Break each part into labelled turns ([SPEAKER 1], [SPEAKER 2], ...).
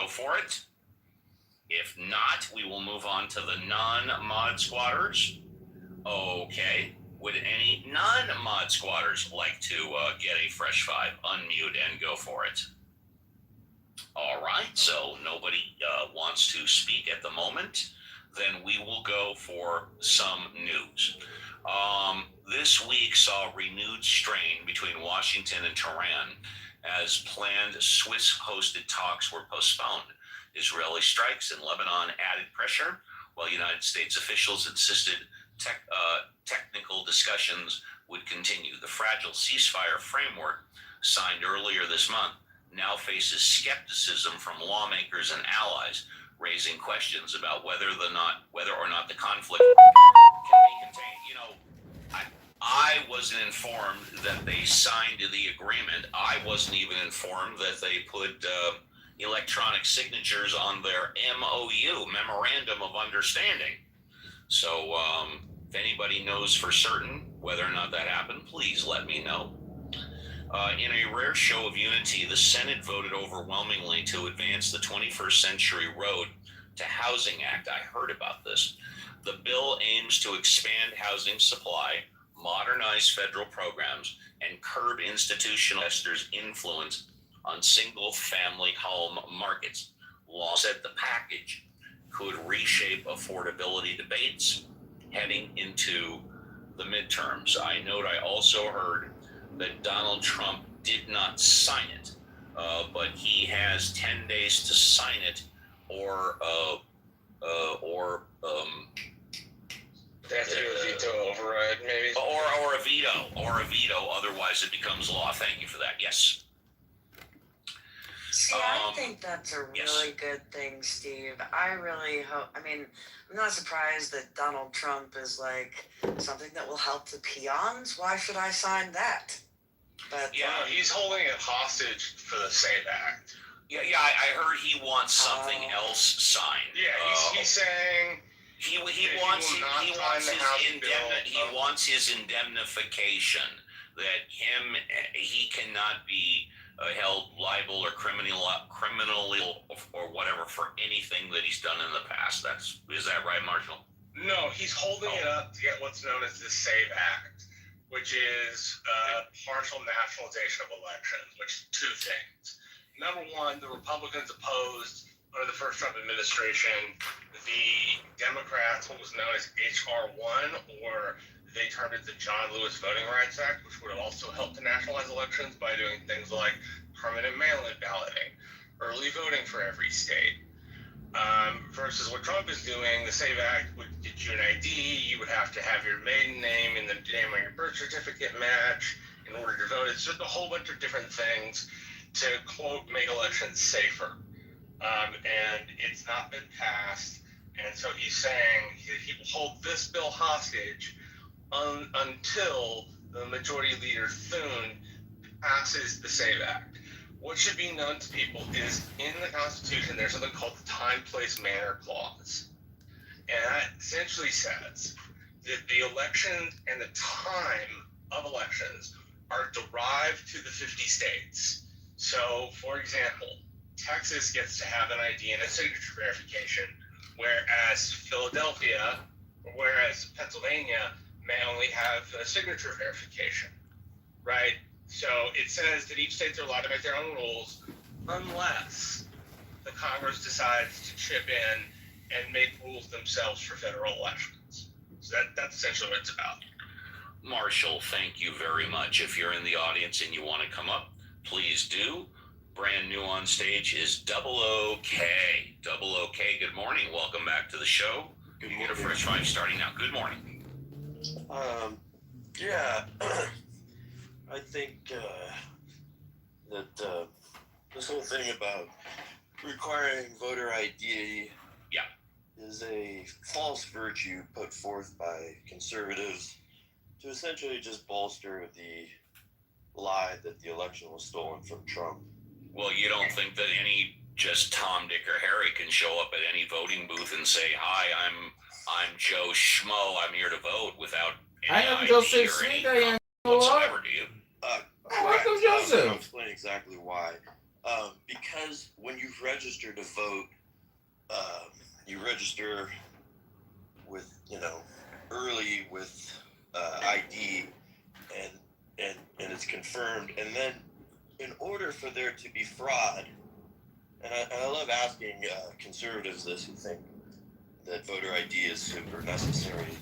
[SPEAKER 1] for it? If not, we will move on to the non-mod squatters. Okay. Would any non-mod squatters like to get a fresh five? Unmute and go for it. All right, so nobody wants to speak at the moment. Then we will go for some news. This week saw renewed strain between Washington and Tehran as planned Swiss-hosted talks were postponed. Israeli strikes in Lebanon added pressure, while United States officials insisted technical discussions would continue. The fragile ceasefire framework signed earlier this month now faces skepticism from lawmakers and allies, raising questions about whether or not the conflict can be contained. You know, I wasn't informed that they signed the agreement. I wasn't even informed that they put electronic signatures on their MOU, Memorandum of Understanding. So if anybody knows for certain whether or not that happened, please let me know. In a rare show of unity, the Senate voted overwhelmingly to advance the 21st Century Road to Housing Act. I heard about this. The bill aims to expand housing supply, modernize federal programs, and curb institutional investors' influence on single-family home markets. Law said the package could reshape affordability debates heading into the midterms. I also heard that Donald Trump did not sign it, but he has 10 days to sign it, or
[SPEAKER 2] they have to do a veto override, maybe,
[SPEAKER 1] or a veto. Otherwise, it becomes law. Thank you for that. Yes.
[SPEAKER 3] See, I think that's a really good thing, Steve. I really hope. I mean, I'm not surprised that Donald Trump is like something that will help the peons. Why should I sign that? But
[SPEAKER 2] he's holding it hostage for the SAVE Act.
[SPEAKER 1] Yeah, I heard he wants something else signed.
[SPEAKER 2] Yeah, he's saying
[SPEAKER 1] he wants his indemnification, that he cannot be held liable or criminally or whatever for anything that he's done in the past. Is that right, Marshall?
[SPEAKER 2] No, he's holding it up to get what's known as the SAVE Act, which is partial nationalization of elections, which is two things. Number one, the Republicans opposed under the first Trump administration the Democrats, what was known as H.R. 1, or they termed it the John Lewis Voting Rights Act, which would have also helped to nationalize elections by doing things like permanent mail-in balloting, early voting for every state. Versus what Trump is doing, the SAVE Act would get you an ID, you would have to have your maiden name and the name on your birth certificate match in order to vote. It's just a whole bunch of different things to, quote, make elections safer. And it's not been passed, and so he's saying he will hold this bill hostage until the majority leader Thune passes the SAVE Act. What should be known to people is in the Constitution there's something called the Time, Place, Manner Clause. And that essentially says that the election and the time of elections are derived to the 50 states. So, for example, Texas gets to have an ID and a signature verification, whereas Pennsylvania may only have a signature verification, right? So it says that each state's are allowed to make their own rules unless the Congress decides to chip in and make rules themselves for federal elections. So that's essentially what it's about.
[SPEAKER 1] Marshall, thank you very much. If you're in the audience and you want to come up, please do. Brand new on stage is Double OK. Double OK, good morning. Welcome back to the show. Good morning. You get a fresh five starting now. Good morning.
[SPEAKER 4] I think that this whole thing about requiring voter ID is a false virtue put forth by conservatives to essentially just bolster the lie that the election was stolen from Trump.
[SPEAKER 1] Well, you don't think that any just Tom, Dick, or Harry can show up at any voting booth and say, "Hi, I'm Joe Schmo. I'm here to vote," without any
[SPEAKER 5] I am
[SPEAKER 1] ID
[SPEAKER 5] Joseph
[SPEAKER 1] or any
[SPEAKER 5] Smith. I am
[SPEAKER 1] whatsoever, do you?
[SPEAKER 4] I'll explain exactly why. because when you register to vote, you register with, early with ID, and it's confirmed. And then in order for there to be fraud, and I love asking conservatives this who think that voter ID is super necessary,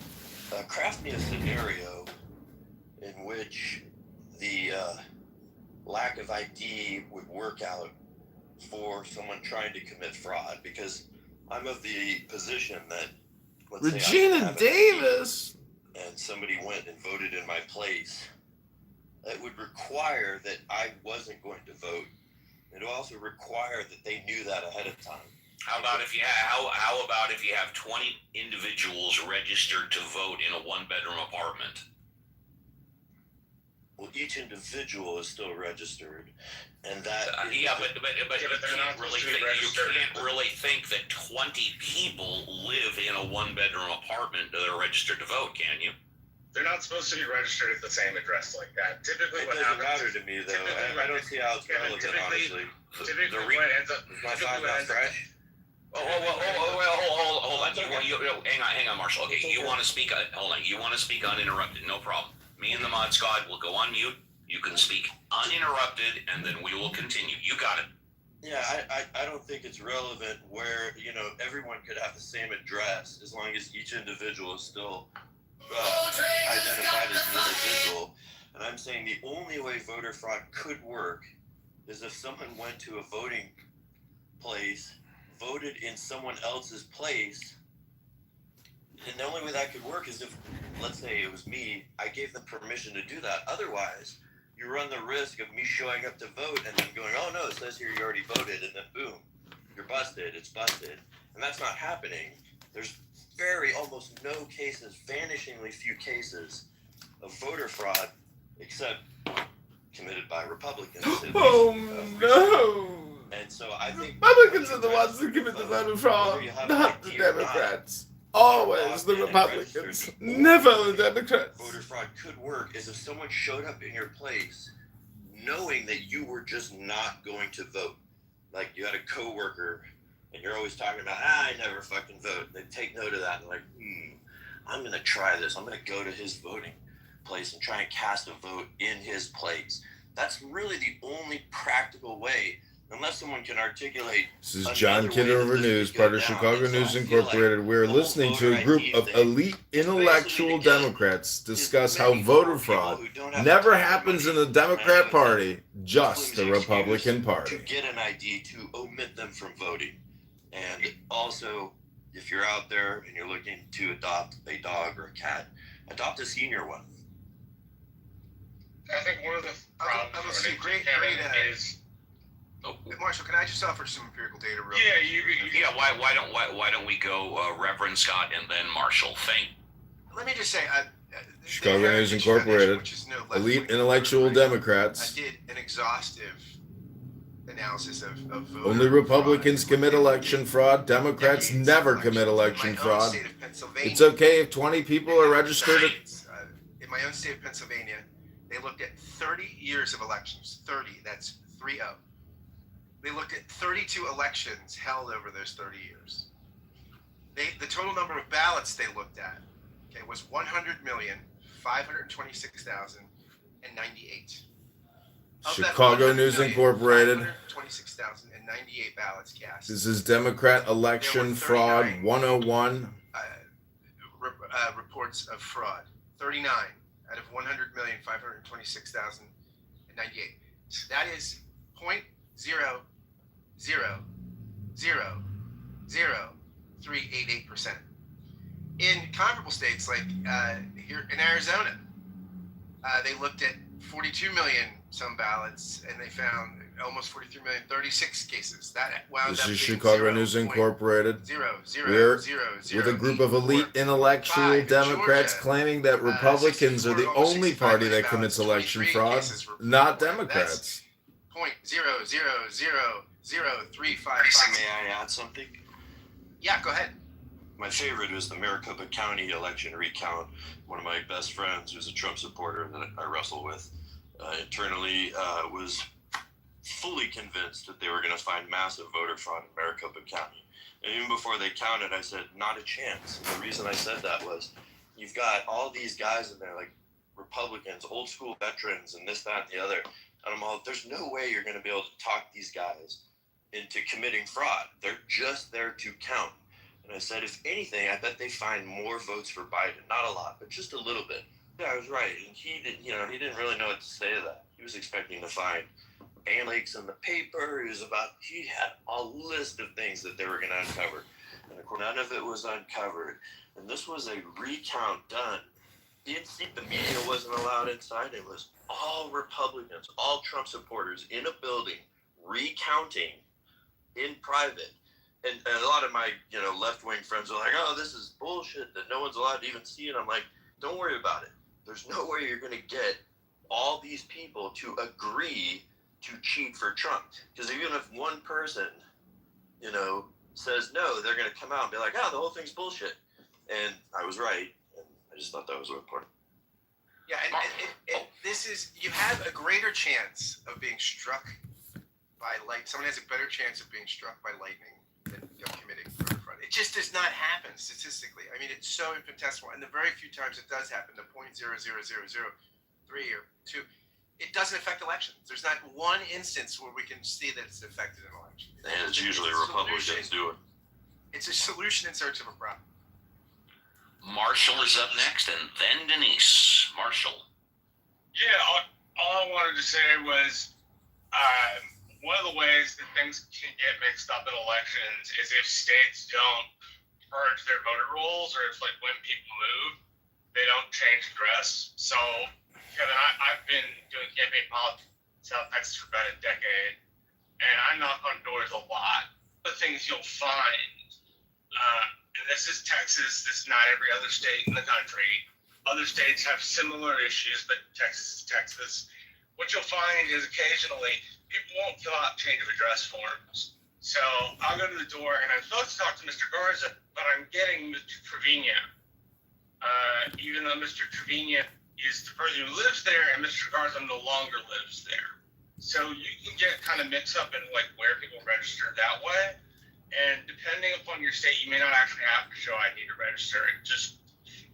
[SPEAKER 4] craft me a scenario in which the lack of ID would work out for someone trying to commit fraud, because I'm of the position that, let's say I didn't have an
[SPEAKER 5] Davis
[SPEAKER 4] ID and somebody went and voted in my place, it would require that I wasn't going to vote. It would also require that they knew that ahead of time.
[SPEAKER 1] How about if you have 20 individuals registered to vote in a one-bedroom apartment?
[SPEAKER 4] Well, each individual is still registered, and that
[SPEAKER 1] but you can't really think that 20 people live in a one-bedroom apartment that are registered to vote, can you?
[SPEAKER 2] They're not supposed to be registered at the same address like that. Typically,
[SPEAKER 4] it
[SPEAKER 2] what
[SPEAKER 4] doesn't
[SPEAKER 2] happens
[SPEAKER 4] matter to me, though. I don't see how it's relevant, honestly.
[SPEAKER 2] Typically, what ends up
[SPEAKER 4] is my five not fresh?
[SPEAKER 1] Hold on. Hang on, Marshall. Okay, you want to speak? Hold on. You want to speak uninterrupted? No problem. Me and the Mod Squad will go on mute. You can speak uninterrupted, and then we will continue. You got it.
[SPEAKER 4] Yeah, I don't think it's relevant where, everyone could have the same address as long as each individual is still identified as an individual. And I'm saying the only way voter fraud could work is if someone went to a voting place, voted in someone else's place, and the only way that could work is if, let's say it was me, I gave them permission to do that. Otherwise, you run the risk of me showing up to vote and then going, oh no, it says here you already voted, and then boom, you're busted, it's busted. And that's not happening. There's almost no cases, vanishingly few cases of voter fraud, except committed by Republicans.
[SPEAKER 5] no!
[SPEAKER 4] And so I think
[SPEAKER 5] Republicans are the ones who commit the voter fraud, not the Democrats. Always the Republicans, never the Democrats.
[SPEAKER 4] Voter fraud could work is if someone showed up in your place knowing that you were just not going to vote. Like you had a coworker and you're always talking about, I never fucking vote. They take note of that and they're like, I'm going to try this. I'm going to go to his voting place and try and cast a vote in his place. That's really the only practical way, unless someone can articulate.
[SPEAKER 5] This is John Kitover News, part of Chicago News Incorporated. We're listening to a group of elite intellectual Democrats discuss how voter fraud never happens in the Democrat Party, just the Republican Party.
[SPEAKER 4] To get an ID to omit them from voting. And also, if you're out there and you're looking to adopt a dog or a cat, adopt a senior one.
[SPEAKER 2] I think one of the problems is.
[SPEAKER 6] Marshall, can I just offer some empirical data real
[SPEAKER 1] quick? Why don't we go Reverend Scott and then Marshall?
[SPEAKER 6] Let me just say,
[SPEAKER 5] Chicago News Incorporated, elite intellectual Democrats.
[SPEAKER 6] I did an exhaustive analysis of voter
[SPEAKER 5] Only Republicans
[SPEAKER 6] fraud.
[SPEAKER 5] commit election fraud. Democrats never commit election fraud. It's okay if 20 people are registered.
[SPEAKER 6] In my own state of Pennsylvania, they looked at 30 years of elections. 30, that's 30. They looked at 32 elections held over those 30 years. The total number of ballots they looked at, was 100,526,098.
[SPEAKER 5] Chicago News Incorporated.
[SPEAKER 6] 26,098 ballots cast.
[SPEAKER 5] This is Democrat election fraud 101.
[SPEAKER 6] Reports of fraud. 39 out of 100,526,098. That is 0.0000388%. In comparable states like here in Arizona, they looked at 42 million some ballots and they found almost 43 million, 36 cases. That wound
[SPEAKER 5] This
[SPEAKER 6] up
[SPEAKER 5] is
[SPEAKER 6] being
[SPEAKER 5] Chicago News Incorporated. We're with a group of elite intellectual Democrats claiming that Republicans are the only party that commits election fraud, not Democrats.
[SPEAKER 6] 0.0000355.
[SPEAKER 4] May I add something?
[SPEAKER 6] Yeah, go ahead.
[SPEAKER 4] My favorite was the Maricopa County election recount. One of my best friends, who's a Trump supporter that I wrestle with internally, was fully convinced that they were going to find massive voter fraud in Maricopa County. And even before they counted, I said, not a chance. And the reason I said that was, you've got all these guys in there, like Republicans, old school veterans, and this, that, and the other. And I'm all, there's no way you're going to be able to talk these guys into committing fraud. They're just there to count. And I said, if anything, I bet they find more votes for Biden. Not a lot, but just a little bit. Yeah, I was right. And he didn't really know what to say to that. He was expecting to find band leaks in the paper. He had a list of things that they were going to uncover. And of course, none of it was uncovered. And this was a recount done. The media wasn't allowed inside. It was all Republicans, all Trump supporters in a building recounting in private. And a lot of my, left-wing friends are like, oh, this is bullshit that no one's allowed to even see it. I'm like, don't worry about it. There's no way you're going to get all these people to agree to cheat for Trump. Because even if one person, says no, they're going to come out and be like, oh, the whole thing's bullshit. And I was right. And I just thought that was important.
[SPEAKER 6] Yeah, and this is, you have a greater chance of being struck by light. Someone has a better chance of being struck by lightning than committing voter fraud. It just does not happen statistically. I mean, it's so infinitesimal. And the very few times it does happen, the 0.00003 or 2, it doesn't affect elections. There's not one instance where we can see that it's affected an election.
[SPEAKER 4] And it's usually Republicans do it.
[SPEAKER 6] It's a solution in search of a problem.
[SPEAKER 1] Marshall is up next, and then Denise. Marshall.
[SPEAKER 2] Yeah, all I wanted to say was one of the ways that things can get mixed up in elections is if states don't purge their voter rolls, or if, when people move, they don't change address. So, Kevin, I've been doing campaign politics in South Texas for about a decade, and I knock on doors a lot. The things you'll find, and this is Texas, this is not every other state in the country. Other states have similar issues, but Texas is Texas. What you'll find is occasionally people won't fill out change of address forms. So I'll go to the door, and I'm supposed to talk to Mr. Garza, but I'm getting Mr. Trevina. Even though Mr. Trevina is the person who lives there, and Mr. Garza no longer lives there. So you can get kind of mixed up in where people register that way. And depending upon your state, you may not actually have to show ID to register.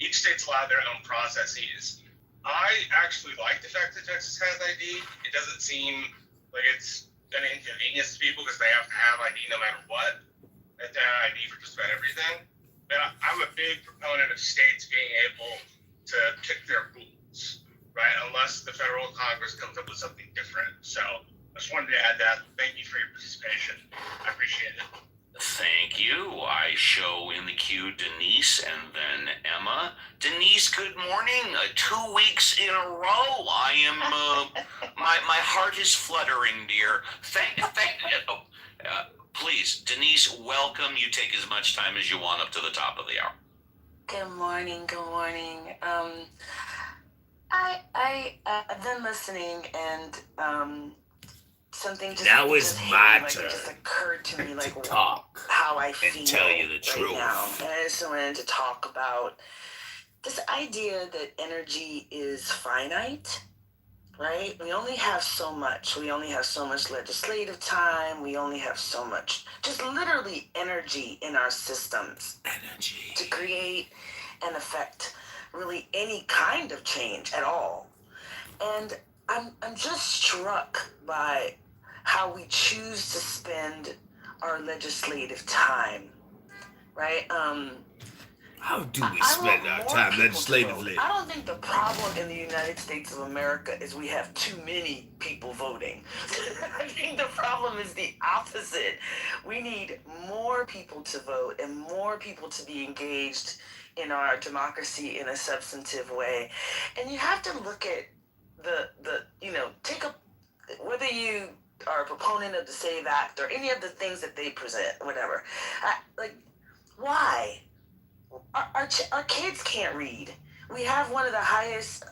[SPEAKER 2] Each state's allowed their own processes. I actually like the fact that Texas has ID. It doesn't seem like it's an inconvenience to people because they have to have ID no matter what. They have to have ID for just about everything. But I'm a big proponent of states being able to pick their rules, right? Unless the federal Congress comes up with something different. So I just wanted to add that. Thank you for your participation. I appreciate it.
[SPEAKER 1] Thank you. I show in the queue Denise and then Emma. Denise, good morning. 2 weeks in a row. I am, my heart is fluttering, dear. Please, Denise, welcome. You take as much time as you want up to the top of the hour.
[SPEAKER 7] Good morning. I've been listening, and something just
[SPEAKER 5] now it's my turn.
[SPEAKER 7] It just occurred to me,
[SPEAKER 5] to talk
[SPEAKER 7] how I feel
[SPEAKER 5] and tell you the
[SPEAKER 7] right
[SPEAKER 5] truth.
[SPEAKER 7] now. And I just wanted to talk about this idea that energy is finite, right? We only have so much. We only have so much legislative time. We only have so much, just literally energy in our systems to create and affect really any kind of change at all. And I'm just struck by how we choose to spend our legislative time, right?
[SPEAKER 5] How do we spend our time legislatively?
[SPEAKER 7] I don't think the problem in the United States of America is we have too many people voting. I think the problem is the opposite. We need more people to vote and more people to be engaged in our democracy in a substantive way. And you have to look at whether you are a proponent of the SAVE Act or any of the things that they present, whatever. Why? Our kids can't read. We have one of the highest.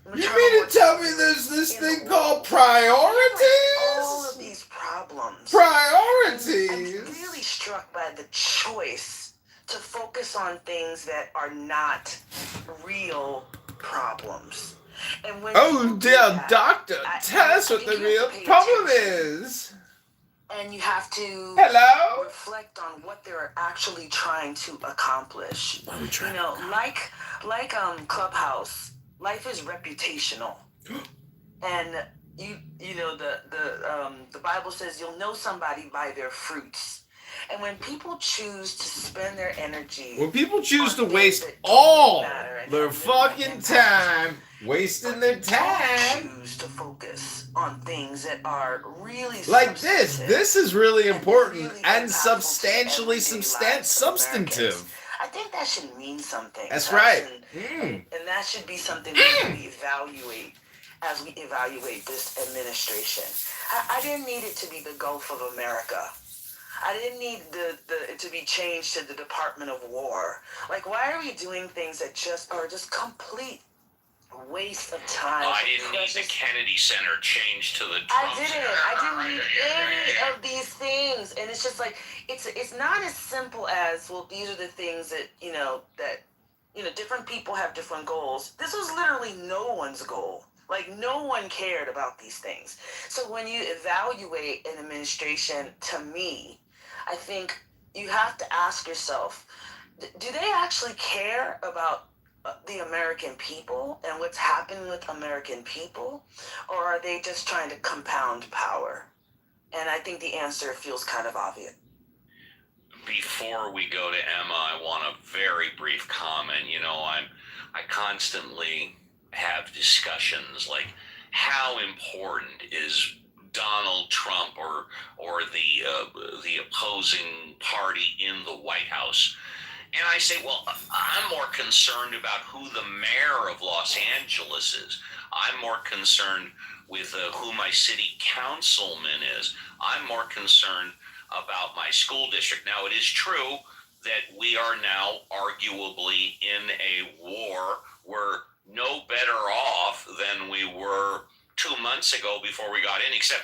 [SPEAKER 5] You mean to tell me there's this thing called priorities?
[SPEAKER 7] All of these problems.
[SPEAKER 5] Priorities.
[SPEAKER 7] I'm really struck by the choice to focus on things that are not real problems. And when
[SPEAKER 5] Oh,
[SPEAKER 7] people do
[SPEAKER 5] dear
[SPEAKER 7] that,
[SPEAKER 5] doctor, tell us
[SPEAKER 7] I
[SPEAKER 5] what the
[SPEAKER 7] think you have
[SPEAKER 5] real
[SPEAKER 7] to pay
[SPEAKER 5] problem
[SPEAKER 7] attention.
[SPEAKER 5] is.
[SPEAKER 7] And you have to
[SPEAKER 5] Hello?
[SPEAKER 7] reflect on what they're actually trying to accomplish.
[SPEAKER 5] What are we trying
[SPEAKER 7] You know, like Clubhouse, life is reputational. And you know the Bible says you'll know somebody by their fruits. And when people choose to spend their energy,
[SPEAKER 5] When people choose to
[SPEAKER 7] on
[SPEAKER 5] waste
[SPEAKER 7] things that don't
[SPEAKER 5] all
[SPEAKER 7] matter and
[SPEAKER 5] their
[SPEAKER 7] have minimal
[SPEAKER 5] fucking
[SPEAKER 7] impact,
[SPEAKER 5] time, wasting their
[SPEAKER 7] don't
[SPEAKER 5] time.
[SPEAKER 7] choose to focus on things that are really
[SPEAKER 5] Like this.
[SPEAKER 7] substantive
[SPEAKER 5] This is really
[SPEAKER 7] and
[SPEAKER 5] important
[SPEAKER 7] really
[SPEAKER 5] and
[SPEAKER 7] impactful to
[SPEAKER 5] substantially
[SPEAKER 7] everyday lives of Americans.
[SPEAKER 5] substantive.
[SPEAKER 7] I think that should mean something.
[SPEAKER 5] That's
[SPEAKER 7] to
[SPEAKER 5] right.
[SPEAKER 7] us, and that should be something that we evaluate as we evaluate this administration. I didn't need it to be the Gulf of America. I didn't need it to be changed to the Department of War. Like, why are we doing things that are just complete waste of time?
[SPEAKER 1] I didn't need the Kennedy Center changed to the Trump Center.
[SPEAKER 7] I didn't need any of these things. And it's just like, it's not as simple as, well, these are the things that different people have different goals. This was literally no one's goal. Like, no one cared about these things. So when you evaluate an administration, to me, I think you have to ask yourself, do they actually care about the American people and what's happening with American people? Or are they just trying to compound power? And I think the answer feels kind of obvious.
[SPEAKER 1] Before we go to Emma, I want a very brief comment. You know, I constantly have discussions like, how important is Donald Trump or the opposing party in the White House? And I say, well, I'm more concerned about who the mayor of Los Angeles is. I'm more concerned with who my city councilman is. I'm more concerned about my school district. Now, it is true that we are now arguably in a war. We're no better off than we were 2 months ago before we got in, except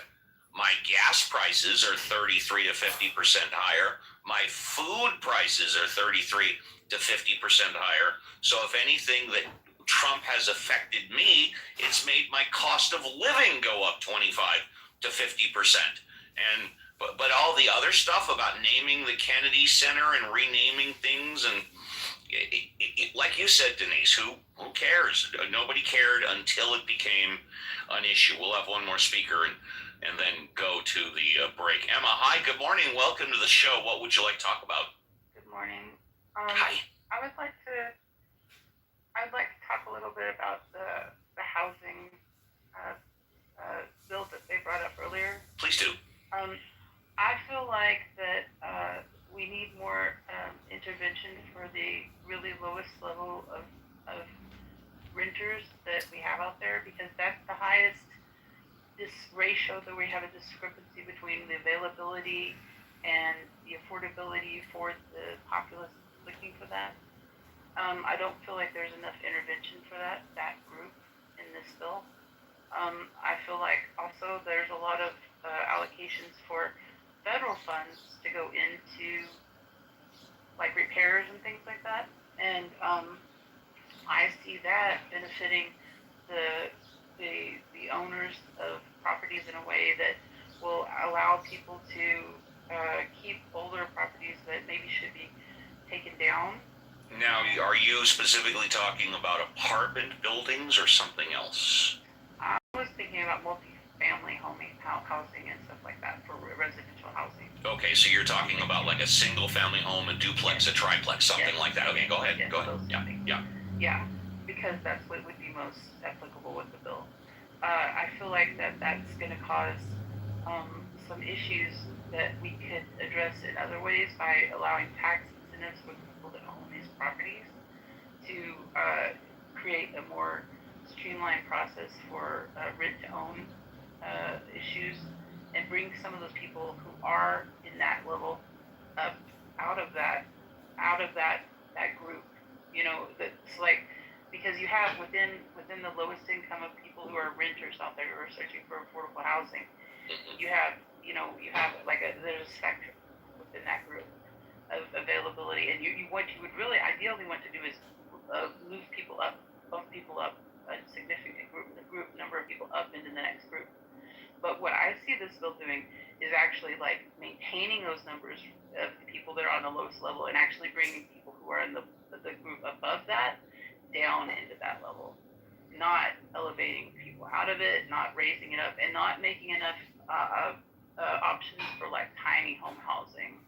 [SPEAKER 1] my gas prices are 33 to 50% higher. My food prices are 33 to 50% higher. So if anything that Trump has affected me, it's made my cost of living go up 25 to 50%. And but all the other stuff about naming the Kennedy Center and renaming things, and like you said, Denise, who cares? Nobody cared until it became an issue. We'll have one more speaker and then go to the break. Emma, hi, good morning. Welcome to the show. What would you like to talk about?
[SPEAKER 8] Good morning.
[SPEAKER 1] Hi.
[SPEAKER 8] I'd like to talk a little bit about the housing bill that they brought up earlier.
[SPEAKER 1] Please do.
[SPEAKER 8] I feel like that we need more intervention for the really lowest level of renters that we have out there, because that's the highest this ratio that we have a discrepancy between the availability and the affordability for the populace looking for that. I don't feel like there's enough intervention for that group in this bill. I feel like also there's a lot of allocations for federal funds to go into like repairs and things like that, and I see that benefiting the owners of properties in a way that will allow people to keep older properties that maybe should be taken down.
[SPEAKER 1] Now, are you specifically talking about apartment buildings or something else?
[SPEAKER 8] I was thinking about multi-family housing and stuff like that for residential housing.
[SPEAKER 1] Okay, so you're talking about like a single-family home, a duplex, a triplex, something like that. Okay, go ahead.
[SPEAKER 8] Yes,
[SPEAKER 1] Go ahead.
[SPEAKER 8] Yeah, because that's what would be most applicable with the bill. I feel like that's going to cause some issues that we could address in other ways by allowing tax incentives for people that own these properties to create a more streamlined process for rent-to-own issues, and bring some of those people who are in that level up out of that group. You know, that's like, because you have within the lowest income of people who are renters out there who are searching for affordable housing, you have like there's a spectrum within that group of availability, and what you would really ideally want to do is bump people up a significant group number of people up into the next group. But what I see this bill doing is actually like maintaining those numbers of people that are on the lowest level and actually bringing people who are in the group above that down into that level, not elevating people out of it, not raising it up, and not making enough options for like tiny home housing,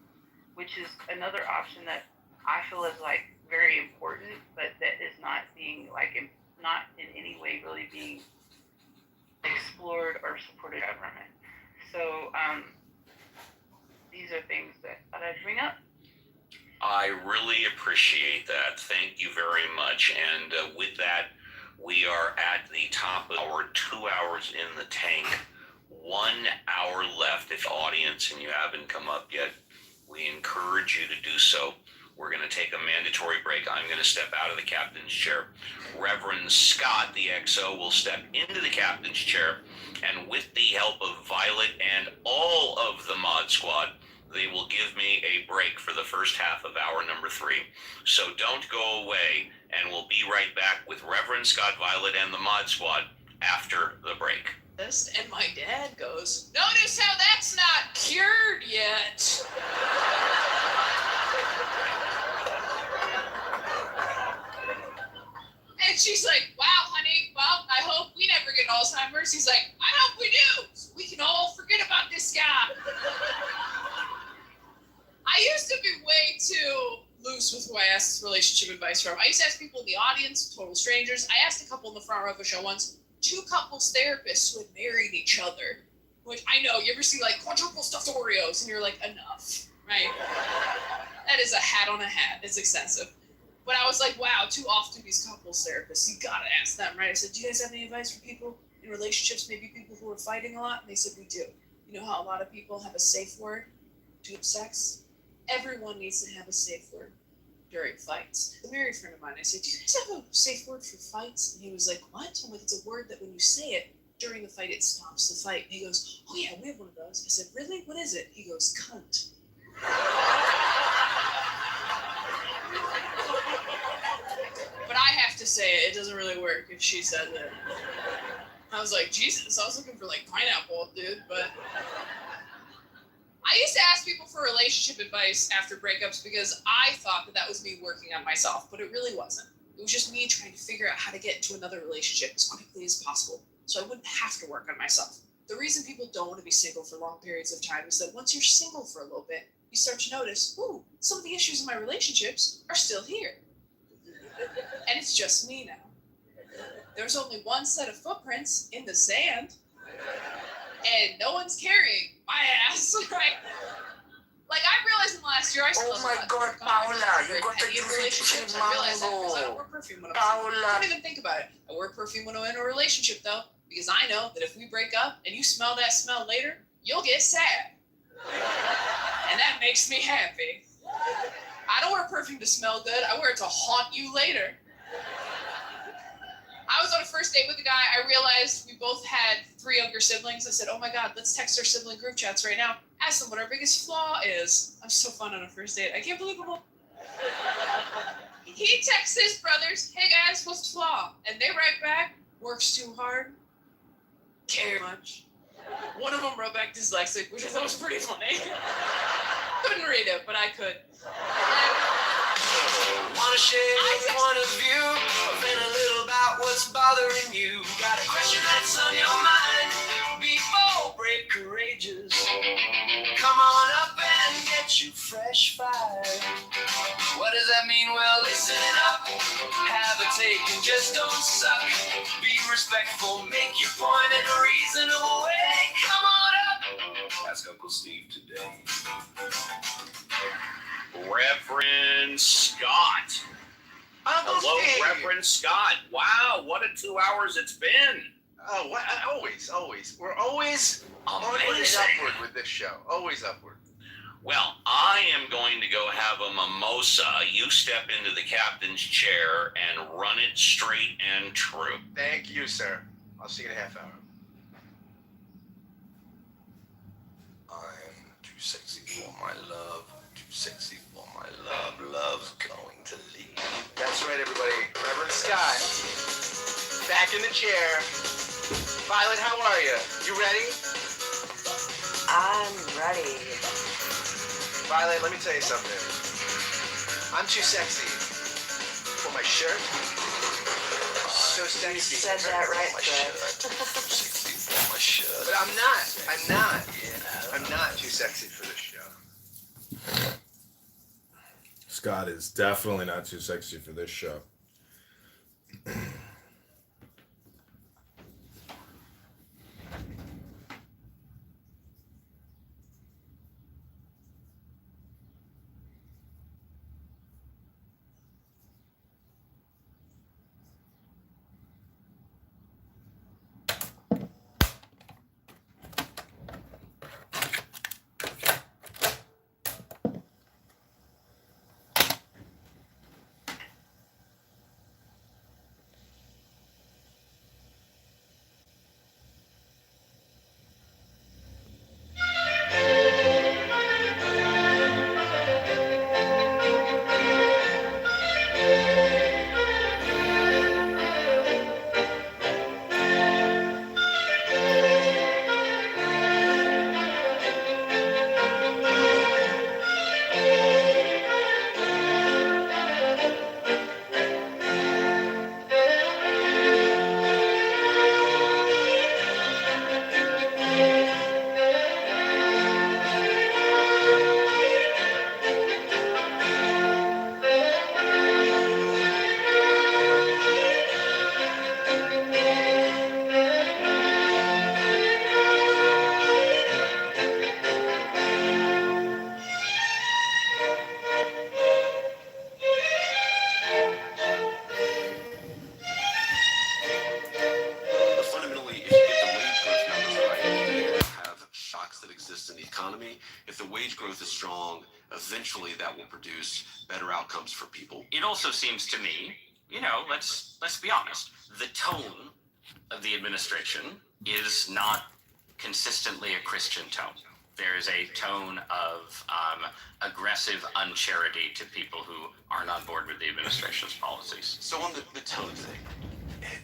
[SPEAKER 8] which is another option that I feel is like very important, but that is not being like not in any way really being explored or supported by government. So these are things that I'd bring up.
[SPEAKER 1] I really appreciate that. Thank you very much. And with that, we are at the top of our 2 hours in the tank. 1 hour left. If audience and you haven't come up yet, we encourage you to do so. We're going to take a mandatory break. I'm going to step out of the captain's chair. Reverend Scott, the XO, will step into the captain's chair. And with the help of Violet and all of the mod squad, they will give me a break for the first half of hour number 3. So don't go away, and we'll be right back with Reverend Scott, Violet, and the mod squad after the break.
[SPEAKER 9] And my dad goes, "Notice how that's not cured yet." And she's like, "Wow, honey, well, I hope we never get Alzheimer's." He's like, "I hope we do. So we can all forget about this guy." I used to be way too loose with who I asked relationship advice from. I used to ask people in the audience, total strangers. I asked a couple in the front row of a show once, 2 couples therapists who had married each other. Which I know, you ever see like quadruple stuffed Oreos and you're like, enough, right? That is a hat on a hat. It's excessive. But I was like, wow, too often these couples therapists, you gotta ask them, right? I said, do you guys have any advice for people in relationships, maybe people who are fighting a lot? And they said, we do. You know how a lot of people have a safe word to sex? Everyone needs to have a safe word during fights. A married friend of mine, I said, do you guys have a safe word for fights? And he was like, what? I'm like, it's a word that when you say it during the fight, it stops the fight. And he goes, oh yeah, we have one of those. I said, really? What is it? He goes, cunt. But I have to say it doesn't really work if she said that. I was like, Jesus, I was looking for like pineapple, dude, but I used to ask people for relationship advice after breakups because I thought that was me working on myself, but it really wasn't. It was just me trying to figure out how to get into another relationship as quickly as possible so I wouldn't have to work on myself. The reason people don't want to be single for long periods of time is that once you're single for a little bit, you start to notice, ooh, some of the issues in my relationships are still here. And it's just me now. There's only one set of footprints in the sand, and no one's carrying my ass, right? Like, I realized in the last year, I still
[SPEAKER 7] Oh my God, Paula, you got to use
[SPEAKER 8] relationships. I realized that because I don't wear perfume when I'm single. I don't even think about it. I wear perfume when I'm in a relationship, though, because I know that if we break up and you smell that smell later, you'll get sad. And that makes me happy. I don't wear perfume to smell good. I wear it to haunt you later. I was on a first date with a guy. I realized we both had 3 younger siblings. I said, oh my God, let's text our sibling group chats right now. Ask them what our biggest flaw is. I'm so fun on a first date. I can't believe it. He texts his brothers, hey guys, what's the flaw? And they write back, works too hard, care much. One of them wrote back dyslexic, which I thought was pretty funny. Couldn't read it, but I could.
[SPEAKER 10] Wanna share every one of you, vent a little about what's bothering you. Got a question that's on your mind, be bold, brave, courageous. Come on up and get you fresh fire. What does that mean? Well, listen up, have a take and just don't suck. Be respectful, make your point in a reasonable way. Come on up, ask Uncle Steve today.
[SPEAKER 1] Reverend Scott. Hello, Reverend Scott. Wow, what a 2 hours it's been.
[SPEAKER 6] Oh, what? Always. We're always onward and upward with this show. Always upward.
[SPEAKER 1] Well, I am going to go have a mimosa. You step into the captain's chair and run it straight and true.
[SPEAKER 6] Thank you, sir. I'll see you in a half hour.
[SPEAKER 10] I'm too sexy for my love. Too sexy for my love. Love's going to leave.
[SPEAKER 6] That's right, everybody. Reverend Scott. back in the chair. Violet, how are you? You ready?
[SPEAKER 3] I'm ready.
[SPEAKER 6] Violet, let me tell you something. I'm too sexy for my shirt. So sexy.
[SPEAKER 3] You said that right, Fred.
[SPEAKER 4] My shirt.
[SPEAKER 6] But I'm not. I'm not too sexy for this show.
[SPEAKER 5] Scott is definitely not too sexy for this show.
[SPEAKER 11] Fundamentally, if you get the wage growth numbers right, then you're going to have shocks that exist in the economy. If the wage growth is strong, eventually that will produce better outcomes for people.
[SPEAKER 1] It also seems to me, let's be honest, the tone of the administration is not consistently a Christian tone. There is a tone of aggressive uncharity to people who aren't on board with the administration's policies.
[SPEAKER 11] So on the tone thing,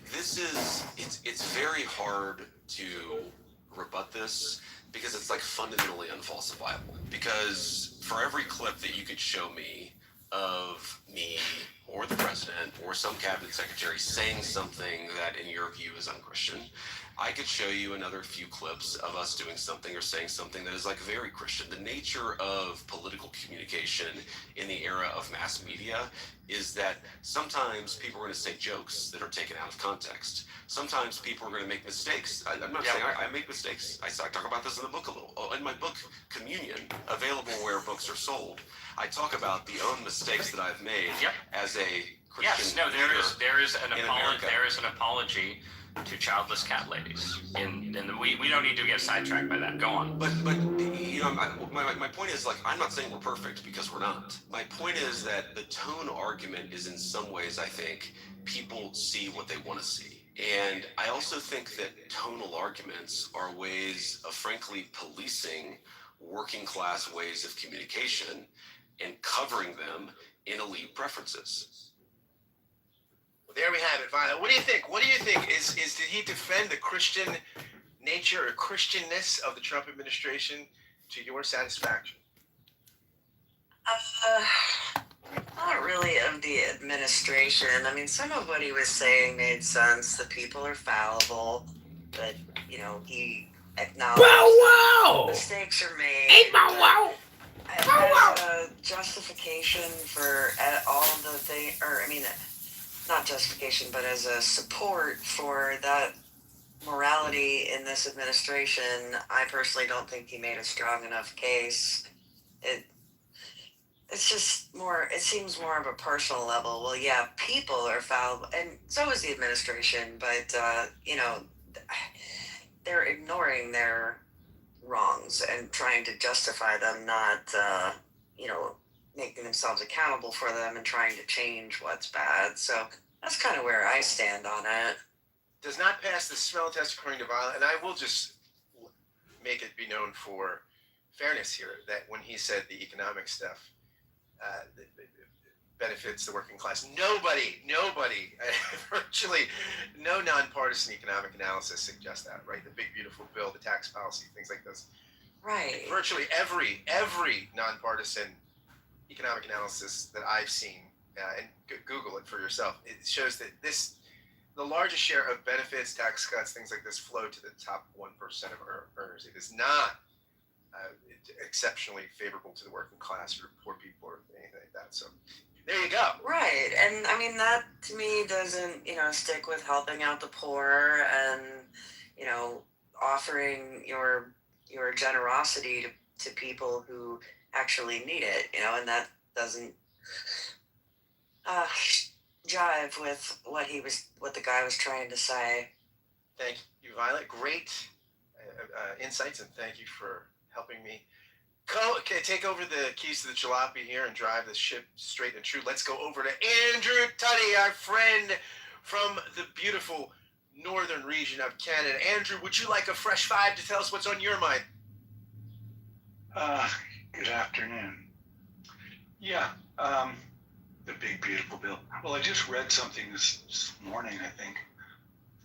[SPEAKER 11] it's very hard to rebut this because it's like fundamentally unfalsifiable. Because for every clip that you could show me of me or the president or some cabinet secretary saying something that in your view is unchristian, I could show you another few clips of us doing something or saying something that is like very Christian. The nature of political communication in the era of mass media is that sometimes people are going to say jokes that are taken out of context. Sometimes people are going to make mistakes. I'm not saying I make mistakes. I talk about this in the book a little. In my book, Communion, available where books are sold, I talk about the own mistakes that I've made as a Christian
[SPEAKER 1] there is an
[SPEAKER 11] America.
[SPEAKER 1] There is an apology to childless cat ladies, and we don't need to get sidetracked by that. Go on.
[SPEAKER 11] But my point is, like, I'm not saying we're perfect because we're not. My point is that the tone argument is in some ways, I think, people see what they want to see. And I also think that tonal arguments are ways of frankly policing working class ways of communication and covering them in elite preferences.
[SPEAKER 6] There we have it, Violet. What do you think? Did he defend the Christian nature or Christianness of the Trump administration to your satisfaction?
[SPEAKER 3] Not really of the administration. I mean, some of what he was saying made sense. The people are fallible, but he acknowledged mistakes are made.
[SPEAKER 5] Hey, bow wow.
[SPEAKER 3] As a justification for all the things, not justification, but as a support for that morality in this administration, I personally don't think he made a strong enough case. It's just more, it seems more of a personal level. Well, yeah, people are fallible, and so is the administration, but, they're ignoring their wrongs and trying to justify them, not, making themselves accountable for them and trying to change what's bad. So that's kind of where I stand on it.
[SPEAKER 6] Does not pass the smell test according to Violet, and I will just make it be known for fairness here that when he said the economic stuff, benefits the working class. Nobody, virtually no nonpartisan economic analysis suggests that, right? The big beautiful bill, the tax policy, things like this.
[SPEAKER 3] Right.
[SPEAKER 6] Virtually every nonpartisan economic analysis that I've seen, and Google it for yourself, it shows that the largest share of benefits, tax cuts, things like this flow to the top 1% of earners. It is not exceptionally favorable to the working class or poor people or anything like that. So there you go.
[SPEAKER 3] Right. And I mean, that to me doesn't, stick with helping out the poor and, offering your generosity to people who actually need it, and that doesn't jive with what the guy was trying to say.
[SPEAKER 6] Thank you, Violet. Great insights, and thank you for helping me take over the keys to the jalopy here and drive the ship straight and true. Let's go over to Andrew Tutty, our friend from the beautiful northern region of Canada. Andrew, would you like a fresh five to tell us what's on your mind?
[SPEAKER 12] Good afternoon. Yeah, the big beautiful bill. Well, I just read something this morning. I think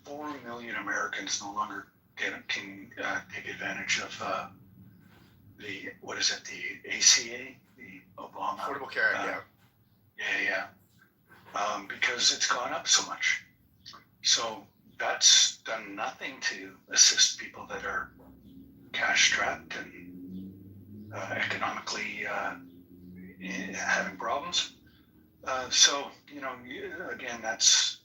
[SPEAKER 12] 4 million Americans no longer can take advantage of the ACA, the Obama
[SPEAKER 6] Affordable Care Act.
[SPEAKER 12] Yeah. Because it's gone up so much. So that's done nothing to assist people that are cash strapped and economically having problems. Again, that's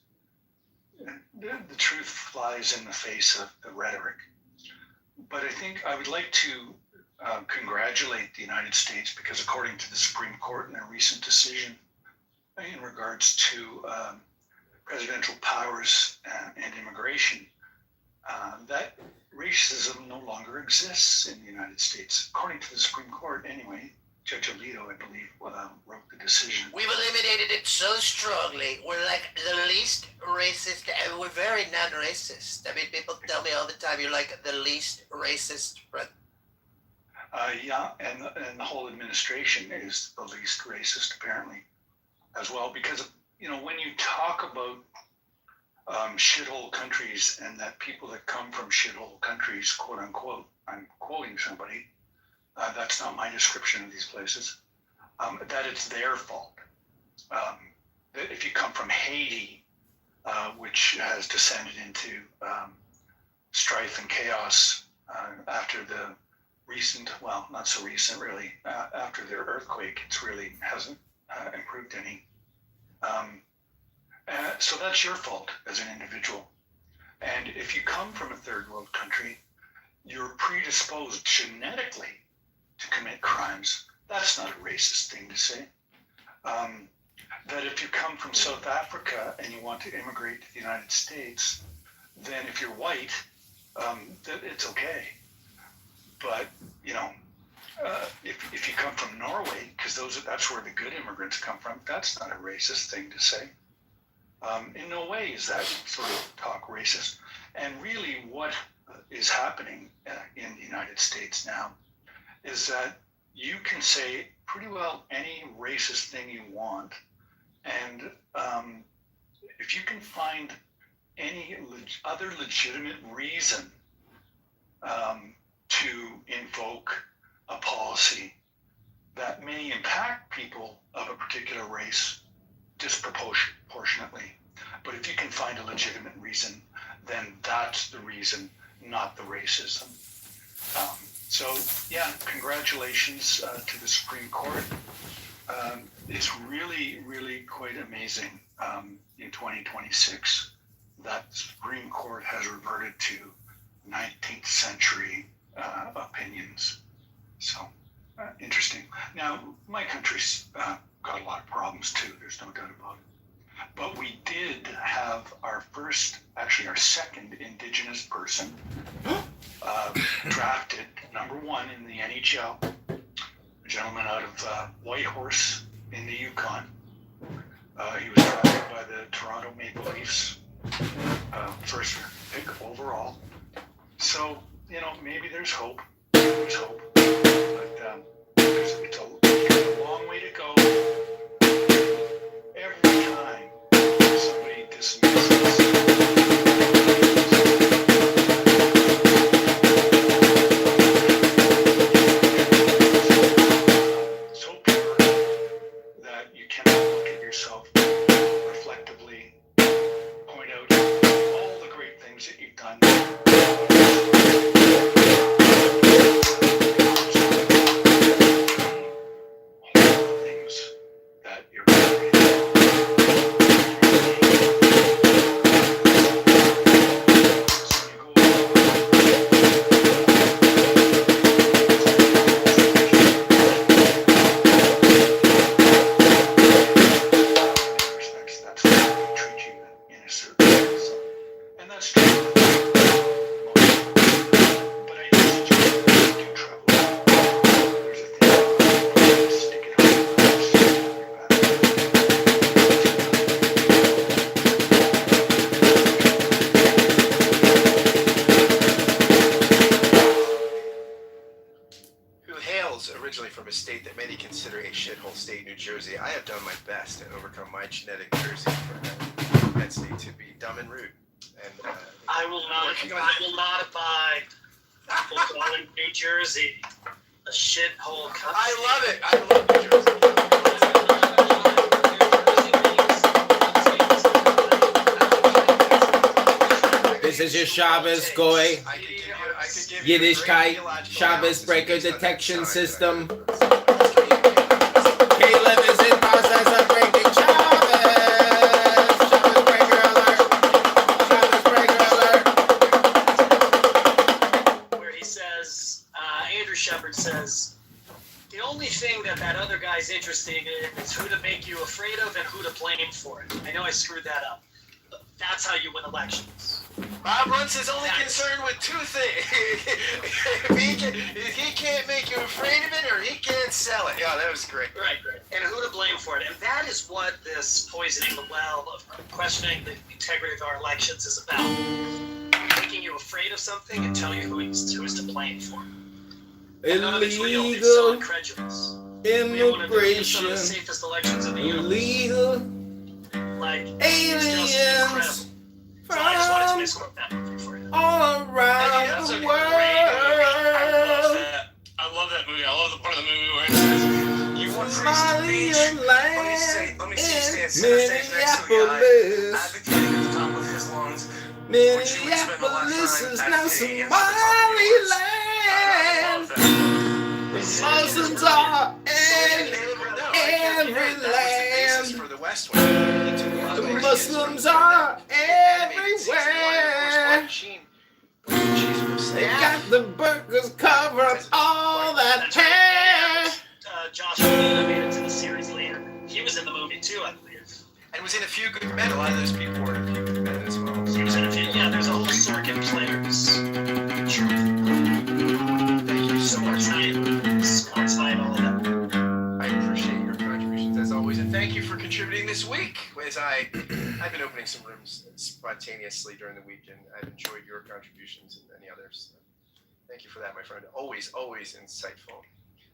[SPEAKER 12] the truth flies in the face of the rhetoric. But I think I would like to congratulate the United States because according to the Supreme Court in a recent decision in regards to presidential powers and immigration, that racism no longer exists in the United States. According to the Supreme Court, anyway, Judge Alito, I believe, wrote the decision.
[SPEAKER 10] We've eliminated it so strongly. We're like the least racist, and we're very non-racist. I mean, people tell me all the time, you're like the least racist.
[SPEAKER 12] And the whole administration is the least racist, apparently, as well. Because, when you talk about shithole countries and that people that come from shithole countries, quote unquote, I'm quoting somebody, that's not my description of these places, that it's their fault. That if you come from Haiti, which has descended into strife and chaos after the recent, well, not so recent really, after their earthquake, it's really hasn't improved any. So that's your fault as an individual. And if you come from a third world country, you're predisposed genetically to commit crimes. That's not a racist thing to say. That if you come from South Africa and you want to immigrate to the United States, then if you're white, that it's okay. But, if you come from Norway, because that's where the good immigrants come from, that's not a racist thing to say. In no way is that sort of talk racist. And really what is happening in the United States now is that you can say pretty well any racist thing you want. And if you can find any other legitimate reason to invoke a policy that may impact people of a particular race disproportionately. But if you can find a legitimate reason, then that's the reason, not the racism. Congratulations to the Supreme Court. It's really, really quite amazing in 2026 that the Supreme Court has reverted to 19th century opinions. So interesting. Now, my country's got a lot of problems too, there's no doubt about it. But we did have our second Indigenous person drafted #1 in the NHL, a gentleman out of Whitehorse in the Yukon. He was drafted by the Toronto Maple Leafs, first pick overall. So, maybe there's hope. There's hope. But it's a long way to go. this nonsense. So pure that you cannot look at yourself reflectively, point out all the great things that you've done. All the things that you're doing. So you go respects, that's why they treat you in a certain way. So, and that's true. But I do suggest that you do travel. There's a thing about sticking out your nose and your
[SPEAKER 6] Who hails originally from a state that many consider a shithole state, New Jersey, I have done my best to overcome my genetic Jersey for that state to be dumb and rude. And
[SPEAKER 13] I will not abide for calling New Jersey a shithole country.
[SPEAKER 6] I love it. I love New Jersey.
[SPEAKER 5] This is your Shabbos Goy, Yiddishkeit, Shabbos breaker detection system. Caleb is in process of breaking Shabbos. Shabbos breaker alert. Shabbos breaker alert.
[SPEAKER 13] Where he says, Andrew Shepard says, the only thing that other guy's interested in is who to make you afraid of and who to blame for it. I know I screwed that up, but that's how you win elections.
[SPEAKER 6] Bob Runce is only concerned with two things. he can't make you afraid of it, or he can't sell it. Yeah, that was great.
[SPEAKER 13] Right. And who to blame for it. And that is what this poisoning the well of questioning the integrity of our elections is about. Making you afraid of something and telling you who is to blame for it. And none of it's real. It's so incredulous.
[SPEAKER 5] Immigration.
[SPEAKER 13] Some of the safest elections in the universe.
[SPEAKER 5] Illegal.
[SPEAKER 13] Like,
[SPEAKER 5] aliens.
[SPEAKER 13] It's just incredible. So I just wanted to misquote that movie for you.
[SPEAKER 5] All around the world.
[SPEAKER 1] I love that movie. I love the part of the movie where it says,
[SPEAKER 10] You want freeze to beach? Let me see you stand center stage next to a guy advocating at the top of his lungs.
[SPEAKER 5] Minneapolis is now Somaliland. The Muslims are in every land.
[SPEAKER 6] For the West Wing.
[SPEAKER 5] The Muslims are everywhere. They got the burgers covering all that hair.
[SPEAKER 13] Josh made it to the series later. He was in the movie too, I believe.
[SPEAKER 6] And was in A Few Good Men. A lot of those people were in A Few Good Men as well.
[SPEAKER 13] He was in a few. Yeah, there's a whole Sorkin players.
[SPEAKER 6] Thank you so much.
[SPEAKER 13] Sports Night, all of that.
[SPEAKER 6] I appreciate your contributions as always, and thank you for contributing this week. As I've been opening some rooms spontaneously during the week, and I've enjoyed your contributions and many others. Thank you for that, my friend. Always insightful.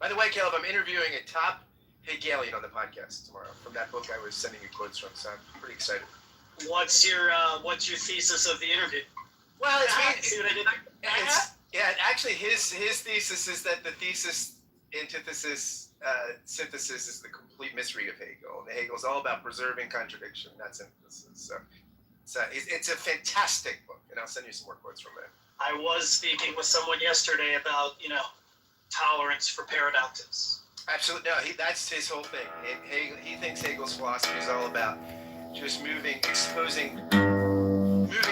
[SPEAKER 6] By the way, Caleb, I'm interviewing a top Hegelian on the podcast tomorrow from that book I was sending you quotes from, so I'm pretty excited.
[SPEAKER 13] What's your thesis of the interview?
[SPEAKER 6] Well,
[SPEAKER 13] See what I did
[SPEAKER 6] yeah, actually, his thesis is that the thesis, antithesis, synthesis is the complete misread of Hegel. And Hegel's all about preserving contradiction, not synthesis. So it's a fantastic book, and I'll send you some more quotes from it.
[SPEAKER 13] I was speaking with someone yesterday about, tolerance for paradoxes.
[SPEAKER 6] Absolutely. No, that's his whole thing. He thinks Hegel's philosophy is all about just moving,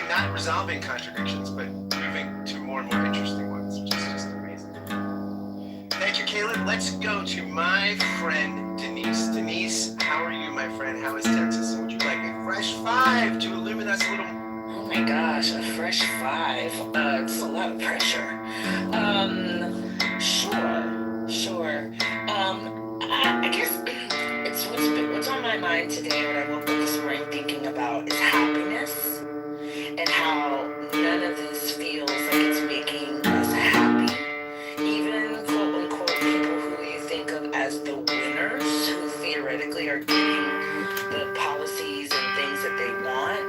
[SPEAKER 6] not resolving contradictions, but moving to more and more interesting ones, which is just amazing. Thank you, Caleb. Let's go to my friend Denise. Denise, how are you, my friend? How is Texas? And would you like a fresh 5 to illumine us a little?
[SPEAKER 7] Oh my gosh, a fresh 5. It's a lot of pressure. Sure. I guess it's what's on my mind today, what I woke up this morning thinking about is happiness and how none of this feels like it's making us happy. Even quote unquote people who you think of as the winners, who theoretically are getting the policies and things that they want,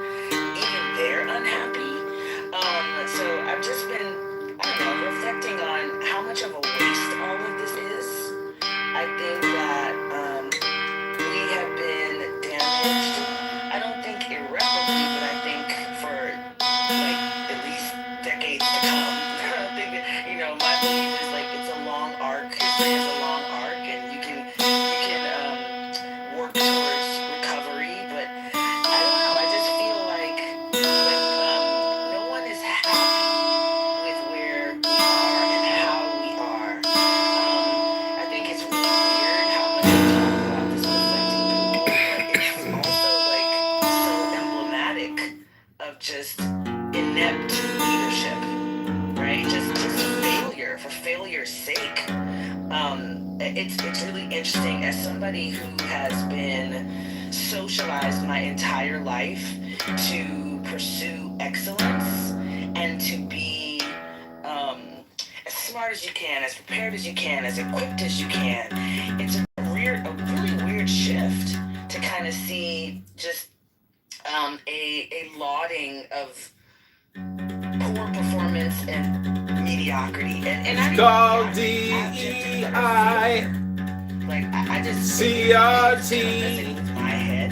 [SPEAKER 7] I've just been, I don't know, reflecting on how much of a waste all of this is. I think that we have been damaged. I don't think irreparably, but I think for like at least decades to come. I think that, my belief is like it's a long arc. History is a long arc, and you can work towards recovery. But I don't know. I just feel like no one is happy with where we are and how we are. I think it's really weird how much we talk about this affecting people, but it's also like so emblematic of just inept leadership, right? Just failure for failure's sake. It's really interesting as somebody who has been socialized my entire life to pursue excellence and to be as smart as you can, as prepared as you can, as equipped as you can. It's a really weird shift to kind of see just a lauding of poor performance and mediocrity. And I
[SPEAKER 5] Call DEI,
[SPEAKER 7] like I just
[SPEAKER 5] CRT,
[SPEAKER 7] with my head.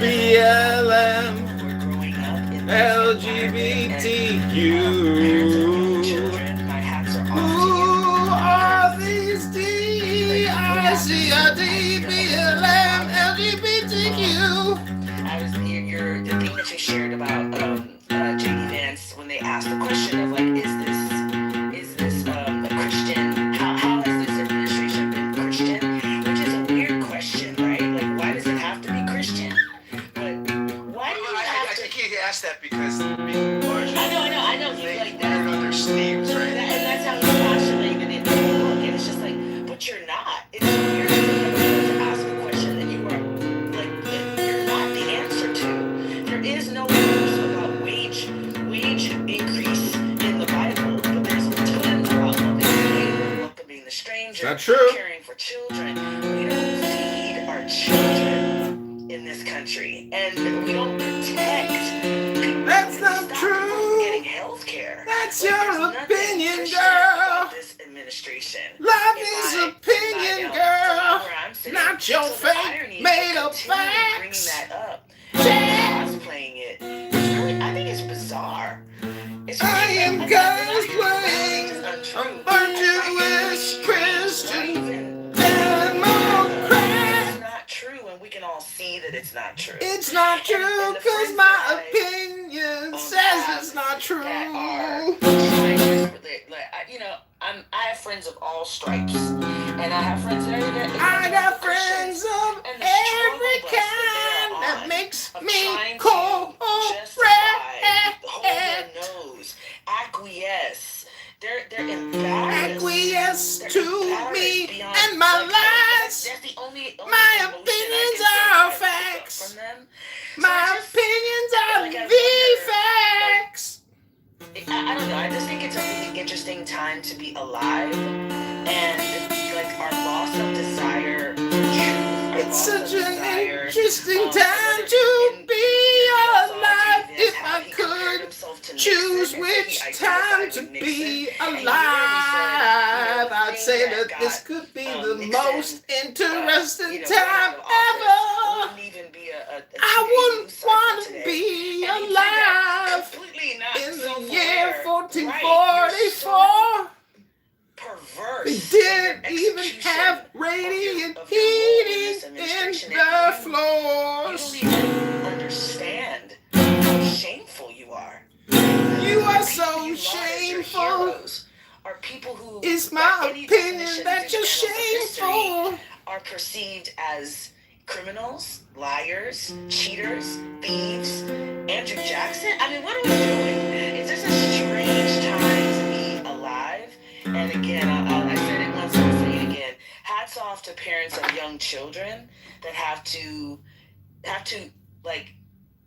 [SPEAKER 5] BLM,
[SPEAKER 7] We're growing up in
[SPEAKER 5] LGBTQ.
[SPEAKER 7] children. My hats are off to you.
[SPEAKER 5] Who are these DEI, CRT, BLM, LGBTQ?
[SPEAKER 7] I was the thing that you shared about J.D. Vance when they asked the question of like, is this a Christian? How has this administration been Christian? Which is a weird question, right? Like, why does it have to be Christian? But why do you have
[SPEAKER 6] I
[SPEAKER 7] to?
[SPEAKER 6] think you asked that because largely
[SPEAKER 7] I know. You like that.
[SPEAKER 6] on their sleeves, right?
[SPEAKER 7] And that's how he's postulating it in the book. And it's just like, but you're not. It's a weird thing to ask a question that you are like, you're not the answer to. There is no rules about wage increase in the Bible, but there's tons about loving the neighbor, welcoming the stranger,
[SPEAKER 5] Not true.
[SPEAKER 7] caring for children. We don't feed our children in this country, and we don't protect.
[SPEAKER 5] That's not
[SPEAKER 7] stop
[SPEAKER 5] true.
[SPEAKER 7] people from getting health care.
[SPEAKER 5] That's
[SPEAKER 7] Like,
[SPEAKER 5] your
[SPEAKER 7] there's nothing
[SPEAKER 5] opinion,
[SPEAKER 7] Christian
[SPEAKER 5] girl.
[SPEAKER 7] about this administration.
[SPEAKER 5] Love
[SPEAKER 7] If
[SPEAKER 5] is
[SPEAKER 7] I-
[SPEAKER 5] opinion,
[SPEAKER 7] if I,
[SPEAKER 5] girl,
[SPEAKER 7] where I'm sitting,
[SPEAKER 5] not your
[SPEAKER 7] so the
[SPEAKER 5] fake,
[SPEAKER 7] irony is
[SPEAKER 5] made
[SPEAKER 7] they
[SPEAKER 5] up
[SPEAKER 7] continue
[SPEAKER 5] facts.
[SPEAKER 7] bringing that up,
[SPEAKER 5] Yeah.
[SPEAKER 7] cosplaying it. It's really, I think it's bizarre. It's
[SPEAKER 5] I
[SPEAKER 7] really,
[SPEAKER 5] am
[SPEAKER 7] I think it's
[SPEAKER 5] cosplaying
[SPEAKER 7] just
[SPEAKER 5] a
[SPEAKER 7] untrue.
[SPEAKER 5] virtuous Christian Democrat.
[SPEAKER 7] It's not true, and we can all see that it's not true.
[SPEAKER 5] It's not true,
[SPEAKER 7] And the
[SPEAKER 5] cause
[SPEAKER 7] friends
[SPEAKER 5] my
[SPEAKER 7] that I
[SPEAKER 5] opinion says it's not true.
[SPEAKER 7] that are trying to, I have friends of all stripes, and I have friends that are
[SPEAKER 5] I got friends of
[SPEAKER 7] and the
[SPEAKER 5] every
[SPEAKER 7] struggle bus
[SPEAKER 5] kind
[SPEAKER 7] that
[SPEAKER 5] that
[SPEAKER 7] they're
[SPEAKER 5] makes
[SPEAKER 7] on, of
[SPEAKER 5] me
[SPEAKER 7] trying
[SPEAKER 5] cold
[SPEAKER 7] to justify, hold their nose, acquiesce. They're embarrassed.
[SPEAKER 5] Acquiesce
[SPEAKER 7] They're
[SPEAKER 5] to
[SPEAKER 7] embarrassed
[SPEAKER 5] me
[SPEAKER 7] beyond,
[SPEAKER 5] and my
[SPEAKER 7] like,
[SPEAKER 5] lies.
[SPEAKER 7] That's the only
[SPEAKER 5] My
[SPEAKER 7] emotion
[SPEAKER 5] opinions
[SPEAKER 7] I can
[SPEAKER 5] are
[SPEAKER 7] think that I pick up
[SPEAKER 5] facts.
[SPEAKER 7] from them. So
[SPEAKER 5] My
[SPEAKER 7] I just-
[SPEAKER 5] opinions are
[SPEAKER 7] like, I
[SPEAKER 5] the
[SPEAKER 7] wonder,
[SPEAKER 5] facts.
[SPEAKER 7] I don't know. I just think it's a really interesting time to be alive, and like our loss of desire for truth. Our
[SPEAKER 5] It's
[SPEAKER 7] loss
[SPEAKER 5] such
[SPEAKER 7] of
[SPEAKER 5] an
[SPEAKER 7] desire,
[SPEAKER 5] interesting
[SPEAKER 7] whether
[SPEAKER 5] time
[SPEAKER 7] it's
[SPEAKER 5] to
[SPEAKER 7] in-
[SPEAKER 5] be alive.
[SPEAKER 7] This,
[SPEAKER 5] If
[SPEAKER 7] how
[SPEAKER 5] I
[SPEAKER 7] he compared
[SPEAKER 5] could
[SPEAKER 7] himself to
[SPEAKER 5] choose
[SPEAKER 7] Nixon, and
[SPEAKER 5] which
[SPEAKER 7] he
[SPEAKER 5] time
[SPEAKER 7] identified
[SPEAKER 5] to
[SPEAKER 7] with
[SPEAKER 5] be
[SPEAKER 7] Nixon, and he literally
[SPEAKER 5] alive,
[SPEAKER 7] said,
[SPEAKER 5] I'd
[SPEAKER 7] the
[SPEAKER 5] say
[SPEAKER 7] thing
[SPEAKER 5] that this
[SPEAKER 7] got,
[SPEAKER 5] could be the
[SPEAKER 7] Nixon,
[SPEAKER 5] most interesting
[SPEAKER 7] thrown
[SPEAKER 5] time
[SPEAKER 7] out of office
[SPEAKER 5] ever.
[SPEAKER 7] wouldn't even be a
[SPEAKER 5] I
[SPEAKER 7] two-day
[SPEAKER 5] wouldn't
[SPEAKER 7] news cycle
[SPEAKER 5] want to
[SPEAKER 7] today.
[SPEAKER 5] be
[SPEAKER 7] And he did that
[SPEAKER 5] alive
[SPEAKER 7] completely not
[SPEAKER 5] in the
[SPEAKER 7] self-aware.
[SPEAKER 5] year
[SPEAKER 7] Right, you're
[SPEAKER 5] 1444.
[SPEAKER 7] perverse.
[SPEAKER 5] They
[SPEAKER 7] in
[SPEAKER 5] didn't
[SPEAKER 7] your
[SPEAKER 5] even
[SPEAKER 7] execution
[SPEAKER 5] have
[SPEAKER 7] of
[SPEAKER 5] radiant
[SPEAKER 7] of your role in
[SPEAKER 5] heating
[SPEAKER 7] this
[SPEAKER 5] in
[SPEAKER 7] administration.
[SPEAKER 5] the
[SPEAKER 7] And you
[SPEAKER 5] floors.
[SPEAKER 7] don't even understand how shameful you are.
[SPEAKER 5] You are
[SPEAKER 7] People
[SPEAKER 5] so
[SPEAKER 7] you laud as your
[SPEAKER 5] shameful.
[SPEAKER 7] heroes are people who,
[SPEAKER 5] It's
[SPEAKER 7] by
[SPEAKER 5] my
[SPEAKER 7] any
[SPEAKER 5] opinion
[SPEAKER 7] definition
[SPEAKER 5] that
[SPEAKER 7] through
[SPEAKER 5] you're
[SPEAKER 7] the annals of history,
[SPEAKER 5] shameful.
[SPEAKER 7] are perceived as criminals, liars, cheaters, thieves. Andrew Jackson? I mean, what are we doing? It's just a strange time to be alive. And again, I said it once, I'll say it again. Hats off to parents of young children that have to like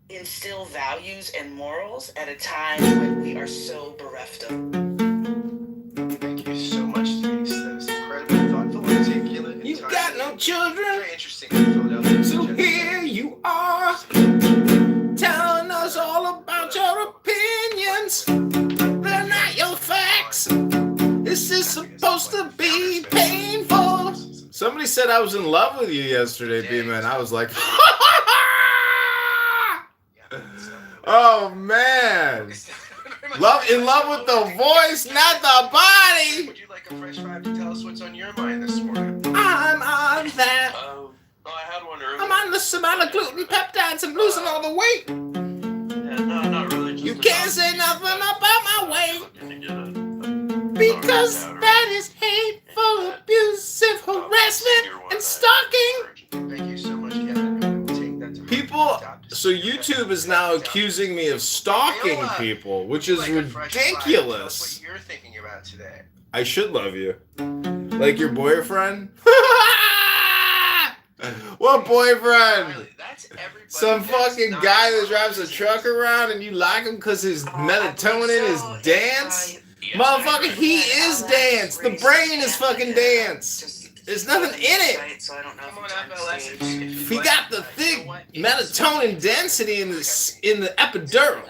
[SPEAKER 7] instill values and morals at a time when we are so bereft of.
[SPEAKER 6] Thank you so much, Denise. That was incredibly thoughtful, articulate.
[SPEAKER 5] You got no children,
[SPEAKER 6] Very interesting in Philadelphia.
[SPEAKER 5] so here you are, telling us all about your opinions. They're not said I was in love with you yesterday, B-Man. I was like, oh man, in love with the voice, not the body.
[SPEAKER 6] Would you like a fresh vibe to tell us what's on your mind this morning?
[SPEAKER 5] I'm on that.
[SPEAKER 4] Oh, I had one earlier.
[SPEAKER 5] I'm on the semaglutide peptides and losing all the weight.
[SPEAKER 4] Yeah, no, not really.
[SPEAKER 5] You can't say nothing about my weight because that is hateful, abusive harassment and stalking.
[SPEAKER 6] Thank you so much, Kevin. Take that to
[SPEAKER 5] People, so YouTube is now accusing me of stalking people, which is ridiculous.
[SPEAKER 6] What you're thinking about today?
[SPEAKER 5] I should love you, like your boyfriend. What boyfriend? Some fucking guy that drives a truck around and you like him because his melatonin is dance? Motherfucker, he is dance. The brain is fucking dance. There's nothing in it. He got the thick melatonin density in the epidural,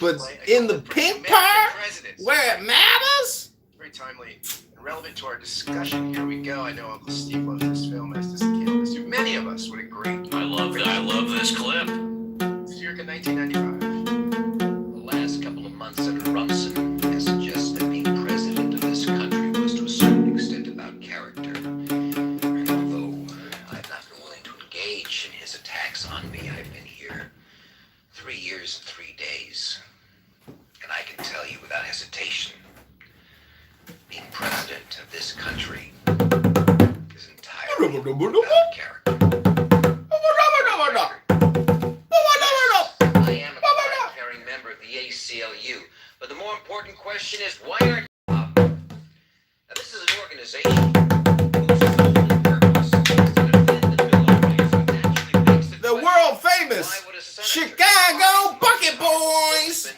[SPEAKER 5] but in the pink part, where it matters.
[SPEAKER 6] Very timely and relevant to our discussion. Here we go. I know Uncle Steve loves this film as does Kayla. Many of us would agree.
[SPEAKER 1] I love this clip.
[SPEAKER 6] Circa 1995.
[SPEAKER 14] The last couple of months, Senator Rumson has suggested that being president of this country was to a certain extent about character. And although I've not been willing to engage in his attacks on me, I've been here 3 years and 3 days. And I can tell you without hesitation, being president of this country is entirely about character. I am a card-carrying member of the ACLU, but the more important question is, why aren't you up? Now, this is an organization whose sole purpose is to defend the Bill of Rights, and naturally begs
[SPEAKER 5] The world famous Chicago Bucket Boys.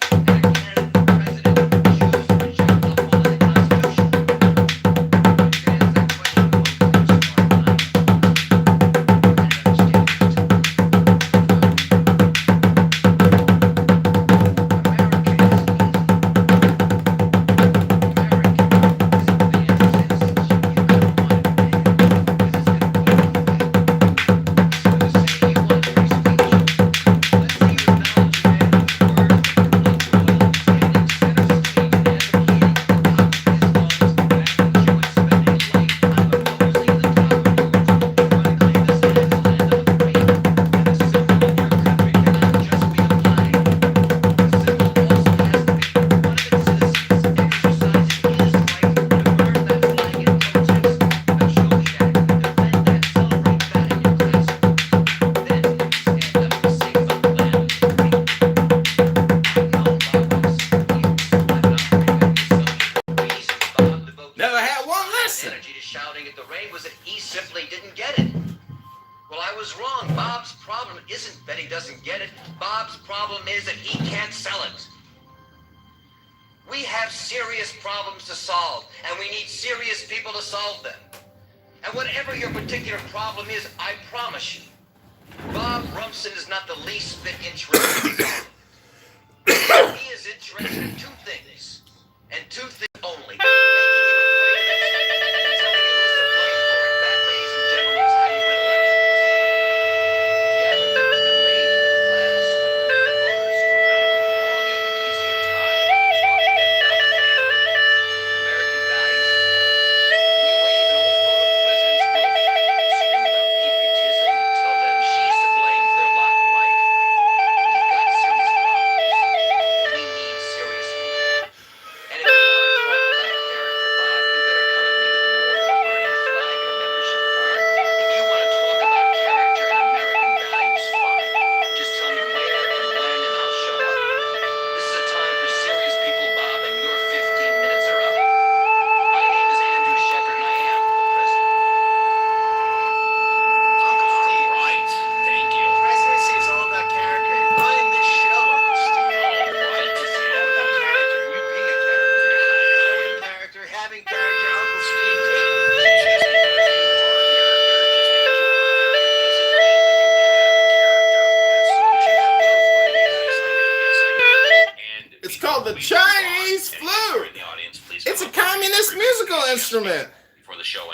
[SPEAKER 5] Instrument.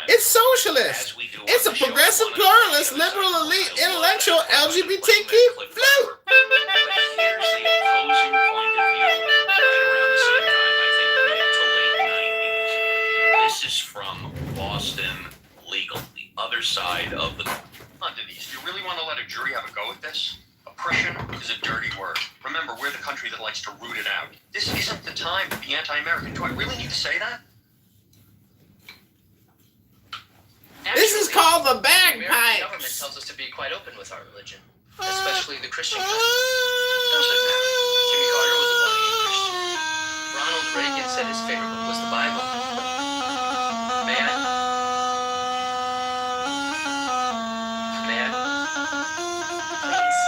[SPEAKER 5] It's socialist. It's a progressive, pluralist, liberal, elite, intellectual, LGBTQ flu.
[SPEAKER 1] But here's the opposing point of view. Right around the same time, I think mid to late 90s. This is from Boston Legal, the other side of the.
[SPEAKER 15] Come on, Denise, do you really want to let a jury have a go at this? Oppression is a dirty word. Remember, we're the country that likes to root it out. This isn't the time to be anti-American. Do I really need to say that?
[SPEAKER 5] This is called the
[SPEAKER 16] The American government
[SPEAKER 5] bagpipes.
[SPEAKER 16] tells us to be quite open with our religion, especially the Christian countries. Doesn't matter. Jimmy Carter was a born-again Christian. Ronald Reagan said his favorite book was the Bible. May I? May I? Please.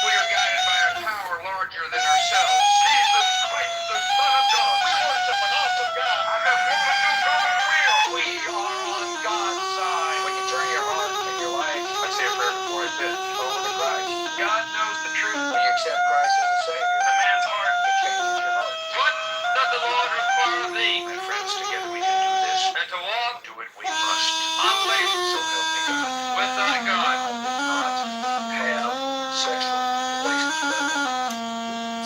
[SPEAKER 15] We are guided by a power larger than ourselves. Jesus Christ, the Son of God. We worship an awesome God. I have one new God real. We are on God's side. When you turn your heart and your life, I say a prayer before I bid. Over to Christ. God knows the truth. When you accept Christ as a Savior, the man's heart it changes your heart. What does the Lord require of thee? My friends, together we can do this. And to walk, do it we must. I'm faith, so help me God. With thy God. Not have sexual relations with them.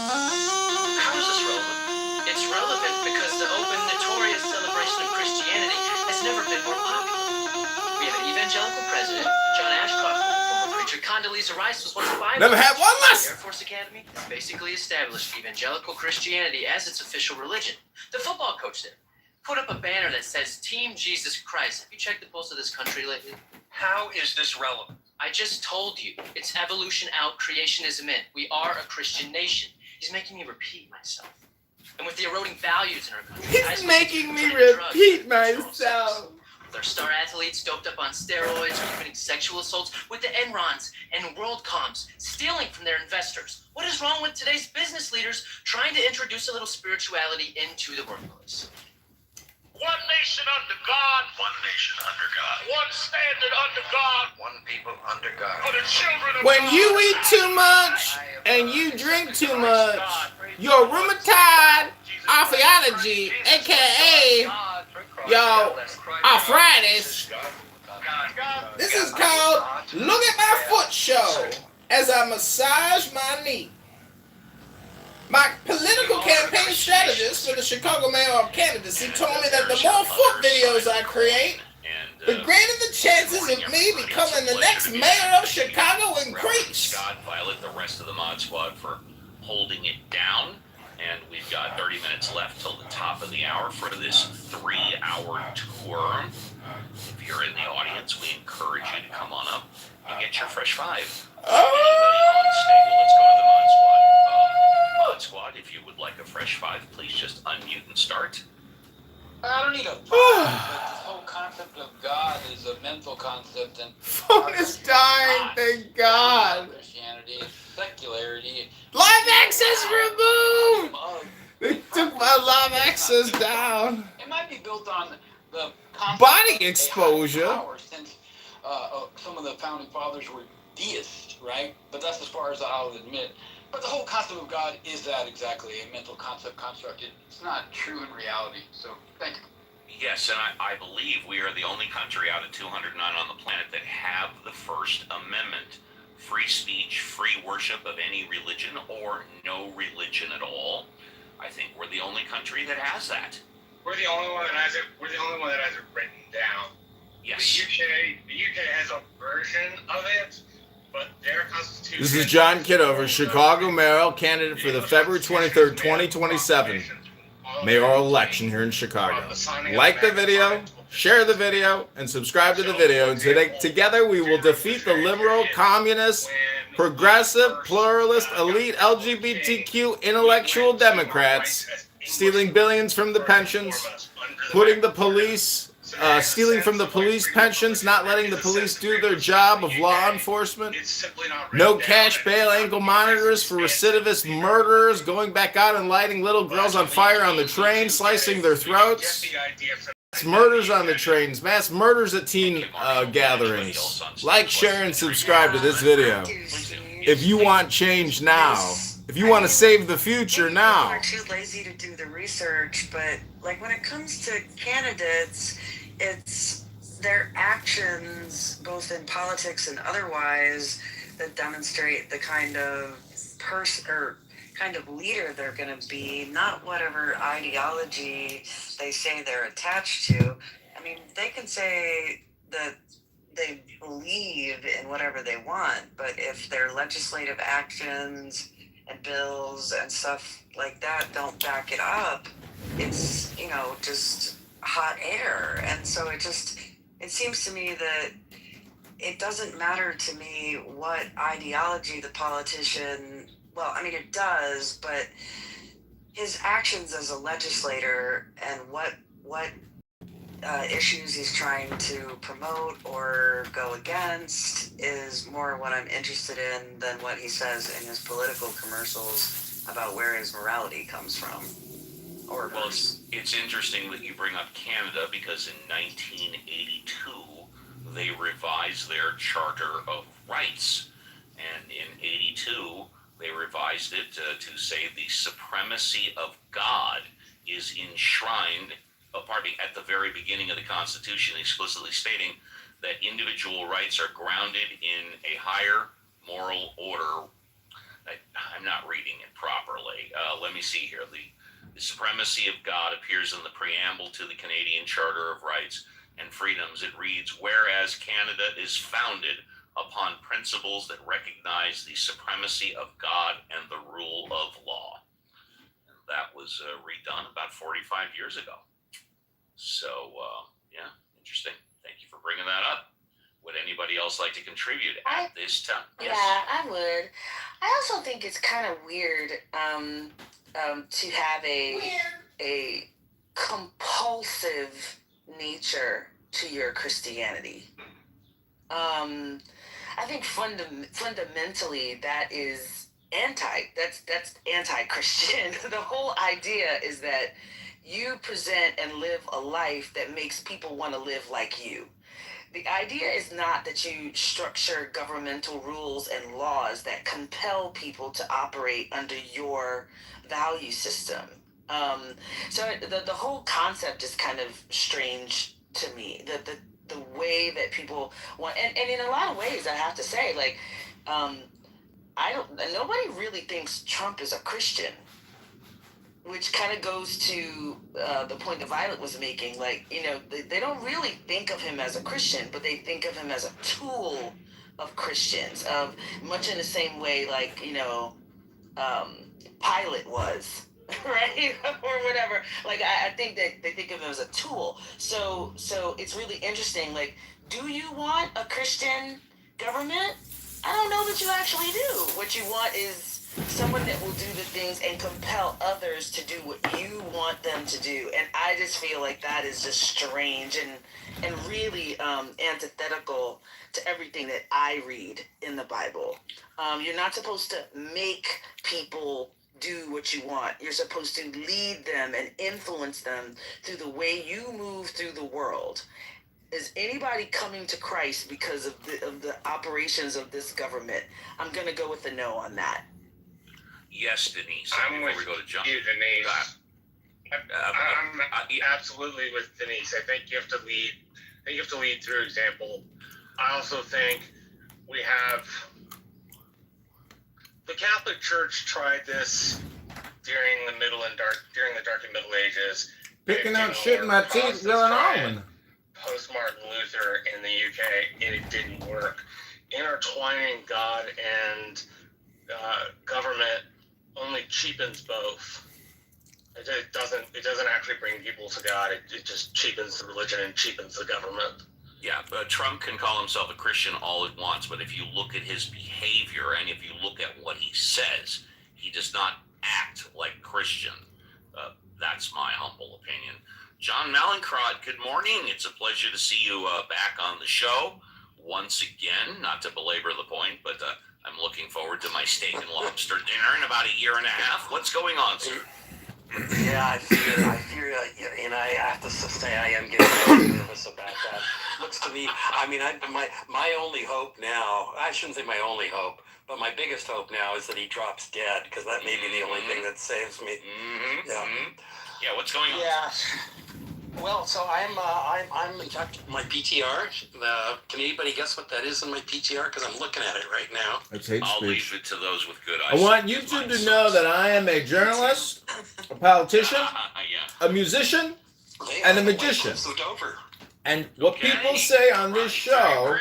[SPEAKER 16] How is this relevant? It's relevant because the open, notorious celebration of Christianity has never been more popular. We have an evangelical president, John Ashcroft, former preacher Condoleezza Rice was once a Bible
[SPEAKER 5] Never had one
[SPEAKER 16] teacher.
[SPEAKER 5] lesson.
[SPEAKER 16] The Air Force Academy has basically established evangelical Christianity as its official religion. The football coach there put up a banner that says Team Jesus Christ. Have you checked the pulse of this country lately?
[SPEAKER 15] How is this relevant?
[SPEAKER 16] I just told you. It's evolution out, creationism in. We are a Christian nation. He's making me repeat myself. And with the eroding values in our country,
[SPEAKER 5] He's making me repeat myself.
[SPEAKER 16] with our star athletes doped up on steroids, committing sexual assaults, with the Enrons and WorldComs stealing from their investors. What is wrong with today's business leaders trying to introduce a little spirituality into the workplace?
[SPEAKER 15] One nation under God. One nation under God. One standard under God. One people under God. For the children of
[SPEAKER 5] When
[SPEAKER 15] God.
[SPEAKER 5] you eat too much and you drink too much, your rheumatoid arthritis, aka your arthritis. This is called Look at My Foot Show as I massage my knee. My political campaign strategist for the Chicago mayoral candidacy told me that the more foot videos I create, the greater the chances of me becoming the next mayor of Chicago increase.
[SPEAKER 1] Scott, Violet, the rest of the Mod Squad for holding it down. And we've got 30 minutes left till the top of the hour for this 3-hour tour. If you're in the audience, we encourage you to come on up and get your fresh five. Anybody on stage? Well, let's go to the Mod Squad. Mod Squad, if you would like a fresh five, please just unmute and start.
[SPEAKER 17] I don't need a five, but this whole concept of God is a mental concept, and
[SPEAKER 5] Phone is dying, thank God.
[SPEAKER 17] Christianity, secularity.
[SPEAKER 5] Live access removed! They took my live access down.
[SPEAKER 17] It might be built on the concept
[SPEAKER 5] Body
[SPEAKER 17] of a
[SPEAKER 5] exposure.
[SPEAKER 17] higher power, since some of the founding fathers were deists, right? But that's as far as I'll admit. But the whole concept of God is that exactly, a mental concept constructed. It's not true in reality. So, thank you.
[SPEAKER 1] Yes, and I believe we are the only country out of 209 on the planet that have the First Amendment. Free speech, free worship of any religion or no religion at all. I think we're the only country that has that.
[SPEAKER 2] We're the only one that has it. We're the only one that has it written down.
[SPEAKER 1] Yes.
[SPEAKER 2] The UK has a version of it, but their constitution.
[SPEAKER 5] This is John Kitover, Chicago mayoral candidate for the February 23rd, 2027 mayoral election here in Chicago. Like the video, share the video, and subscribe to the video. And together we will defeat the liberal, communist, progressive, pluralist, elite, LGBTQ, intellectual Democrats stealing billions from the pensions, putting the police, stealing from the police pensions, not letting the police do their job of law enforcement, no cash bail ankle monitors for recidivist murderers going back out and lighting little girls on fire on the train, slicing their throats. Mass murders on the trains, mass murders at teen gatherings. Like, share, and subscribe to this video if you want change now. If you want to save the future now.
[SPEAKER 3] People are too lazy to do the research, but like when it comes to candidates, it's their actions, both in politics and otherwise, that demonstrate the kind of person or kind of leader they're going to be, not whatever ideology they say they're attached to. I mean, they can say that they believe in whatever they want, but if their legislative actions and bills and stuff like that don't back it up, it's, you know, just hot air. And so it seems to me that it doesn't matter to me what ideology the politician, well, I mean, it does, but his actions as a legislator and what issues he's trying to promote or go against is more what I'm interested in than what he says in his political commercials about where his morality comes from. Or
[SPEAKER 1] well, it's interesting that you bring up Canada, because in 1982 they revised their Charter of Rights, and in 82 they revised it to say the supremacy of God is enshrined at the very beginning of the Constitution, explicitly stating that individual rights are grounded in a higher moral order. I'm not reading it properly. Let me see here. The supremacy of God appears in the preamble to the Canadian Charter of Rights and Freedoms. It reads, whereas Canada is founded upon principles that recognize the supremacy of God and the rule of law. And that was redone about 45 years ago. So, yeah, interesting. Thank you for bringing that up. Would anybody else like to contribute at this time?
[SPEAKER 7] Yes. Yeah, I would. I also think it's kind of weird to have a compulsive nature to your Christianity. I think fundamentally that is that's anti-Christian. The whole idea is that you present and live a life that makes people want to live like you. The idea is not that you structure governmental rules and laws that compel people to operate under your value system. So the whole concept is kind of strange to me. The way that people want, and in a lot of ways, I have to say, like, nobody really thinks Trump is a Christian, which kind of goes to the point that Violet was making. Like, you know, they don't really think of him as a Christian, but they think of him as a tool of Christians, of much in the same way, like, you know, Pilate was, right? Or whatever. Like, I think that they think of him as a tool. So it's really interesting. Like, do you want a Christian government? I don't know that you actually do. What you want is someone that will do the things and compel others to do what you want them to do. And I just feel like that is just strange and really antithetical to everything that I read in the Bible. You're not supposed to make people do what you want. You're supposed to lead them and influence them through the way you move through the world. Is anybody coming to Christ because of the operations of this government? I'm going to go with a no on that.
[SPEAKER 1] Yes, Denise.
[SPEAKER 2] I'm with
[SPEAKER 1] we go to John.
[SPEAKER 2] You, Denise. I'm absolutely with Denise. I think you have to lead. I think you have to lead through example. I also think we have the Catholic Church tried this during the Dark and Middle Ages.
[SPEAKER 5] Picking out shit in my teeth going on.
[SPEAKER 2] Post Martin Luther in the UK, and it didn't work. Intertwining God and government only cheapens both. It doesn't actually bring people to God. It just cheapens the religion and cheapens the government.
[SPEAKER 1] Yeah, Trump can call himself a Christian all at once, but if you look at his behavior and if you look at what he says, he does not act like Christian. That's my humble opinion. John Malincrod, good morning. It's a pleasure to see you back on the show once again. Not to belabor the point, but I'm looking forward to my steak and lobster dinner in about a year and a half. What's going on, sir?
[SPEAKER 18] Yeah, I fear, and I have to say I am getting nervous about that. Looks to me, I mean, my only hope now, I shouldn't say my only hope, But my biggest hope now is that he drops dead, because that may be the only thing that saves me.
[SPEAKER 1] Mm-hmm.
[SPEAKER 18] Yeah.
[SPEAKER 1] Yeah, what's going on?
[SPEAKER 18] Yeah. Well, so I'm in fact, my PTR. Can anybody guess what that is in my PTR? Because I'm looking at it right now.
[SPEAKER 5] That's hate
[SPEAKER 1] I'll
[SPEAKER 5] speech.
[SPEAKER 1] leave it to those with good
[SPEAKER 5] I
[SPEAKER 1] eyes.
[SPEAKER 5] want YouTube to know that I am a journalist, a politician,
[SPEAKER 1] Yeah.
[SPEAKER 5] a musician, and a magician. And what people say on this show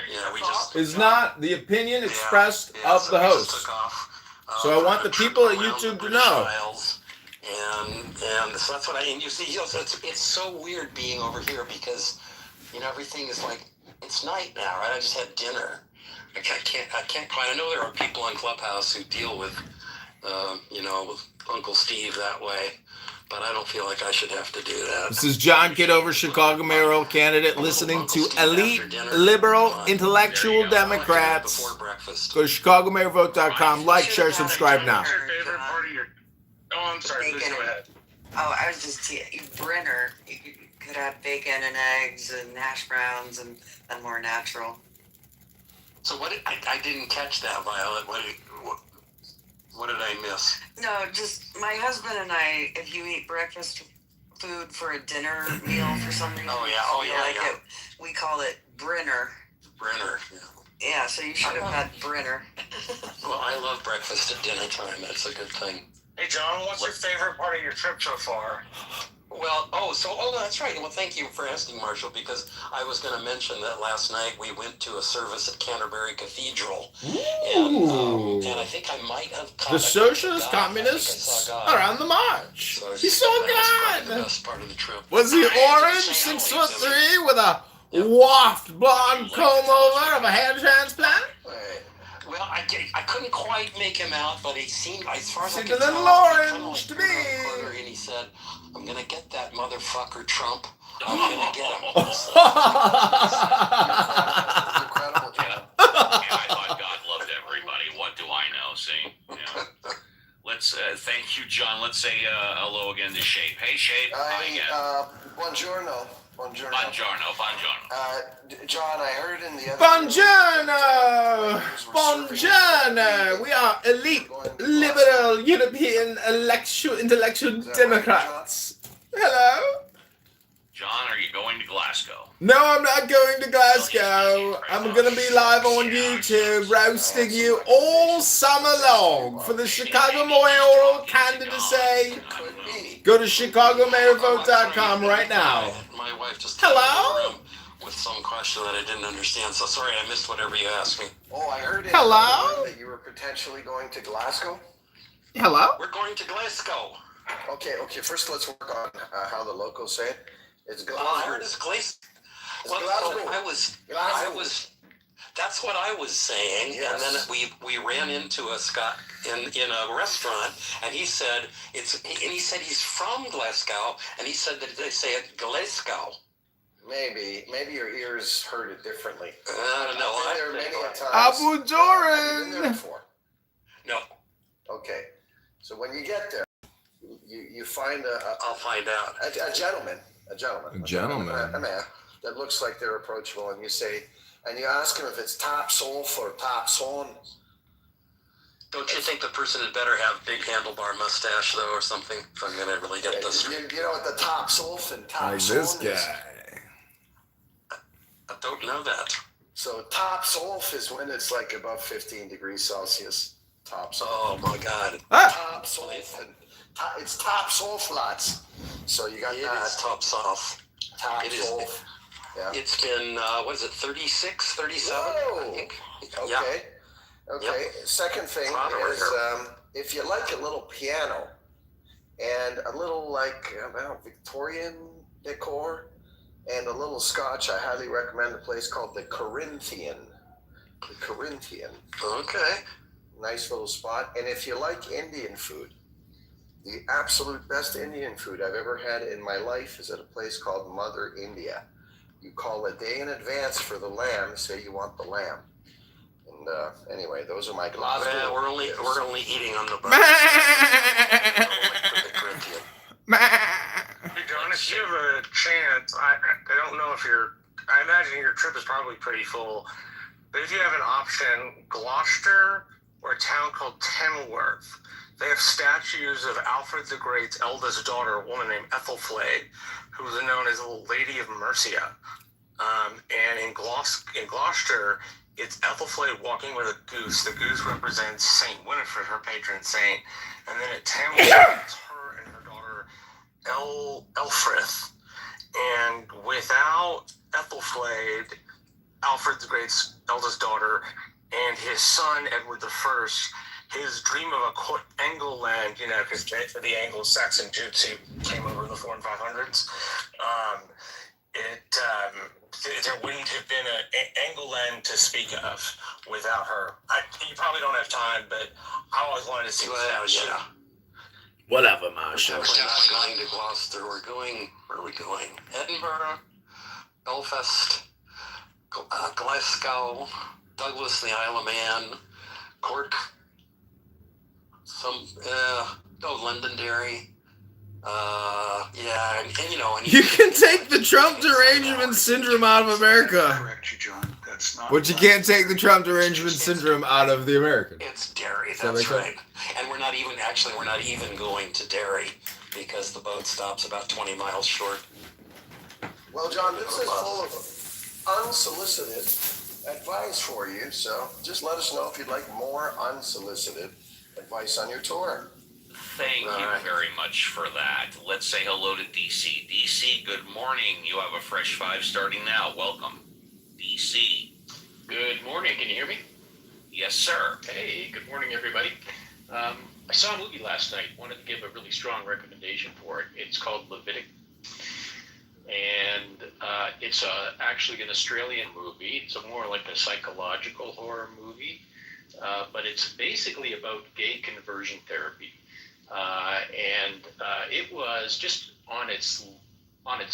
[SPEAKER 5] is not the opinion expressed of the host. So I want the people at YouTube to know.
[SPEAKER 18] And so that's what and you see, it's so weird being over here because, everything is like, it's night now, right? I just had dinner. I can't quite, I know there are people on Clubhouse who deal with, with Uncle Steve that way, but I don't feel like I should have to do that.
[SPEAKER 5] This is John Kitover, Chicago mayoral candidate, listening to elite, liberal, intellectual Democrats. Go to ChicagoMayorVote.com. Like, share, subscribe now.
[SPEAKER 2] What's your favorite part of your... Oh, I'm sorry. Please go ahead.
[SPEAKER 3] Oh, I was just Brenner. You could have bacon and eggs and hash browns and more natural.
[SPEAKER 18] So I didn't catch that, Violet. What did I miss?
[SPEAKER 3] No, just my husband and I. If you eat breakfast food for a dinner meal for some reason, it, we call it Brenner.
[SPEAKER 18] Brenner. Yeah.
[SPEAKER 3] Yeah, so you should have had Brenner.
[SPEAKER 18] Well, I love breakfast at dinner time. That's a good thing.
[SPEAKER 2] Hey, John, what's your favorite part of your trip so far?
[SPEAKER 18] Well, that's right. Well, thank you for asking, Marshall, because I was going to mention that last night we went to a service at Canterbury Cathedral. And I think I might have
[SPEAKER 5] the socialist communists are on the march.
[SPEAKER 18] So
[SPEAKER 5] He's so
[SPEAKER 18] the
[SPEAKER 5] good.
[SPEAKER 18] best part of the trip.
[SPEAKER 5] Was he orange, 6'3", with a waft blonde comb over of a hair transplant?
[SPEAKER 18] Well, I couldn't quite make him out, but he seemed, as far as I
[SPEAKER 5] Seemed
[SPEAKER 18] could
[SPEAKER 5] a little
[SPEAKER 18] tell,
[SPEAKER 5] orange to me.
[SPEAKER 18] And he said, "I'm gonna get that motherfucker Trump. I'm gonna get him."
[SPEAKER 1] Incredible, yeah. I thought God loved everybody. What do I know? See? Yeah. Let's thank you, John. Let's say hello again to Shape. Hey, Shape. Hi again.
[SPEAKER 19] Buongiorno. Buongiorno.
[SPEAKER 1] Buongiorno.
[SPEAKER 19] John, I heard in the other...
[SPEAKER 5] Buongiorno! We are elite, liberal, European, intellectual Democrats. Hello?
[SPEAKER 1] John, are you going to Glasgow?
[SPEAKER 5] No, I'm not going to Glasgow. I'm going to be live on YouTube, roasting you all summer long for the Chicago mayoral candidacy. Go to ChicagoMayorVote.com right now.
[SPEAKER 18] My wife just
[SPEAKER 5] hello
[SPEAKER 18] with some question that I didn't understand. So sorry, I missed whatever you asked me.
[SPEAKER 19] Oh, I heard
[SPEAKER 5] hello
[SPEAKER 19] that you were potentially going to Glasgow.
[SPEAKER 5] Hello.
[SPEAKER 18] We're going to Glasgow.
[SPEAKER 19] Okay. First, let's work on how the locals say it. It's Glasgow.
[SPEAKER 18] Well, I heard it's Glasgow. I was. That's what I was saying,
[SPEAKER 19] yes.
[SPEAKER 18] And then we ran into a Scot in a restaurant, and he said he's from Glasgow, and he said that they say it Glasgow.
[SPEAKER 19] Maybe your ears heard it differently.
[SPEAKER 18] I don't know.
[SPEAKER 19] I've been there many times.
[SPEAKER 5] Abu Joran.
[SPEAKER 19] Have you been there before?
[SPEAKER 18] No.
[SPEAKER 19] Okay, so when you get there, you find
[SPEAKER 18] I'll find out.
[SPEAKER 19] A gentleman, a man that looks like they're approachable, and you ask him if it's tops off or tops on.
[SPEAKER 18] Don't you think the person had better have big handlebar mustache though, or something? If I'm gonna really get this.
[SPEAKER 19] You know what the tops off and tops
[SPEAKER 5] like this
[SPEAKER 19] on
[SPEAKER 5] guy.
[SPEAKER 19] is?
[SPEAKER 18] I don't know that.
[SPEAKER 19] So tops off is when it's like above 15 degrees Celsius. Tops off.
[SPEAKER 18] Oh my God.
[SPEAKER 19] Tops off and it's tops off lots. So you got that.
[SPEAKER 18] It is tops off.
[SPEAKER 19] Tops off. Yeah.
[SPEAKER 18] It's been, 36, 37?
[SPEAKER 19] Whoa.
[SPEAKER 18] I think.
[SPEAKER 19] Okay.
[SPEAKER 18] Yeah.
[SPEAKER 19] Okay.
[SPEAKER 18] Yep.
[SPEAKER 19] Second thing is if you like a little piano and a little Victorian decor and a little scotch, I highly recommend a place called the Corinthian. The Corinthian.
[SPEAKER 18] Okay.
[SPEAKER 19] Nice little spot. And if you like Indian food, the absolute best Indian food I've ever had in my life is at a place called Mother India. You call a day in advance for the lamb, say you want the lamb. And anyway, those are my Glasgow.
[SPEAKER 18] Yeah, we're only eating on the bus.
[SPEAKER 2] Hey, John, if you have a chance, I don't know if I imagine your trip is probably pretty full, but if you have an option, Gloucester or a town called Kenilworth. They have statues of Alfred the Great's eldest daughter, a woman named Ethelflaed, who was known as the Lady of Mercia. And in Gloucester, it's Ethelflaed walking with a goose. The goose represents Saint Winifred, her patron saint. And then at Tamworth, it's her and her daughter, Elfrith. And without Ethelflaed, Alfred the Great's eldest daughter, and his son, Edward I, his dream of a Angleland, because the Anglo-Saxon Jutes who came over in the 400s and 500s, there wouldn't have been an Angleland to speak of without her. You probably don't have time, but I always wanted to see
[SPEAKER 18] Yeah.
[SPEAKER 5] Whatever,
[SPEAKER 18] We're
[SPEAKER 5] Marshall.
[SPEAKER 18] definitely not going to Gloucester. We're going, where are we going? Edinburgh, Belfast, Glasgow, Douglas, the Isle of Man, Cork, Londonderry. And
[SPEAKER 5] You can take the Trump derangement syndrome out of America,
[SPEAKER 12] Correct you, John. That's not.
[SPEAKER 5] but you can't take the Trump derangement syndrome out of the American.
[SPEAKER 18] It's Derry,
[SPEAKER 5] Does that
[SPEAKER 18] that's
[SPEAKER 5] make
[SPEAKER 18] right. And we're not even going to Derry because the boat stops about 20 miles short.
[SPEAKER 19] Well, John, this is full of unsolicited advice for you, so just let us know if you'd like more unsolicited advice on your tour.
[SPEAKER 1] Thank you very much for that. Let's say hello to DC. DC, good morning. You have a fresh 5 starting now. Welcome. DC.
[SPEAKER 20] Good morning. Can you hear me?
[SPEAKER 1] Yes, sir.
[SPEAKER 20] Hey, good morning, everybody. I saw a movie last night. Wanted to give a really strong recommendation for it. It's called Leviticus. And it's actually an Australian movie. It's more like a psychological horror movie. But it's basically about gay conversion therapy. It was just on its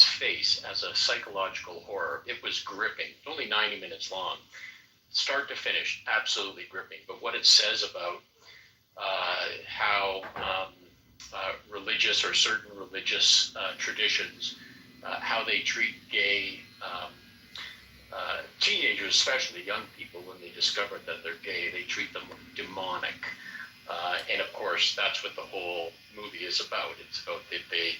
[SPEAKER 20] face as a psychological horror. It was gripping. Only 90 minutes long, start to finish, absolutely gripping. But what it says about how religious or certain religious traditions, how they treat gay teenagers, especially young people, when they discover that they're gay, they treat them demonic. And of course, that's what the whole movie is about. It's about that they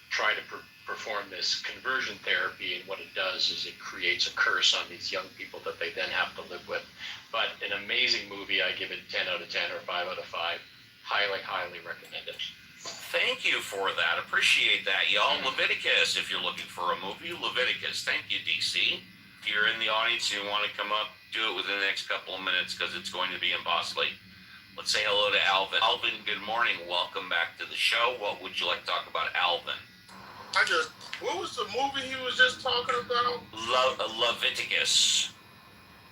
[SPEAKER 20] try to perform this conversion therapy, and what it does is it creates a curse on these young people that they then have to live with. But an amazing movie. I give it 10 out of 10 or 5 out of 5. Highly, highly recommend it.
[SPEAKER 1] Thank you for that. Appreciate that, y'all. Leviticus, if you're looking for a movie, Leviticus. Thank you, DC. If you're in the audience and you want to come up, do it within the next couple of minutes because it's going to be impossibly. Let's say hello to Alvin. Alvin, good morning. Welcome back to the show. What would you like to talk about, Alvin?
[SPEAKER 21] What was the movie he was just talking about?
[SPEAKER 1] Leviticus.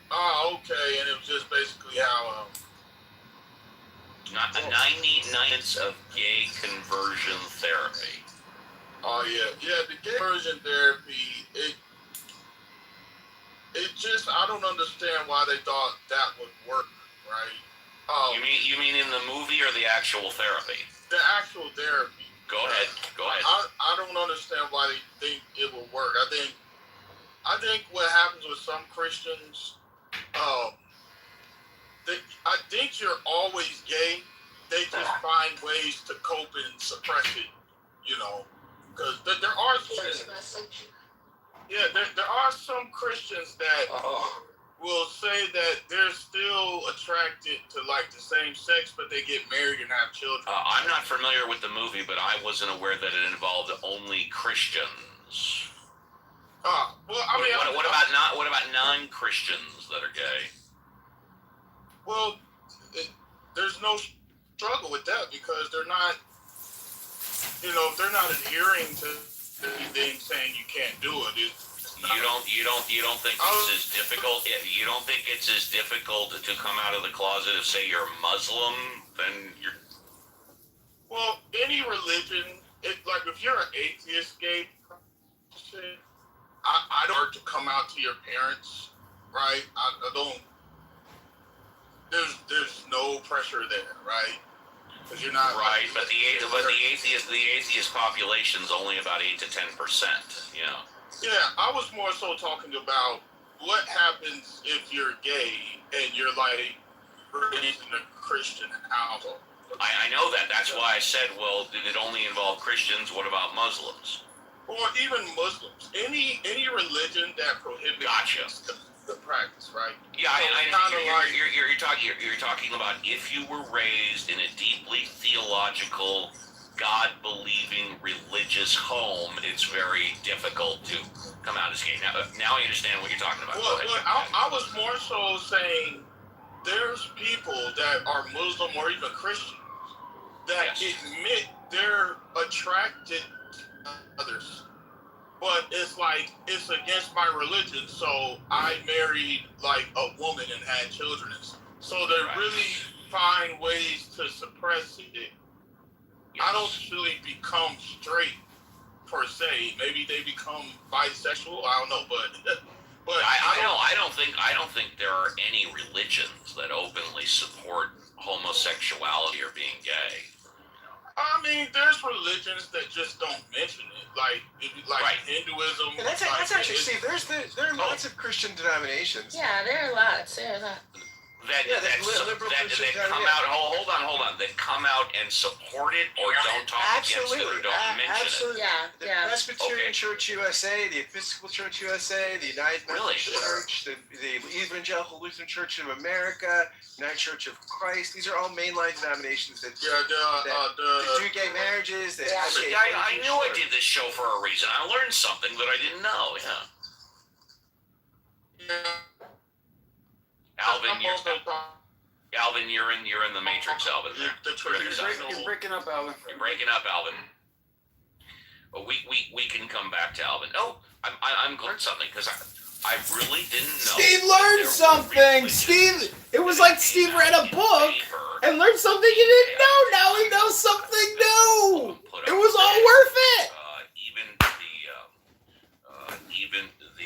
[SPEAKER 21] Okay, and it was just basically how
[SPEAKER 1] 90 nights of gay conversion therapy.
[SPEAKER 21] Oh yeah, the gay conversion therapy. It just, I don't understand why they thought that would work, right?
[SPEAKER 1] You mean in the movie or the actual therapy?
[SPEAKER 21] The actual therapy.
[SPEAKER 1] Go ahead.
[SPEAKER 21] I don't understand why they think it will work. I think what happens with some Christians, I think you're always gay. They just find ways to cope and suppress it, because there are some Christians that will say that they're still attracted to like the same sex, but they get married and have children.
[SPEAKER 1] I'm not familiar with the movie, but I wasn't aware that it involved only Christians. What about non-Christians that are gay?
[SPEAKER 21] Well, there's no struggle with that because they're not, if they're not adhering to anything saying you can't do it.
[SPEAKER 1] You don't think it's as difficult? You don't think it's as difficult to come out of the closet if, say, you're Muslim? Then you're.
[SPEAKER 21] Well, any religion, like if you're an atheist gay person, I don't to come out to your parents, right? I don't. There's no pressure there, right? Because you're not
[SPEAKER 1] right. But the atheist population's only about 8 to 10%.
[SPEAKER 21] Yeah, I was more so talking about what happens if you're gay and you're like raised in a Christian household.
[SPEAKER 1] I know that. That's why I said, well, did it only involve Christians? What about Muslims?
[SPEAKER 21] Or even Muslims. Any religion that prohibits the practice, right?
[SPEAKER 1] Yeah,
[SPEAKER 21] so
[SPEAKER 1] you're talking about if you were raised in a deeply theological, God-believing, religious home, it's very difficult to come out as gay. Now I understand what you're talking about.
[SPEAKER 21] Well, I was more so saying there's people that are Muslim or even Christian that admit they're attracted to others. But it's like, it's against my religion, so I married like a woman and had children. So they really find ways to suppress it. I don't really become straight per se. Maybe they become bisexual. I don't know, but
[SPEAKER 1] I don't think there are any religions that openly support homosexuality or being gay.
[SPEAKER 21] I mean, there's religions that just don't mention it, like Hinduism.
[SPEAKER 6] And that's actually, Steve. There are lots of Christian denominations.
[SPEAKER 7] Yeah, there are lots.
[SPEAKER 1] That come out. Hold on. That come out and support it or don't talk against it or don't mention it.
[SPEAKER 6] The Presbyterian Church USA, the Episcopal Church USA, the United Methodist Church, the Evangelical Lutheran Church of America, United Church of Christ. These are all mainline denominations that do gay marriages.
[SPEAKER 1] I knew I did this show for a reason. I learned something that I didn't know. Alvin, you're in the Matrix, Alvin.
[SPEAKER 17] You're breaking up, Alvin.
[SPEAKER 1] You're breaking up, Alvin. Well, we can come back to Alvin. Oh, I'm learned something because I really didn't know.
[SPEAKER 5] Steve learned something. Steve, it was like Steve read a book and learned something he didn't know. Now he knows something new. It was all worth it.
[SPEAKER 1] Even the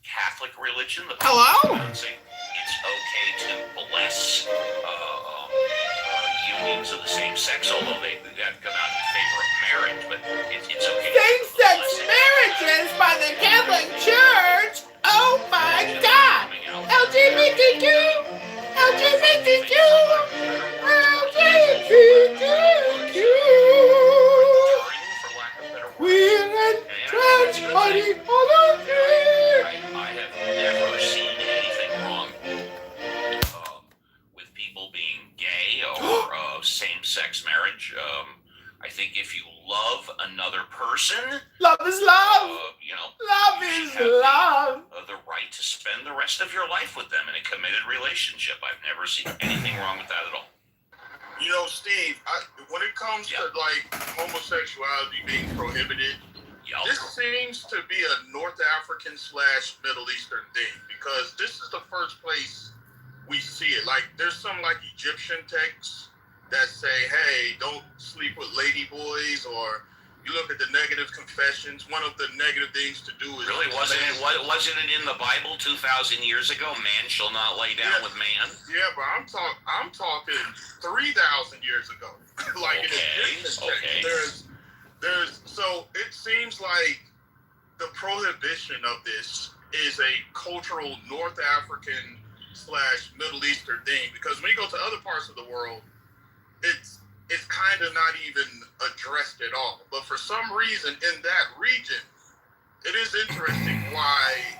[SPEAKER 1] Catholic religion, the
[SPEAKER 5] Hello?
[SPEAKER 1] it's okay to bless unions of the same sex, although they have come out in favor of marriage, but it's okay.
[SPEAKER 5] Same-sex marriages by the Catholic Church? Oh my God! LGBTQ! LGBTQ! LGBTQ! We're in trans party all over.
[SPEAKER 1] I have never seen anything wrong with people being gay or same-sex marriage. I think if you love another person,
[SPEAKER 5] love is love. Love is love.
[SPEAKER 1] The right to spend the rest of your life with them in a committed relationship. I've never seen anything wrong with that at all.
[SPEAKER 21] You know, Steve, when it comes to like homosexuality being prohibited, this seems to be a North African / Middle Eastern thing, because this is the first place we see it. Like, there's some like Egyptian texts that say, hey, don't sleep with lady boys, or you look at the negative confessions. One of the negative things to do is
[SPEAKER 1] wasn't it in the Bible 2,000 years ago? Man shall not lay down with man.
[SPEAKER 21] Yeah, but I'm talking 3,000 years ago. Like in Egyptian text, so it seems like the prohibition of this is a cultural North African / Middle Eastern thing, because when you go to other parts of the world, it's kind of not even addressed at all. But for some reason in that region, it is interesting why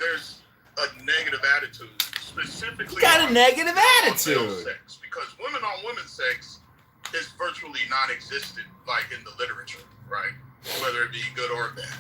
[SPEAKER 21] there's a negative attitude, specifically
[SPEAKER 5] got a negative attitude.
[SPEAKER 21] Sex, because women on women sex is virtually non-existent, like in the literature, right? Whether it be good or bad,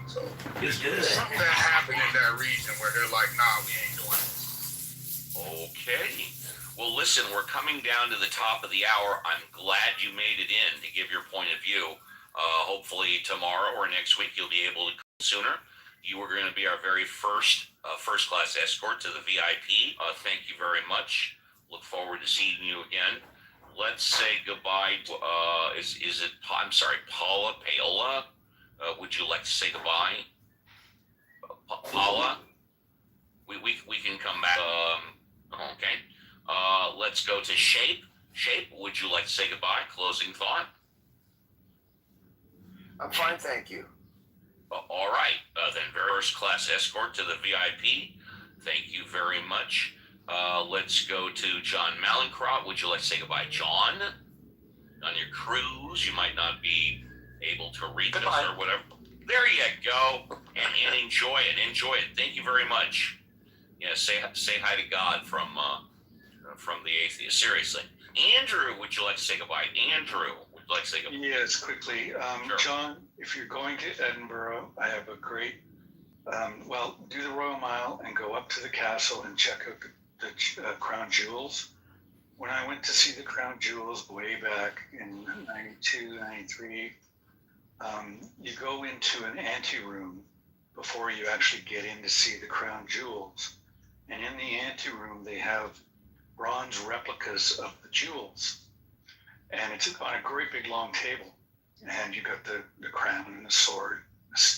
[SPEAKER 21] So there's something that happened in that region where they're like, nah, we ain't doing this.
[SPEAKER 1] Okay. Well, listen, we're coming down to the top of the hour. I'm glad you made it in to give your point of view. Hopefully tomorrow or next week you'll be able to come sooner. You are going to be our very first class escort to the VIP. Thank you very much. Look forward to seeing you again. Let's say goodbye to, Paola. Would you like to say goodbye? Paola? We can come back. Okay. Let's go to Shape. Shape, would you like to say goodbye? Closing thought?
[SPEAKER 19] I'm fine, thank you.
[SPEAKER 1] All right. Then first class escort to the VIP. Thank you very much. Let's go to John Malincrot. Would you like to say goodbye, John? On your cruise, you might not be able to reach us or whatever. There you go. And enjoy it. Enjoy it. Thank you very much. Yeah, say hi to God from the atheist. Seriously. Andrew, would you like to say goodbye? Andrew, would you like to say goodbye?
[SPEAKER 12] Yes, quickly.
[SPEAKER 1] Sure.
[SPEAKER 12] John, if you're going to Edinburgh, I have a great, do the Royal Mile and go up to the castle and check out the Crown Jewels. When I went to see the Crown Jewels way back in 92, 93, you go into an anteroom before you actually get in to see the Crown Jewels. And in the anteroom, they have bronze replicas of the jewels. And it's on a great big long table. And you got the crown and the sword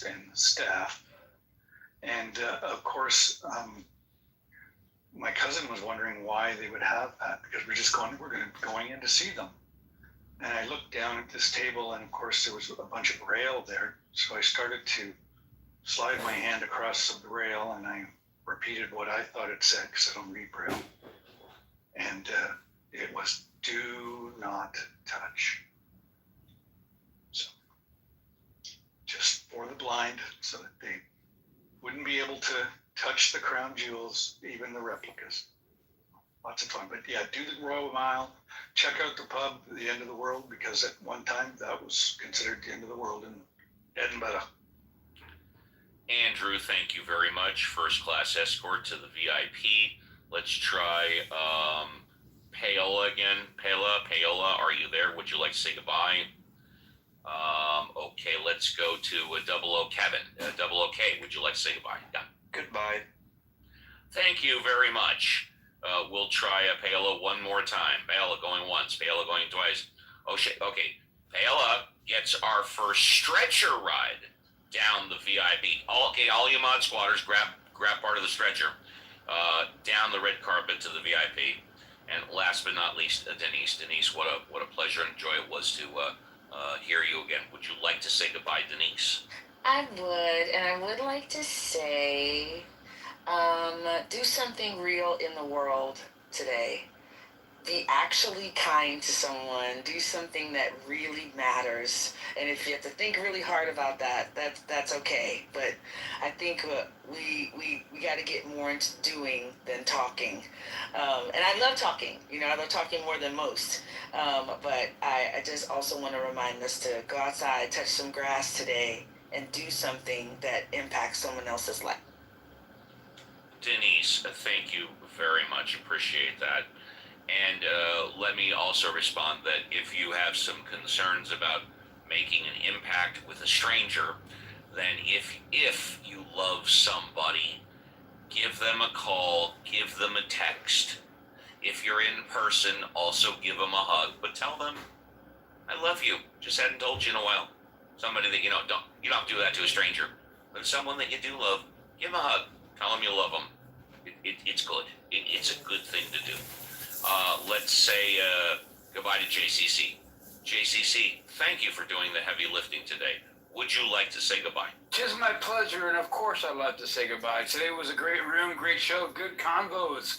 [SPEAKER 12] and the staff. And of course, my cousin was wondering why they would have that, because we're going in to see them. And I looked down at this table, and of course there was a bunch of braille there. So I started to slide my hand across the braille, and I repeated what I thought it said, because I don't read braille. And it was, "Do not touch." So just for the blind, so that they wouldn't be able to touch the crown jewels, even the replicas. Lots of fun. But yeah, do the Royal Mile, check out the pub, the end of the world, because at one time that was considered the end of the world in Edinburgh.
[SPEAKER 1] Andrew, thank you very much. First class escort to the VIP. Let's try Paola again. Paola, are you there? Would you like to say goodbye? Okay, let's go to Double O Kevin. Double O K, would you like to say goodbye? Yeah.
[SPEAKER 4] Goodbye.
[SPEAKER 1] Thank you very much. We'll try Paola one more time. Paola going once, Paola going twice. Oh shit, okay. Paola gets our first stretcher ride down the VIP. Okay, all you mod squatters, grab part of the stretcher, down the red carpet to the VIP. And last but not least, Denise. Denise, what a pleasure and joy it was to hear you again. Would you like to say goodbye, Denise?
[SPEAKER 7] I would, and I would like to say, do something real in the world today. Be actually kind to someone. Do something that really matters. And if you have to think really hard about that, that's okay. But I think we got to get more into doing than talking. And I love talking. I love talking more than most. But I just also want to remind us to go outside, touch some grass today, and do something that impacts someone else's life.
[SPEAKER 1] Denise, thank you very much. Appreciate that. And let me also respond that if you have some concerns about making an impact with a stranger, then if you love somebody, give them a call, give them a text. If you're in person, also give them a hug, but tell them, I love you. Just hadn't told you in a while. Somebody that you don't have to do that to a stranger, but someone that you do love, give them a hug. Tell them you love them. It's good. It's a good thing to do. Let's say goodbye to JCC. JCC, thank you for doing the heavy lifting today. Would you like to say goodbye?
[SPEAKER 17] Tis my pleasure, and of course I'd like to say goodbye. Today was a great room, great show, good convos.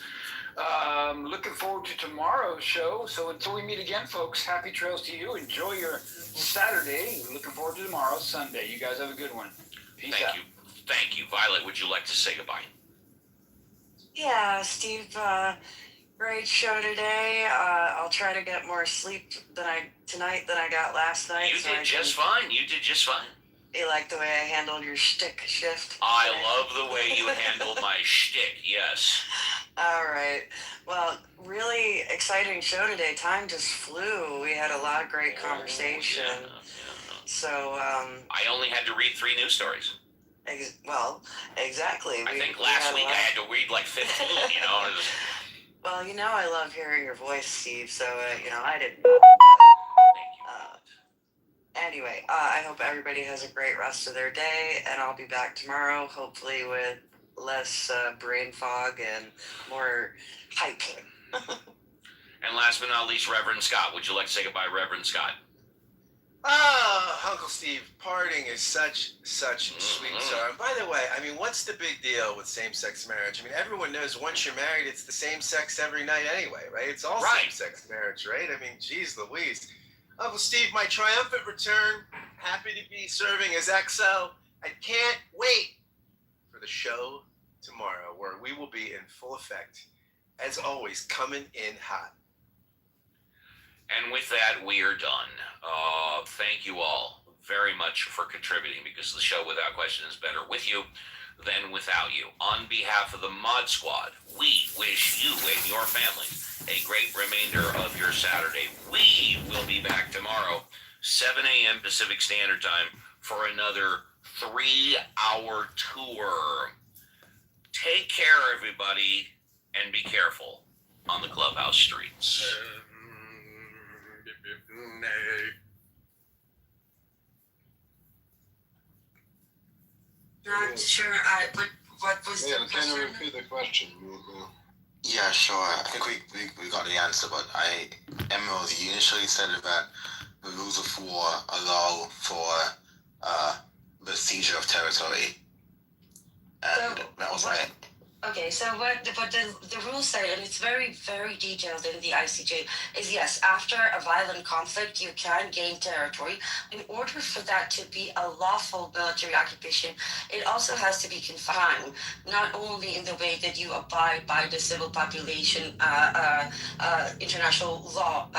[SPEAKER 17] Looking forward to tomorrow's show. So until we meet again, folks, happy trails to you. Enjoy your Saturday. Looking forward to tomorrow's Sunday. You guys have a good one. Peace out.
[SPEAKER 1] Thank you. Violet, would you like to say goodbye?
[SPEAKER 3] Yeah, Steve, great show today. I'll try to get more sleep tonight than I got last night.
[SPEAKER 1] You did just fine.
[SPEAKER 3] You like the way I handled your shtick shift?
[SPEAKER 1] I love the way you handled my shtick, yes.
[SPEAKER 3] All right. Well, really exciting show today. Time just flew. We had a lot of great conversation.
[SPEAKER 1] Yeah.
[SPEAKER 3] So,
[SPEAKER 1] I only had to read 3 news stories.
[SPEAKER 3] Exactly.
[SPEAKER 1] I think last week I had to read like 15,
[SPEAKER 3] Well, I love hearing your voice, Steve, so, I didn't. Anyway, I hope everybody has a great rest of their day, and I'll be back tomorrow, hopefully with less brain fog and more hype.
[SPEAKER 1] And last but not least, Reverend Scott. Would you like to say goodbye, Reverend Scott?
[SPEAKER 6] Uncle Steve, parting is such sweet sorrow. And by the way, I mean, what's the big deal with same-sex marriage? I mean, everyone knows once you're married, it's the same sex every night anyway, right? It's all same-sex marriage, right? I mean, geez Louise. Uncle Steve, my triumphant return. Happy to be serving as XO. I can't wait for the show tomorrow, where we will be in full effect, as always, coming in hot.
[SPEAKER 1] And with that, we are done. Thank you all very much for contributing, because the show, without question, is better with you than without you. On behalf of the Mod Squad, we wish you and your family a great remainder of your Saturday. We will be back tomorrow, 7 a.m. Pacific Standard Time, for another 3-hour tour. Take care, everybody, and be careful on the clubhouse streets.
[SPEAKER 3] Not sure. What was the question?
[SPEAKER 9] Can you repeat the question?
[SPEAKER 22] Yeah, sure. I think we got the answer, but Emerald, you initially said that the rules of war allow for the seizure of territory, and that was right.
[SPEAKER 7] Okay, so what the rules say, and it's very, very detailed in the ICJ, is yes, after a violent conflict, you can gain territory. In order for that to be a lawful military occupation, it also has to be confined, not only in the way that you abide by the civil population international law,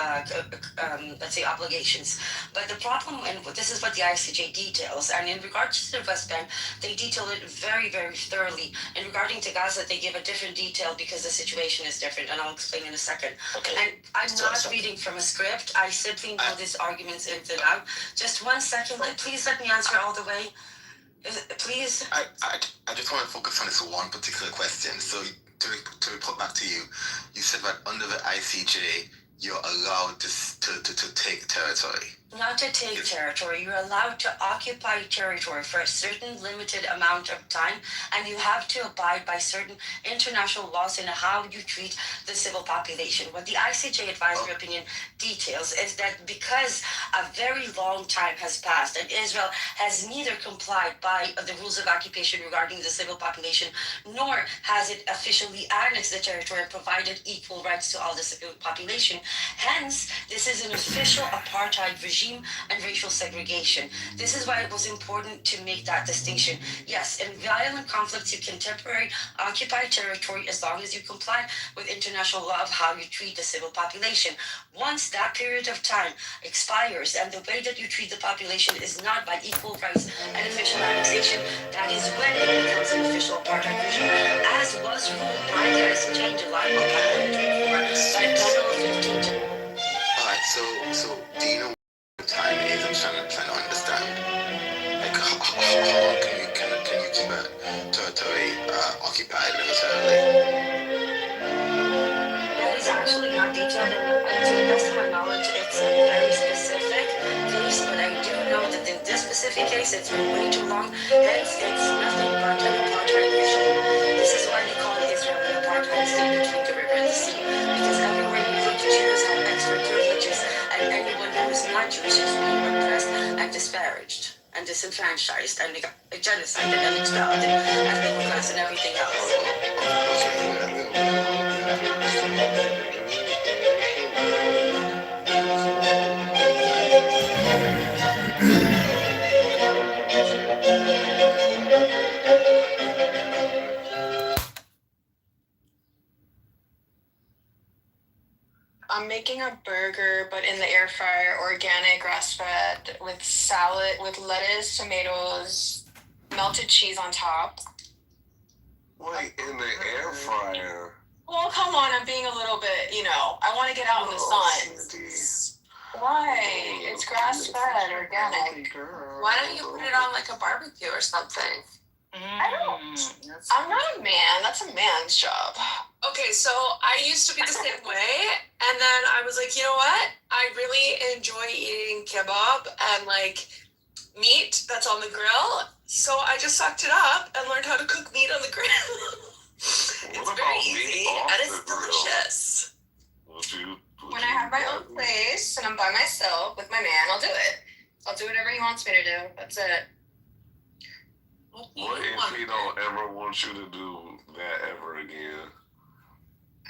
[SPEAKER 7] let's say, obligations. But the problem, and this is what the ICJ details, and in regards to the West Bank, they detail it very, very thoroughly. And regarding to Gaza, they give a different detail because the situation is different, and I'll explain in a second.
[SPEAKER 22] Okay.
[SPEAKER 7] And I'm not reading from a script. I simply know these arguments in and out. Just 1 second. Please let me answer all the way. Please.
[SPEAKER 22] I just want to focus on this one particular question. So to report back to you, you said that under the ICJ, you're allowed to take territory.
[SPEAKER 7] Not to take territory. You're allowed to occupy territory for a certain limited amount of time, and you have to abide by certain international laws in how you treat the civil population. What the ICJ advisory opinion details is that because a very long time has passed and Israel has neither complied by the rules of occupation regarding the civil population, nor has it officially annexed the territory and provided equal rights to all the civil population. Hence, this is an official apartheid regime and racial segregation. This is why it was important to make that distinction. Yes, in violent conflicts, you can temporarily occupy territory as long as you comply with international law of how you treat the civil population. Once that period of time expires and the way that you treat the population is not by equal rights and official annexation, that is when it becomes an official apartheid regime, as was ruled by the ICJ in July of 2024 by a panel of 15.
[SPEAKER 22] Alright, so do you know what time it is? I'm trying to understand. Like, how long can you keep a territory occupied militarily?
[SPEAKER 7] That is actually not detailed, and to the best of my knowledge, it's a very specific case, but I do know that in this specific case, it's been way too long. It's nothing but an apartheid regime. This is why they call Israel an apartheid state between the river and the sea, because everywhere you look, Jews have extra privileges, and anyone who is not Jewish is being oppressed and disparaged and disenfranchised and genocided and expelled and middle class and everything else.
[SPEAKER 23] I'm making a burger, but in the air fryer, organic, grass-fed, with salad, with lettuce, tomatoes, melted cheese on top.
[SPEAKER 9] Wait, in the air fryer?
[SPEAKER 23] Well, come on, I'm being a little bit, I want to get out in the sun. Why? It's grass-fed, organic.
[SPEAKER 24] Why don't you put it on like a barbecue or something?
[SPEAKER 23] I'm not a man. That's a man's job.
[SPEAKER 24] Okay, so I used to be the same way, and then I was like, you know what? I really enjoy eating kebab and like meat that's on the grill. So I just sucked it up and learned how to cook meat on the grill. It's very easy and it's delicious.
[SPEAKER 23] When I have my own place and I'm by myself with my man, I'll do it. wants me to do. That's it.
[SPEAKER 9] What if he don't ever want you to do that ever again?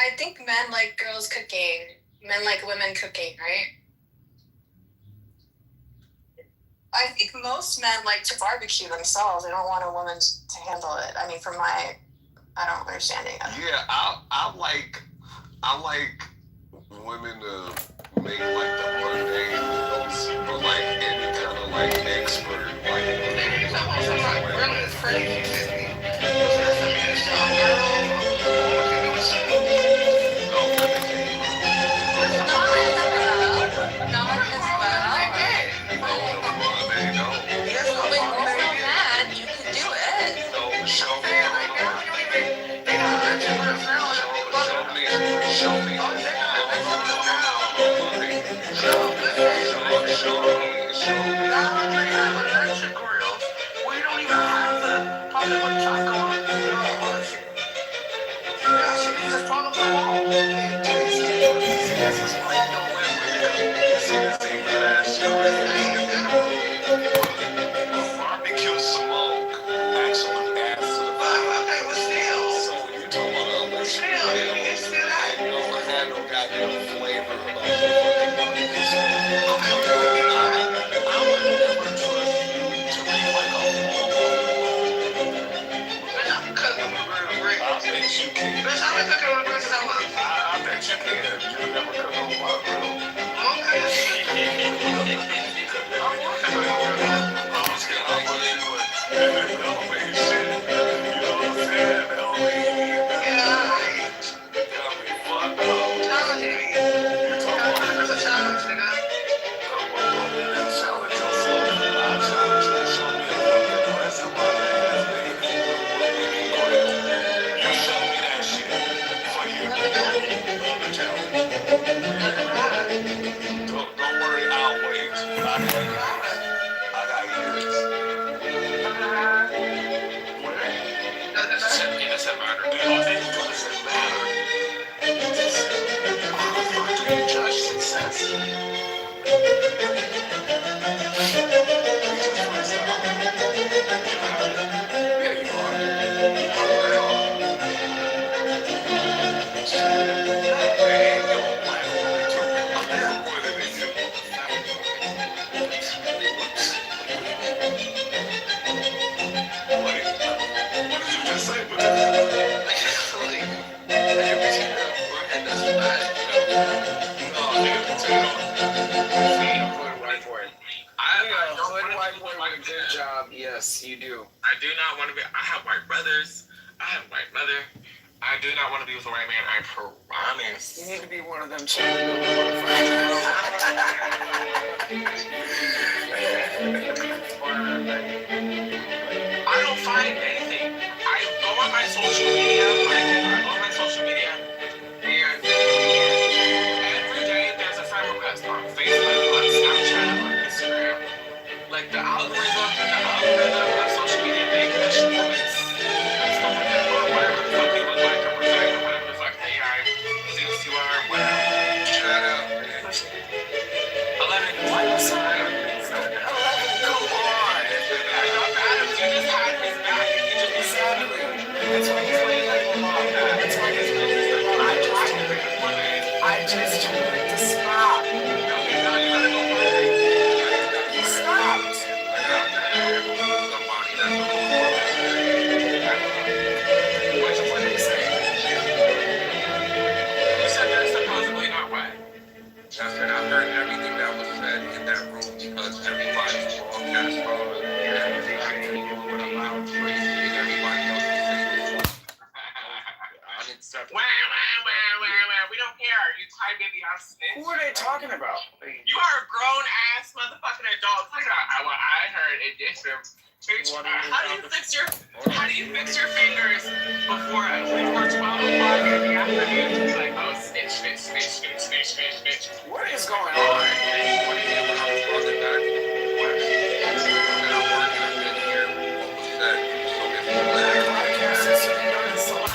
[SPEAKER 23] I think men like girls cooking. Men like women cooking, right? I think most men like to barbecue themselves. They don't want a woman to handle it. I mean, from my, I don't understanding of it.
[SPEAKER 9] Yeah, I like women to make like the mundane meals, but like any kind of like expert, barbecue smoke, absolute acid. So you talking about don't have no goddamn flavor about the fucking barbecue smoke. I would never trust you to make like a I bet you can. I bet you can. You never cook on my grill. Don't worry, I'll wait. I got years. It doesn't matter. It doesn't matter. How the fuck do you judge success? Yeah, you are. Man, you're a black woman too. I'm never winning than you. Wait, what did you just say?
[SPEAKER 8] Good job. Yes, you do.
[SPEAKER 10] I do not want to be. I have white brothers. I have white mother. I do not want to be with a white man. I promise.
[SPEAKER 8] You need to be one of them too.
[SPEAKER 10] I don't find anything. I go on my social media. I go on my social media, and every day there's a friend request on Facebook, on Snapchat, on Instagram. Like the algorithm of social media make measurements, stuff like that, or whatever the fuck you look like, or present, or whatever the fuck AI thinks you are, whatever. Shut up, bitch. 11. What? 11, come on. Adams, you just had his back, and he just exactly. That's why he's playing like a mom. That's why he's playing like a mom. I just told him to stop. Okay, now you gotta go for it. He stopped. What did he say? You said they're supposedly not wet. Justin, I heard everything that was said in that room because everybody's broadcast on everything with a loud voice and everybody else is saying unacceptable. We don't care. You tie baby ass snitch. Who are they talking about? You are a grown ass motherfucking adult. Talking about what I heard in this room. How do you fix your fingers before 12 o'clock in the afternoon to be like, oh, snitch. What is going on? You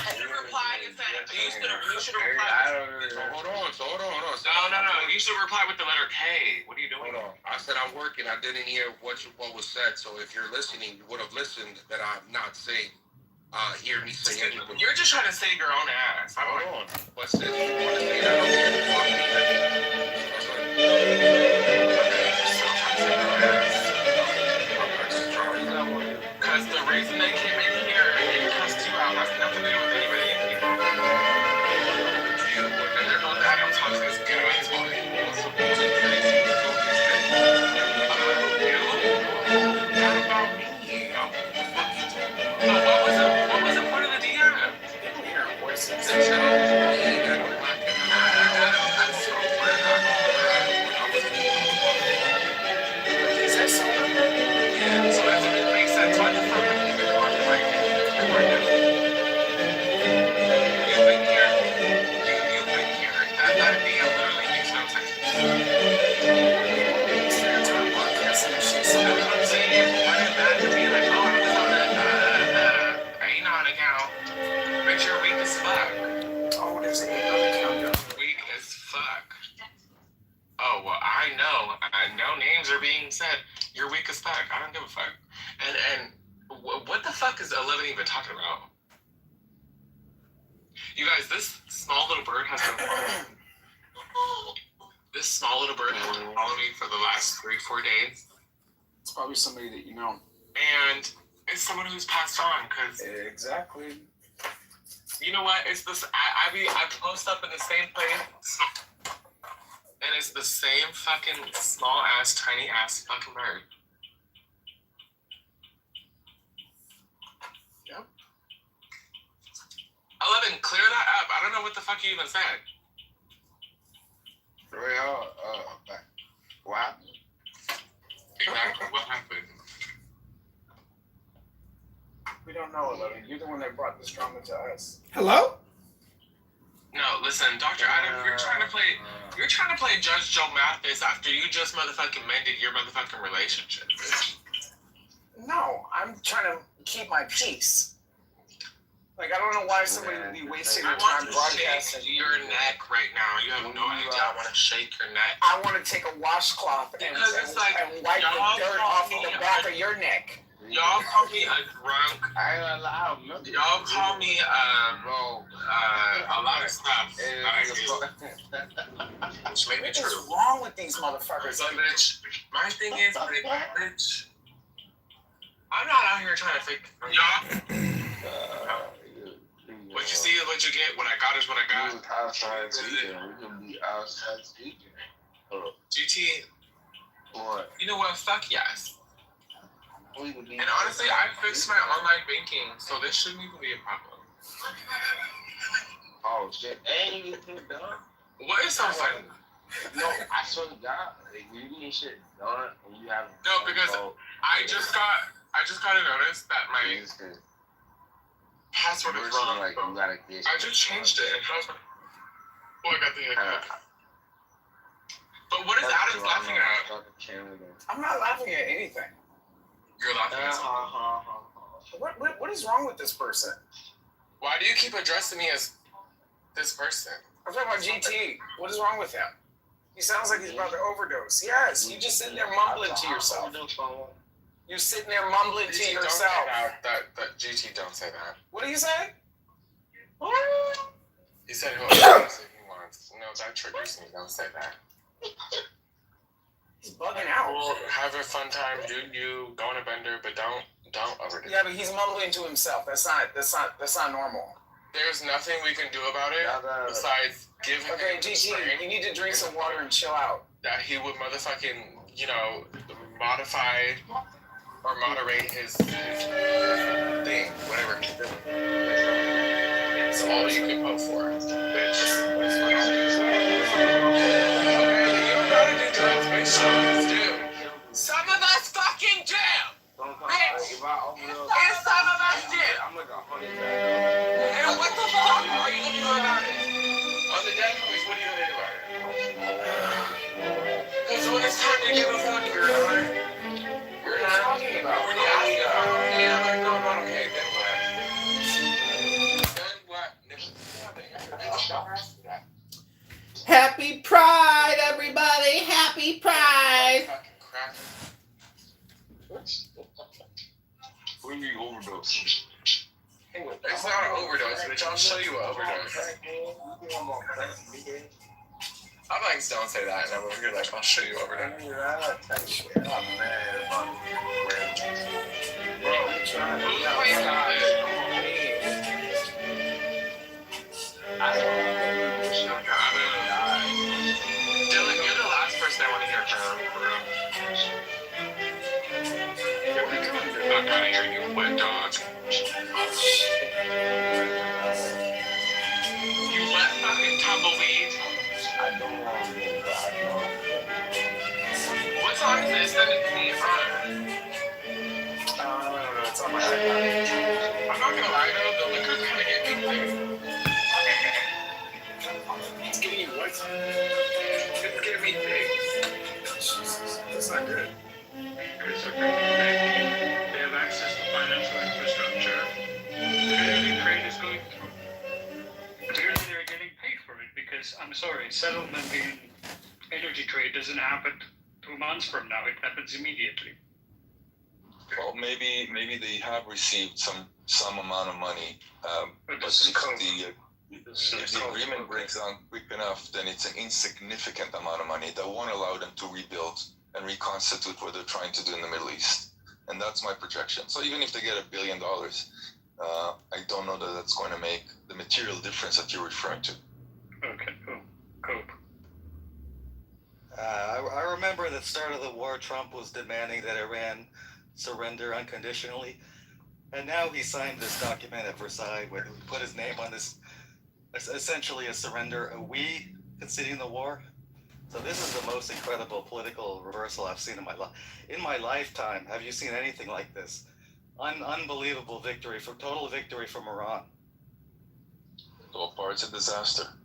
[SPEAKER 10] should have replied and said, you should have replied. Hold on. No. You you should reply with the letter K. What are you doing?
[SPEAKER 9] Hold on. I said I'm working. I didn't hear what was said. So if you're listening, you would have listened that I'm not saying. Hear me say anything.
[SPEAKER 10] You're just trying to save your own ass.
[SPEAKER 9] Hold on. But since you want to say that,
[SPEAKER 10] because the reason they came in here and cussed you out has nothing to do with anybody in here. And they're not that I'm talking this good about his body. Not about me. But what was the point of the DM? People hear voices. Yeah, so that doesn't make sense. Why the fuck would you even contemplate? You've been here. You've been here. That DM literally makes no sense. That's what I'm saying. Why did that be like, oh, I was on a Anon account? But you're weak as fuck.
[SPEAKER 8] Oh, there's an Anon account.
[SPEAKER 10] Weak as fuck. Oh, well, I know. No names are being said. You're weak as fuck. I don't give a fuck. And what the fuck is 11 even talking about? You guys, this small little bird has been following me. This small little bird has been following me for the last 3-4 days.
[SPEAKER 8] It's probably somebody that you know.
[SPEAKER 10] And it's someone who's passed on, because...
[SPEAKER 8] Exactly.
[SPEAKER 10] You know what? It's this... I post up in the same place... And it's the same fucking small-ass, tiny-ass fucking bird.
[SPEAKER 8] Yep.
[SPEAKER 10] 11, clear that up. I don't know what the fuck you even said.
[SPEAKER 9] what happened?
[SPEAKER 10] Exactly, what happened?
[SPEAKER 8] We don't know, 11. You're the one that brought this drama to us.
[SPEAKER 5] Hello?
[SPEAKER 10] No, listen, Dr. Adam, you're trying to play Judge Joe Mathis after you just motherfucking mended your motherfucking relationship.
[SPEAKER 8] No, I'm trying to keep my peace. Like, I don't know why somebody would be wasting their time broadcasting.
[SPEAKER 10] Your neck right now. You have no idea. I want to shake your neck.
[SPEAKER 8] I want to take a washcloth and wipe the dirt off of the back of your neck.
[SPEAKER 10] Y'all call me a drunk.
[SPEAKER 9] I ain't gonna lie.
[SPEAKER 10] Y'all call me a lot of stuff. Which may be true.
[SPEAKER 8] What is wrong with these motherfuckers?
[SPEAKER 10] But bitch, my thing is, bitch, I'm not out here trying to fake y'all. What you see is what you get. What I got is what I got.
[SPEAKER 9] We can be outside speaking.
[SPEAKER 10] GT.
[SPEAKER 9] What?
[SPEAKER 10] You know what? Fuck yes. And honestly, I fixed my online banking, so this shouldn't even be a problem.
[SPEAKER 9] Oh shit! Ain't even done.
[SPEAKER 10] What is so funny?
[SPEAKER 9] No, I swear to God, like when you get shit done and you have
[SPEAKER 10] no, because I just got a notice that my password is wrong.
[SPEAKER 9] Like, you gotta get
[SPEAKER 10] I just changed it, and how's my? Oh, I got the But what is Adam laughing at?
[SPEAKER 8] I'm not laughing at anything.
[SPEAKER 10] You're laughing at something.
[SPEAKER 8] What is wrong with this person?
[SPEAKER 10] Why do you keep addressing me as this person?
[SPEAKER 8] I'm talking about GT. What is wrong with him? He sounds like he's about to overdose. Yes, you just sitting there mumbling to yourself. You're sitting there mumbling to yourself.
[SPEAKER 10] That GT, don't say that.
[SPEAKER 8] What do you say?
[SPEAKER 10] He said he'll he wants. No, that triggers me. Don't say that.
[SPEAKER 8] He's bugging out.
[SPEAKER 10] Well, have a fun time, do you go on a bender, but don't overdo it.
[SPEAKER 8] Yeah, but he's mumbling to himself. That's not normal.
[SPEAKER 10] There's nothing we can do about it besides give him.
[SPEAKER 8] Okay, GT, you need to drink some water and chill out.
[SPEAKER 10] That he would motherfucking, modify or moderate his thing, whatever. It's all you can vote for, bitch. Dude, some of us fucking do. Bitch, and some of us do. And what the fuck are you gonna do about it? On the dead boys, what are you gonna do about it? Because when it's time to give a fuck, you're not. You're not talking about. When you ask about it, yeah, I'm going on. Okay, then what? Then what?
[SPEAKER 5] Happy Pride, everybody!
[SPEAKER 21] Happy Pride!
[SPEAKER 9] What do you mean overdose?
[SPEAKER 10] It's not an overdose, bitch. I'll show you an overdose. I'm like, don't say that, and I'm over here like, I'll show you overdose. Bro, who's playing that? Dylan, you're the last person I want to hear from. Fuck out of here, you wet dog. You wet fucking tumbleweed. What song is this? Send it to me. It's on my iPad. I'm not gonna lie though, the liquor's kind of getting me thick. It's getting you what? It's getting me thick. Jesus, that's not good. It's okay. They have access to financial infrastructure. Everything trade is going through.
[SPEAKER 11] Clearly they're getting paid for it because, I'm sorry, settlement in energy trade doesn't happen 2 months from now. It happens immediately.
[SPEAKER 13] Well, maybe they have received some amount of money, but if the agreement breaks down quick enough, then it's an insignificant amount of money that won't allow them to rebuild and reconstitute what they're trying to do in the Middle East. And that's my projection. So even if they get $1 billion, I don't know that that's going to make the material difference that you're referring to.
[SPEAKER 11] Okay, cool. Cope.
[SPEAKER 14] I remember at the start of the war, Trump was demanding that Iran surrender unconditionally. And now he signed this document at Versailles where he put his name on this, essentially a surrender, a we conceding the war. So this is the most incredible political reversal I've seen in my lifetime. Have you seen anything like this? Unbelievable victory, total victory from Iran.
[SPEAKER 13] So far, it's a disaster.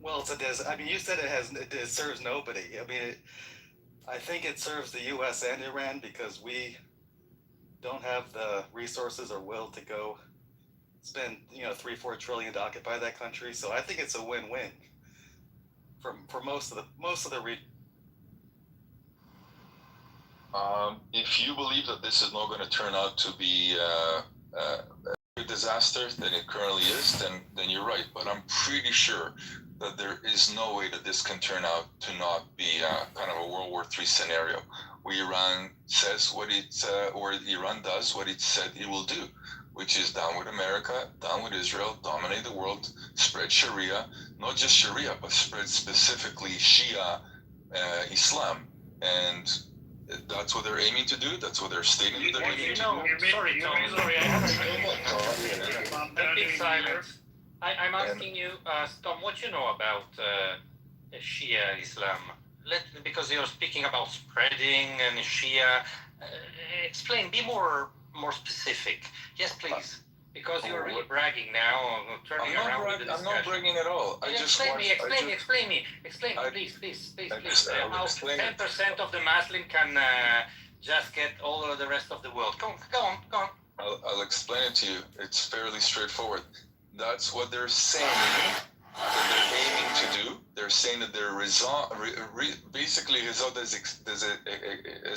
[SPEAKER 14] Well, it's a disaster. I mean, you said it serves nobody. I mean, I think it serves the U.S. and Iran because we don't have the resources or will to go spend, $3-4 trillion to occupy that country. So I think it's a win-win for most of the region.
[SPEAKER 13] If you believe that this is not going to turn out to be a disaster than it currently is, then you're right. But I'm pretty sure that there is no way that this can turn out to not be kind of a World War III scenario, where Iran says or Iran does what it said it will do, which is down with America, down with Israel, dominate the world, spread Sharia, not just Sharia, but spread specifically Shia Islam. And that's what they're aiming to do. That's what they're stating that they're aiming to do.
[SPEAKER 16] Sorry, Tom. Sorry, I have a big silence. I'm asking you, Tom, what you know about Shia Islam? Because you're speaking about spreading and Shia. Explain. Be more specific. Yes, please. Because you're really bragging now, turning around with the discussion.
[SPEAKER 13] I'm not bragging at all.
[SPEAKER 16] Explain me, please. 10% of the Muslim can just get all of the rest of the world. Go on.
[SPEAKER 13] I'll explain it to you. It's fairly straightforward. That's what they're saying that they're aiming to do. They're saying that their basically result as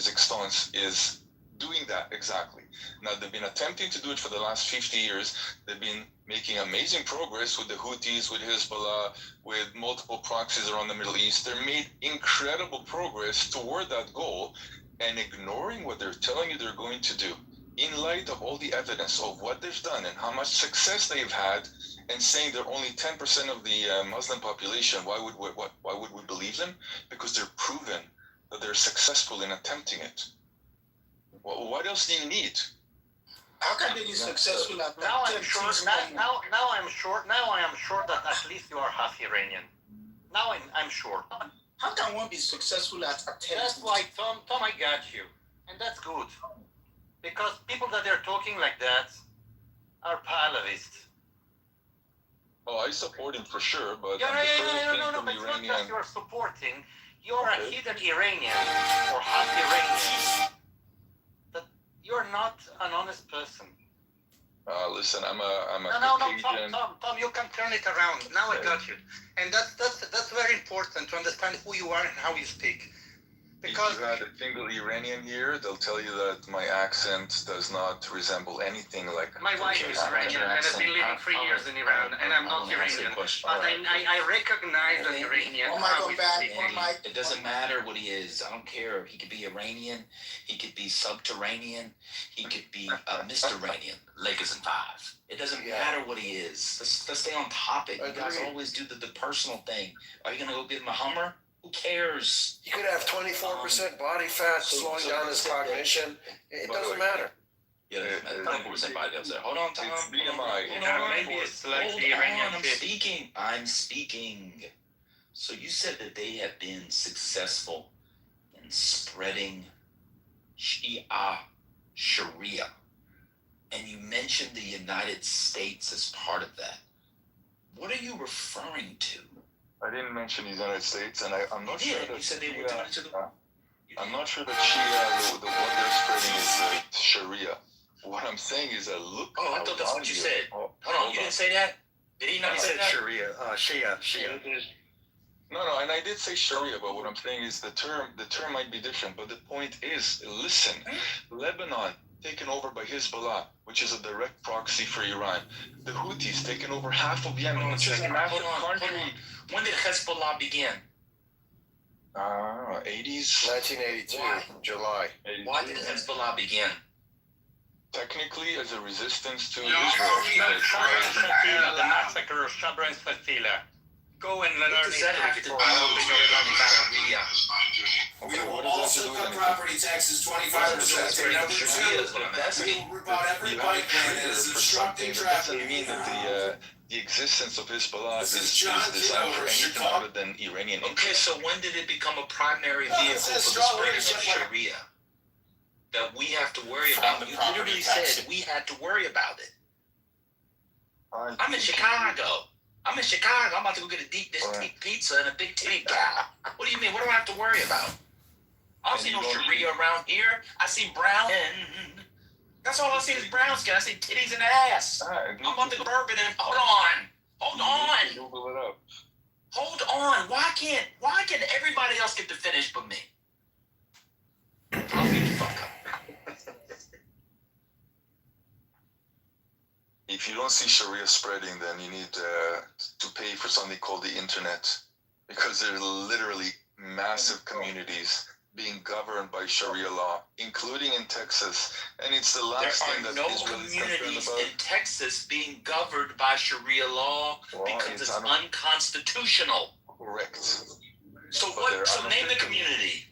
[SPEAKER 13] extons is doing that exactly. Now, they've been attempting to do it for the last 50 years. They've been making amazing progress with the Houthis, with Hezbollah, with multiple proxies around the Middle East. They're made incredible progress toward that goal, and ignoring what they're telling you they're going to do in light of all the evidence of what they've done and how much success they've had, and saying they're only 10% of the Muslim population. Why would we believe them? Because they're proven that they're successful in attempting it. Well, what else do you need?
[SPEAKER 10] How can they be successful at that?
[SPEAKER 16] Now I am sure that at least you are half Iranian. Now I'm sure.
[SPEAKER 10] How can one be successful at attempting?
[SPEAKER 16] That's why, Tom, I got you. And that's good. Because people that are talking like that are Pahlavists.
[SPEAKER 13] Oh, I support him for sure, but
[SPEAKER 16] No, but it's not just you're supporting. You're a hidden Iranian or half Iranian. That you're not an honest person.
[SPEAKER 13] Listen, I'm a
[SPEAKER 16] No, Tom, you can turn it around. Now I got you. And that's very important to understand who you are and how you speak.
[SPEAKER 24] Because
[SPEAKER 13] if you had a single Iranian here, they'll tell you that my accent does not resemble anything like.
[SPEAKER 16] my wife is Iranian and I've been living 3 years in Iran and I'm not Iranian. But I recognize an Iranian.
[SPEAKER 2] It doesn't matter what he is. I don't care. He could be Iranian. He could be subterranean. He could be Mr. Iranian. Lakers and 5. It doesn't matter what he is. Let's stay on topic. You guys always do the personal thing. Are you gonna go give him a Hummer? Who cares?
[SPEAKER 19] You could have 24% body fat, slowing down his cognition. It doesn't matter.
[SPEAKER 2] Yeah, it doesn't matter. 24% body upset. Hold on, Tom.
[SPEAKER 13] It's BMI.
[SPEAKER 16] Maybe it's like the Iranian shit.
[SPEAKER 2] I'm speaking. So you said that they have been successful in spreading Sharia. And you mentioned the United States as part of that. What are you referring to?
[SPEAKER 13] I didn't mention the United States, and I'm not sure that
[SPEAKER 2] you said they were doing it to the.
[SPEAKER 13] I'm not sure that Shia, the one they're spreading is Sharia. What I'm saying is that look.
[SPEAKER 2] Oh, I thought that's what you said. Hold on, you didn't say that? Did he not say that?
[SPEAKER 14] Sharia, Shia.
[SPEAKER 13] No, and I did say Sharia, but what I'm saying is the term might be different. But the point is, listen, Lebanon taken over by Hezbollah, which is a direct proxy for Iran. The Houthis taken over half of Yemen, which is a massive country.
[SPEAKER 2] When did Hezbollah begin?
[SPEAKER 13] 80s.
[SPEAKER 19] 1982, July.
[SPEAKER 2] Why did Hezbollah begin?
[SPEAKER 13] Technically, as a resistance to
[SPEAKER 16] The massacre of Sabra and Shatila. Go and learn
[SPEAKER 2] What does that have to do with Sharia?
[SPEAKER 13] Okay, what does that have to do with
[SPEAKER 15] property taxes 25%. And number two, we will rip out every bike lane that is obstructing traffic.
[SPEAKER 13] Doesn't mean that the existence of Hezbollah is designed for anything other than Iranian interests.
[SPEAKER 2] Okay, so when did it become a primary vehicle for the spreading of Sharia? That we have to worry about. You literally said we had to worry about it. I'm in Chicago. I'm about to go get a deep dish pizza and a big titty cow. What do you mean? What do I have to worry about? I don't see no Sharia around here. I see brown. That's all I see is brown skin. I see titties and ass. I'm about to go bourbon and hold on.
[SPEAKER 13] Google it up.
[SPEAKER 2] Hold on. Why can everybody else get to finish but me? I'll beat the fuck up.
[SPEAKER 13] If you don't see Sharia spreading, then you need to pay for something called the internet, because there are literally massive communities being governed by Sharia law, including in Texas, and it's the last thing that
[SPEAKER 2] There are no
[SPEAKER 13] Israel is
[SPEAKER 2] communities
[SPEAKER 13] concerned about.
[SPEAKER 2] in Texas being governed by Sharia law because it's unconstitutional.
[SPEAKER 13] Correct.
[SPEAKER 2] So what? So name the community.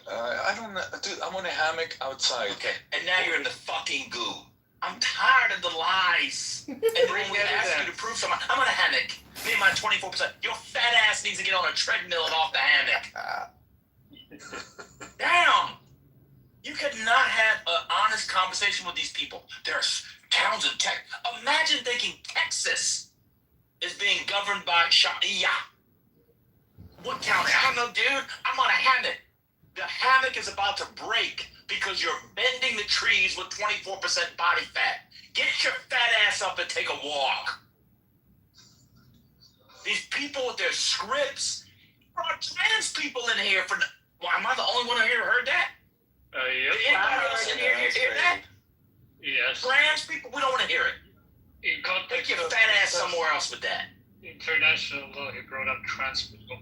[SPEAKER 13] I don't know, dude. I'm on a hammock outside.
[SPEAKER 2] Okay, and now you're in the fucking goo. I'm tired of the lies. And when we ask you to prove something, I'm on a hammock. Me and my 24%. Your fat ass needs to get on a treadmill and off the hammock. Damn! You could not have an honest conversation with these people. There's towns in Texas. Imagine thinking Texas is being governed by Sharia. What county? I don't know, dude. I'm on a hammock. The hammock is about to break because you're bending the trees with 24% body fat. Get your fat ass up and take a walk. These people with their scripts. There are trans people in here for. Well, am I the only one here who heard that?
[SPEAKER 11] Yep.
[SPEAKER 2] Did anybody else in here hear that?
[SPEAKER 11] Yes.
[SPEAKER 2] Trans people, we don't want to hear it. Take your fat ass somewhere else with that.
[SPEAKER 11] International law, he brought up trans people.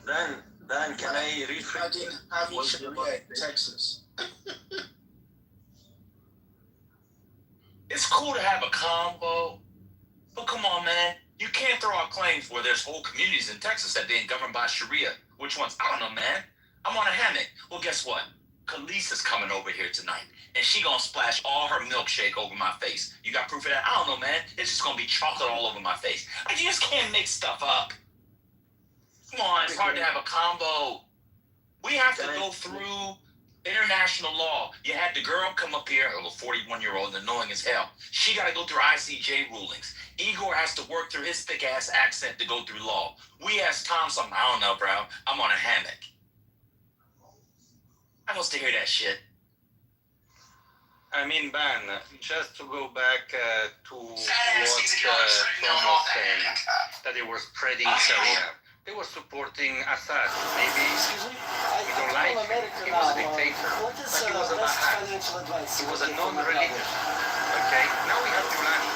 [SPEAKER 15] Dan, can I imagine having Sharia in Texas?
[SPEAKER 2] It's cool to have a combo, but come on, man. You can't throw out claims where there's whole communities in Texas that being governed by Sharia. Which ones? I don't know, man. I'm on a hammock. Well, guess what? Khaleesi's coming over here tonight, and she gonna splash all her milkshake over my face. You got proof of that? I don't know, man. It's just gonna be chocolate all over my face. I just can't make stuff up. Come on, it's hard to have a combo. We have to go through international law. You had the girl come up here, a 41-year-old, annoying as hell. She got to go through ICJ rulings. Igor has to work through his thick-ass accent to go through law. We asked Tom something. I don't know, bro. I'm on a hammock. I wants to hear that shit.
[SPEAKER 16] I mean, Ben, just to go back to what Trump was saying, that they were spreading Sharia. They were supporting Assad. Maybe
[SPEAKER 15] Excuse me?
[SPEAKER 16] we don't like him. He was a dictator.
[SPEAKER 15] What is
[SPEAKER 16] But he was a
[SPEAKER 15] best
[SPEAKER 16] Bahai.
[SPEAKER 15] financial advice
[SPEAKER 16] He
[SPEAKER 15] you
[SPEAKER 16] was
[SPEAKER 15] would
[SPEAKER 16] a
[SPEAKER 15] give from your
[SPEAKER 16] non-religious.
[SPEAKER 15] brother?
[SPEAKER 16] Okay? Now we have Giuliani.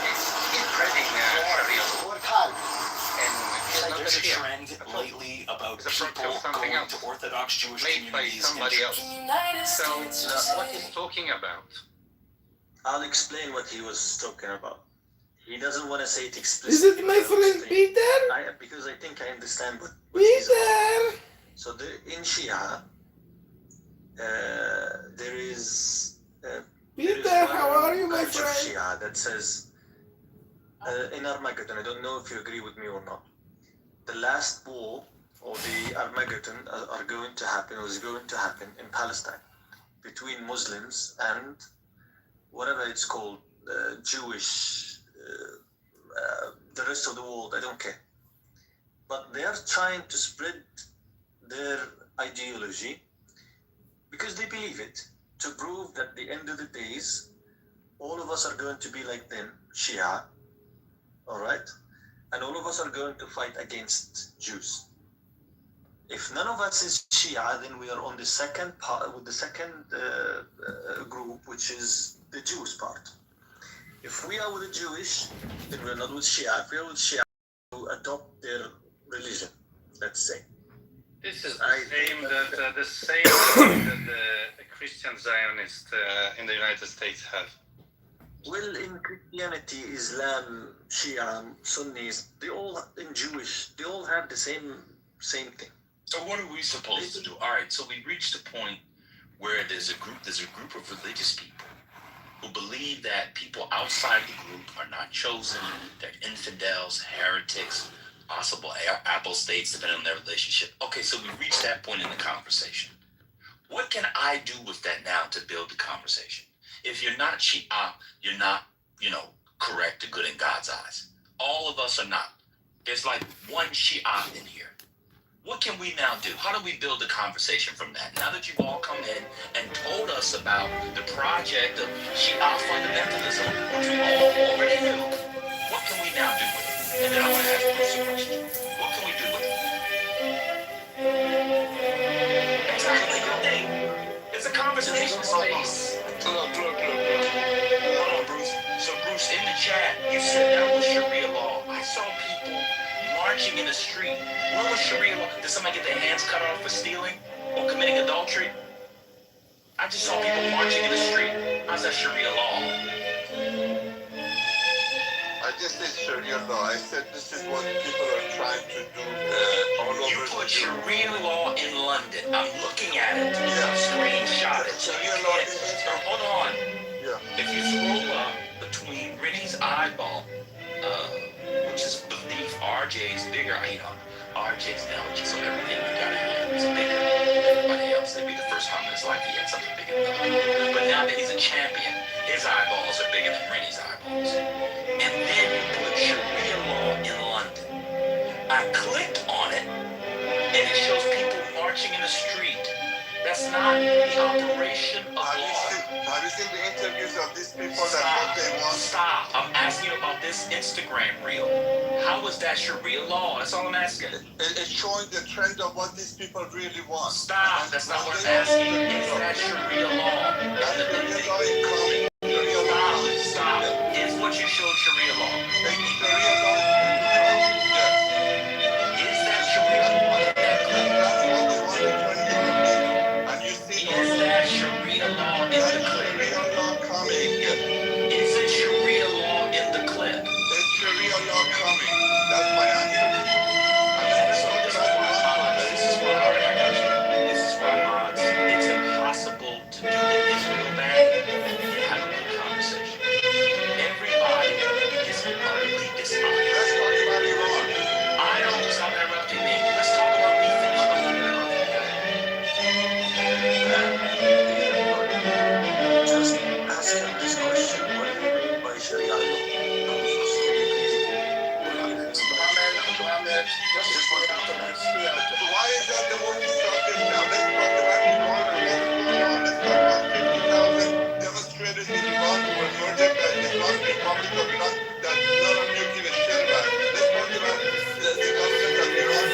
[SPEAKER 16] He's spreading Sharia law.
[SPEAKER 15] What kind?
[SPEAKER 16] And he's not
[SPEAKER 15] There's
[SPEAKER 16] a
[SPEAKER 15] a
[SPEAKER 16] Shia.
[SPEAKER 15] trend lately about
[SPEAKER 16] He's a product
[SPEAKER 15] people
[SPEAKER 16] of something
[SPEAKER 15] going
[SPEAKER 16] else.
[SPEAKER 15] to Orthodox Jewish
[SPEAKER 16] Made by
[SPEAKER 15] communities.
[SPEAKER 16] somebody else. So what he's talking about.
[SPEAKER 4] I'll explain what he was talking about. He doesn't want to say it
[SPEAKER 5] Is
[SPEAKER 4] explicitly.
[SPEAKER 5] it my friend Peter?
[SPEAKER 4] Because I think I understand what he's
[SPEAKER 5] Peter!
[SPEAKER 4] So in Shia, there is
[SPEAKER 5] Peter, how are you, my
[SPEAKER 4] bunch of
[SPEAKER 5] friend?
[SPEAKER 4] Shia that says in Armageddon, I don't know if you agree with me or not, the last war or the Armageddon are going to happen, or is going to happen in Palestine between Muslims and whatever it's called, Jewish, the rest of the world, I don't care. But they are trying to spread their ideology because they believe it, to prove that at the end of the days, all of us are going to be like them, Shia, all right? And all of us are going to fight against Jews. If none of us is Shia, then we are on the second part, with the second group, which is the Jewish part. If we are with the Jewish, then we're not with Shia. If we are with Shia, we adopt their religion, let's say.
[SPEAKER 16] This is the same that the Christian Zionists in the United States have.
[SPEAKER 4] Well, in Christianity, Islam, Shia, Sunnis, they all, in Jewish, they all have the same thing.
[SPEAKER 2] So what are we supposed to do? All right, so we reached a point where there's a group of religious people who believe that people outside the group are not chosen, they're infidels, heretics, possible apostates, depending on their relationship. Okay, so we reached that point in the conversation. What can I do with that now to build the conversation? If you're not Shia, you're not, correct to good in God's eyes. All of us are not. There's like one Shia in here. What can we now do? How do we build a conversation from that? Now that you've all come in and told us about the project of Shia fundamentalism, which we all already knew, what can we now do with it? And then I want to ask Bruce a question. What can we do with it? Exactly. It's a conversation space. Look. Hold on, Bruce. So, Bruce, in the chat, you said that was Sharia law. I saw people marching in the street. Where was Sharia law? Did somebody get their hands cut off for stealing or committing adultery? I just saw people marching in the street. How's that Sharia law?
[SPEAKER 9] I just said Sharia law. I said this is what people are trying to do all over.
[SPEAKER 2] You put Sharia law in London. I'm looking at it. Yeah. Screenshot it. So you can't. Hold on.
[SPEAKER 9] Yeah.
[SPEAKER 2] If you scroll up between Rennie's eyeball, which is beneath RJ's bigger, RJ's allergy, so everything you gotta have is bigger than everybody else. It'd be the first time in his life he had something bigger than other. But now that he's a champion, his eyeballs are bigger than Rennie's eyeballs. And then you put Sharia law in London. I clicked on it, and it shows people marching in the street. That's not the operation of law.
[SPEAKER 9] Have you seen the interviews of these people that what they want?
[SPEAKER 2] Stop. I'm asking you about this Instagram reel. How is that Sharia law? That's all I'm asking.
[SPEAKER 9] It's showing the trend of what these people really want.
[SPEAKER 2] Stop. That's not what I'm asking. Is that Sharia law?
[SPEAKER 9] That's Sharia law incoming.
[SPEAKER 2] Stop. Is what you showed Sharia law?
[SPEAKER 9] Sharia law
[SPEAKER 2] is that Sharia law in that clip?
[SPEAKER 9] That's what they want to turn Europe into. And you see
[SPEAKER 2] is that Sharia law in the clip?
[SPEAKER 9] Sharia law coming.
[SPEAKER 2] Is it Sharia law in the clip?
[SPEAKER 9] It's Sharia law coming. That's my answer.
[SPEAKER 2] This is why mods. It's impossible to do the Israel bang and have a good conversation. Everybody is utterly dishonest.
[SPEAKER 9] Let's talk about Iran.
[SPEAKER 2] I don't stop interrupting me. Let's talk about me finishing
[SPEAKER 4] Just ask him this question. What do you mean by Sharia law?
[SPEAKER 9] Why is that the most destructive now? Let's talk about Iran and what's going on. Let's talk about 50,000 demonstrators in Iran who were murdered by the Islamic Republic of Iran that none of you give a shit about. Let's talk about the government of Iran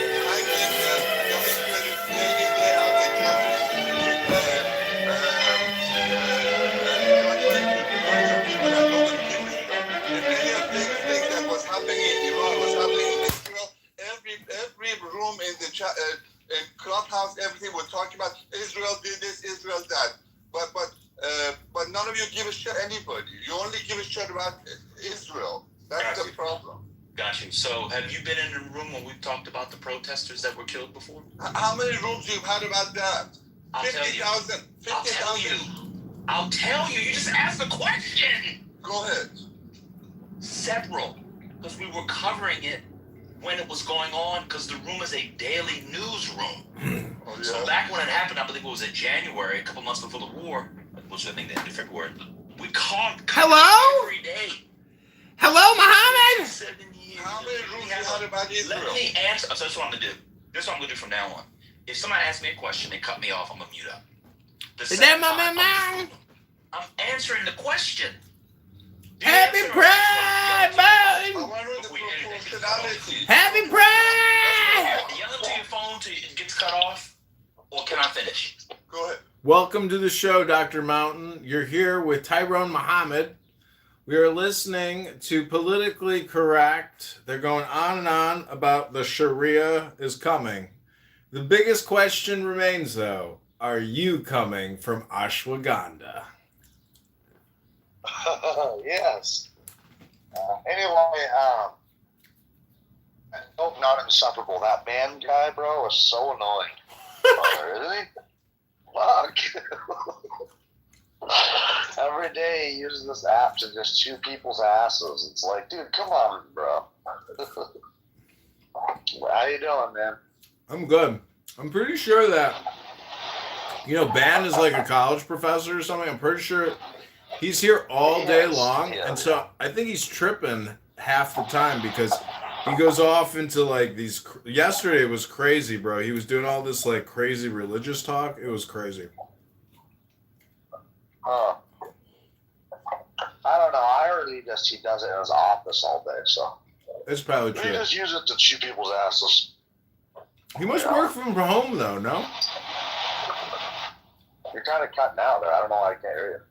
[SPEAKER 9] in Clubhouse, everything we're talking about. Israel did this, Israel that. But none of you give a shit anybody. You only give a shit about Israel. That's the problem.
[SPEAKER 2] Got you. So, have you been in a room when we've talked about the protesters that were killed before?
[SPEAKER 9] How many rooms you've had about that? 50,000.
[SPEAKER 2] 50,000. I'll tell you. You just asked the question.
[SPEAKER 9] Go ahead.
[SPEAKER 2] Several. Because we were covering it when it was going on, because the room is a daily newsroom.
[SPEAKER 9] Oh, yeah.
[SPEAKER 2] So back when it happened, I believe it was in January, a couple months before the war, which I think the end of February, we called
[SPEAKER 5] Hello?
[SPEAKER 2] every day.
[SPEAKER 5] Hello, Muhammad?
[SPEAKER 2] 7 years.
[SPEAKER 9] How many rooms you had about Israel?
[SPEAKER 2] Let me answer. So that's what I'm going to do. This is what I'm going to do from now on. If somebody asks me a question, they cut me off, I'm going to mute up.
[SPEAKER 5] Is that my man?
[SPEAKER 2] I'm answering the question.
[SPEAKER 5] Happy Pride, man! Happy Pride!
[SPEAKER 2] Yell into your phone till it gets cut off, or can I finish?
[SPEAKER 9] Go ahead.
[SPEAKER 5] Welcome to the show, Dr. Mountain. You're here with Tyrone Muhammad. We are listening to Politically Correct. They're going on and on about the Sharia is coming. The biggest question remains, though. Are you coming from ashwagandha?
[SPEAKER 12] Yes. Anyway, I hope not insufferable. That band guy, bro, is so annoying. Oh, really? Fuck. Every day he uses this app to just chew people's asses. It's like, dude, come on, bro. How you doing, man?
[SPEAKER 5] I'm good. I'm pretty sure that, Ban is like a college professor or something. I'm pretty sure he's here all day long. And so I think he's tripping half the time because he goes off into like these. Yesterday was crazy, bro. He was doing all this like crazy religious talk. It was crazy.
[SPEAKER 12] I don't know. I heard he does it in his office all day, so.
[SPEAKER 5] It's probably true.
[SPEAKER 12] He just use it to chew people's asses.
[SPEAKER 5] He must work from home, though, no?
[SPEAKER 12] You're kind of cutting out there. I don't know why I can't hear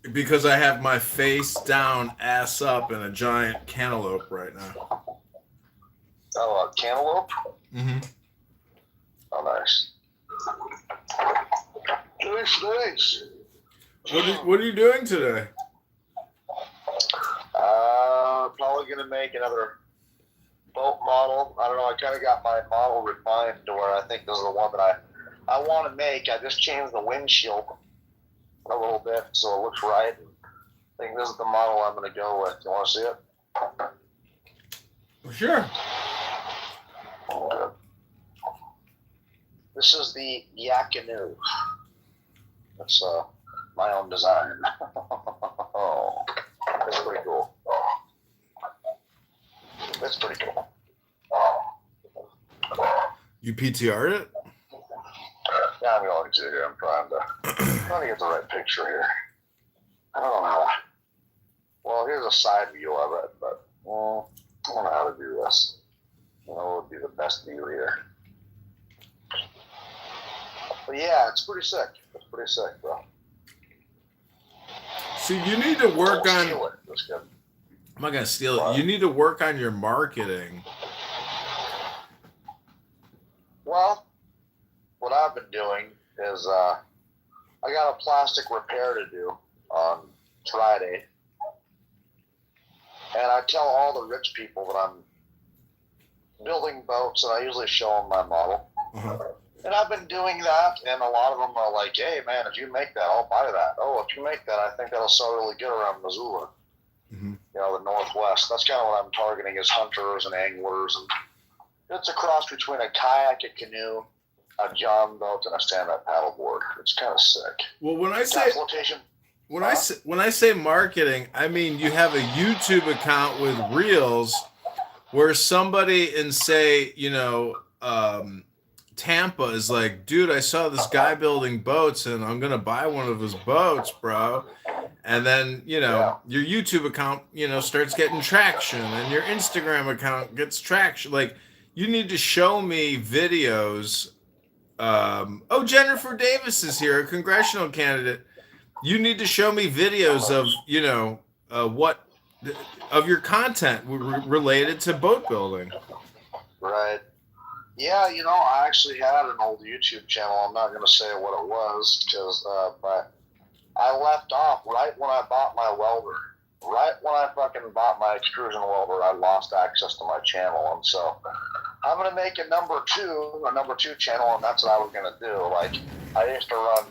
[SPEAKER 12] you.
[SPEAKER 5] Because I have my face down, ass up, in a giant cantaloupe right now.
[SPEAKER 12] Oh, a cantaloupe?
[SPEAKER 5] Mm-hmm.
[SPEAKER 12] Oh, nice. Nice.
[SPEAKER 5] What are you doing today?
[SPEAKER 12] Probably going to make another boat model. I don't know. I kind of got my model refined to where I think this is the one that I want to make. I just changed the windshield a little bit so it looks right. I think this is the model I'm going to go with. You want to see it?
[SPEAKER 5] Sure.
[SPEAKER 12] This is the Yakinu. It's my own design. Oh, it's pretty cool. That's pretty cool.
[SPEAKER 5] You PTR'd it?
[SPEAKER 12] Yeah, I'm going to. I'm trying to get the right picture here. I don't know how to. Well, here's a side view of it, but I don't know how to do this. What would be the best view here? But yeah, it's pretty sick. It's pretty sick, bro.
[SPEAKER 5] See, you need to work on.
[SPEAKER 12] Steal it. That's good.
[SPEAKER 5] I'm not gonna steal it. You need to work on your marketing.
[SPEAKER 12] Well, what I've been doing is I got a plastic repair to do on Friday, and I tell all the rich people that I'm building boats, and I usually show them my model.
[SPEAKER 5] Uh-huh.
[SPEAKER 12] And I've been doing that, and a lot of them are like, hey, man, if you make that, I'll buy that. Oh, if you make that, I think that'll sell really good around Missoula.
[SPEAKER 5] Mm-hmm.
[SPEAKER 12] The Northwest. That's kind of what I'm targeting is hunters and anglers. And it's a cross between a kayak, a canoe, a john boat, and a stand-up paddleboard. It's kind of sick.
[SPEAKER 5] Well, when I say marketing, I mean you have a YouTube account with reels where somebody in, say, Tampa is like, dude, I saw this guy building boats and I'm going to buy one of his boats, bro. And then, your YouTube account, starts getting traction and your Instagram account gets traction. Like, you need to show me videos. Jennifer Davis is here, a congressional candidate. You need to show me videos of, of your content related to boat building.
[SPEAKER 12] Right. Yeah, I actually had an old YouTube channel. I'm not going to say what it was, but I left off right when I bought my welder. Right when I fucking bought my extrusion welder, I lost access to my channel, and so I'm going to make a number two channel, and that's what I was going to do. Like, I used to run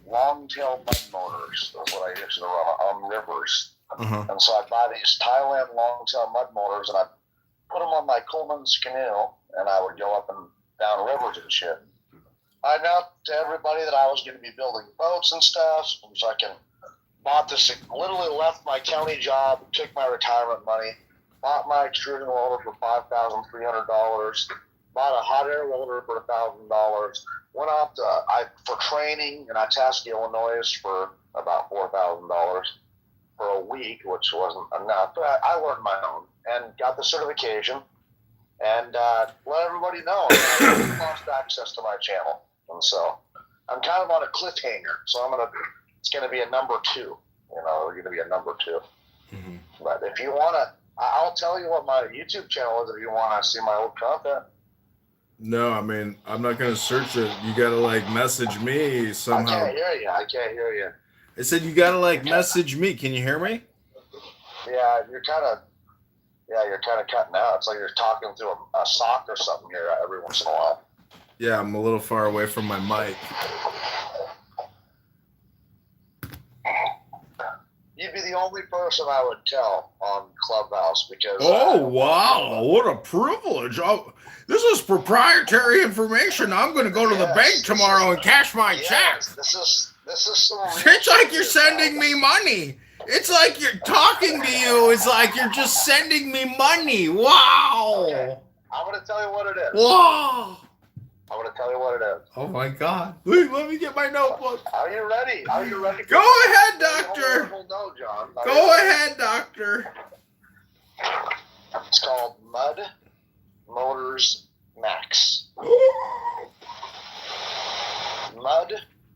[SPEAKER 12] long-tail mud motors. That's what I used to run on rivers. And so I'd buy these Thailand long-tail mud motors, and I'd put them on my Coleman's canoe, and I would go up and down rivers and shit. I announced to everybody that I was going to be building boats and stuff, and fucking bought this, literally left my county job, took my retirement money, bought my extrusion welder for $5,300, bought a hot air welder for $1,000, went off for training in Itasca, Illinois for about $4,000 for a week, which wasn't enough, but I learned my own and got the certification and let everybody know I lost access to my channel. And so I'm kind of on a cliffhanger, so it's going to be a number two. We're going to be a number two.
[SPEAKER 5] Mm-hmm.
[SPEAKER 12] But if you want to, I'll tell you what my YouTube channel is if you want to see my old content.
[SPEAKER 5] No, I mean, I'm not going to search it. You got to, message me somehow.
[SPEAKER 12] I can't hear you.
[SPEAKER 5] I said you got to, message me. Can you hear me?
[SPEAKER 12] Yeah, you're kind of cutting out. It's like you're talking through a sock or something here every once in a while.
[SPEAKER 5] Yeah, I'm a little far away from my mic.
[SPEAKER 12] You'd be the only person I would tell on Clubhouse because...
[SPEAKER 5] Oh, wow. What a privilege. Oh, this is proprietary information. I'm going to go to the bank tomorrow and cash my check.
[SPEAKER 12] This is some...
[SPEAKER 5] It's like you're sending me money. It's like you're talking to you. It's like you're just sending me money. Wow.
[SPEAKER 12] Okay. I'm going to tell you what it is.
[SPEAKER 5] Wow.
[SPEAKER 12] I'm going to tell you what it is.
[SPEAKER 5] Oh, my God. Wait, let me get my notebook.
[SPEAKER 12] Are you ready?
[SPEAKER 5] Go ahead, doctor.
[SPEAKER 12] No, John.
[SPEAKER 5] Go ahead, doctor.
[SPEAKER 12] It's called Mud Motors Max. Mud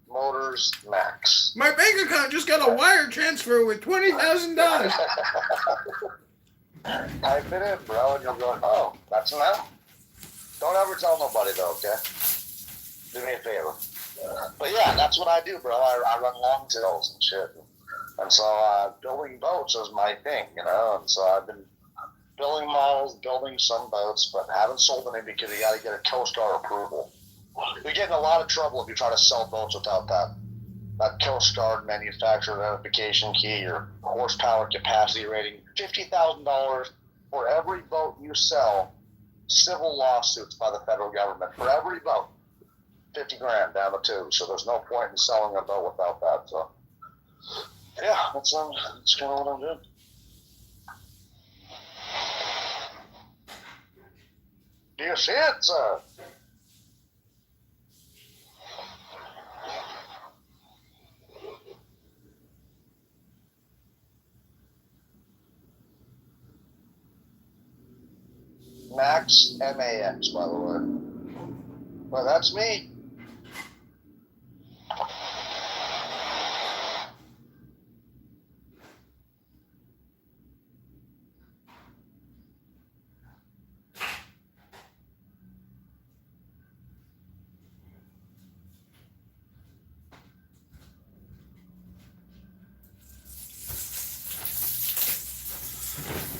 [SPEAKER 12] Motors Max.
[SPEAKER 5] My bank account just got a wire transfer with $20,000.
[SPEAKER 12] Type it in, bro, and you'll go, oh, that's enough. Don't ever tell nobody, though, okay? Do me a favor. But yeah, that's what I do, bro. I run long tails and shit. And so building boats is my thing, and so I've been building models, building some boats, but haven't sold any because you got to get a Coast Guard approval. You get in a lot of trouble if you try to sell boats without that Coast Guard manufacturer identification key or horsepower capacity rating. $50,000 for every boat you sell. Civil lawsuits by the federal government for every boat. $50,000 down the tube. So there's no point in selling a boat without that. So yeah, that's kind of what I'm doing. Do you see it, sir? Max, M-A-X, by the way. Well, that's me.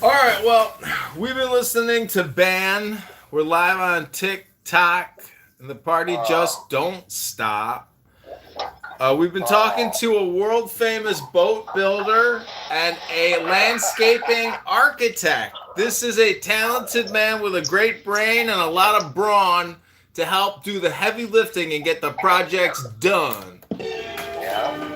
[SPEAKER 5] All right, well, we've been listening to Ban. We're live on TikTok, and the party just don't stop. We've been talking to a world-famous boat builder and a landscaping architect. This is a talented man with a great brain and a lot of brawn to help do the heavy lifting and get the projects done.
[SPEAKER 12] Yeah.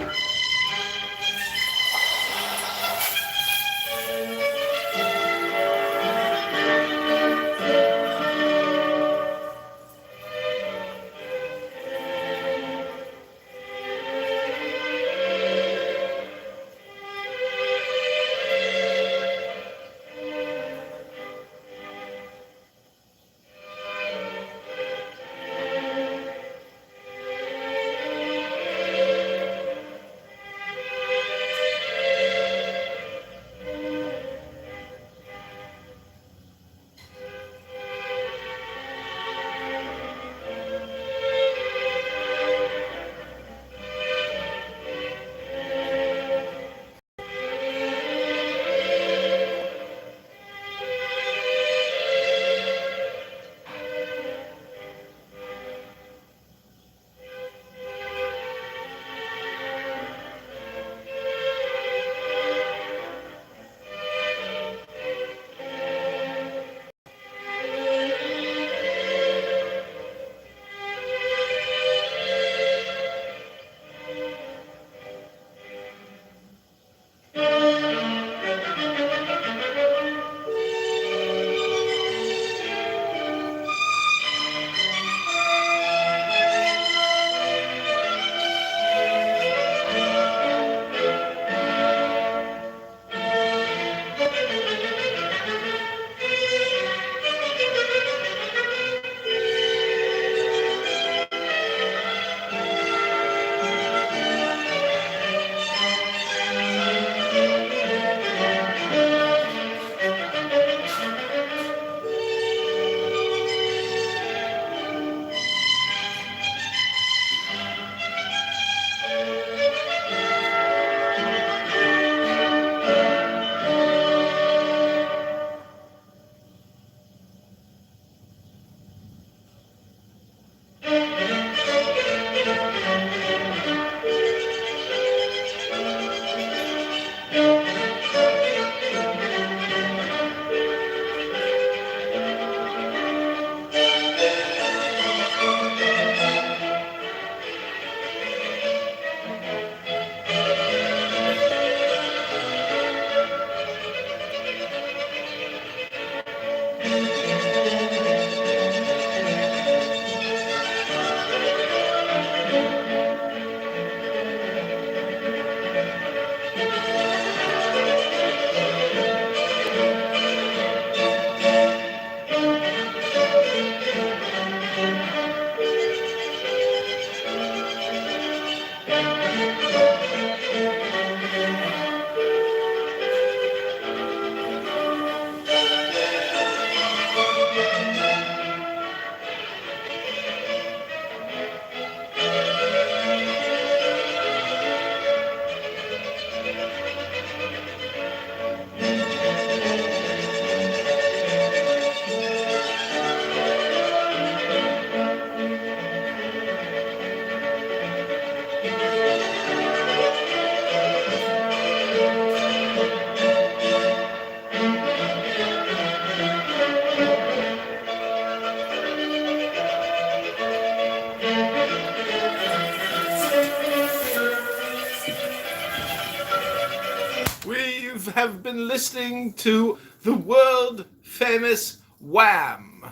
[SPEAKER 5] have been listening to the world famous Wham!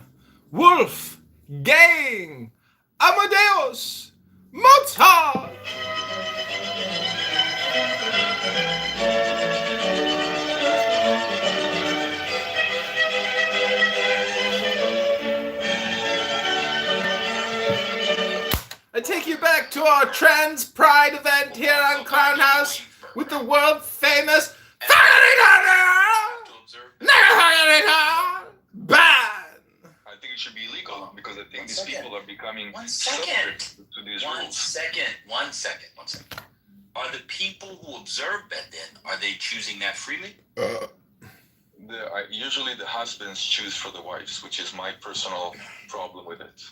[SPEAKER 5] Wolf Gang Amadeus Mozart! I take you back to our Trans Pride event here on Clown House with the world famous band.
[SPEAKER 13] I think it should be illegal because I think these people are becoming
[SPEAKER 2] One
[SPEAKER 13] subject
[SPEAKER 2] second.
[SPEAKER 13] to these
[SPEAKER 2] One
[SPEAKER 13] rules.
[SPEAKER 2] second. Are the people who observe that then, are they choosing that freely?
[SPEAKER 13] Usually the husbands choose for the wives, which is my personal problem with it.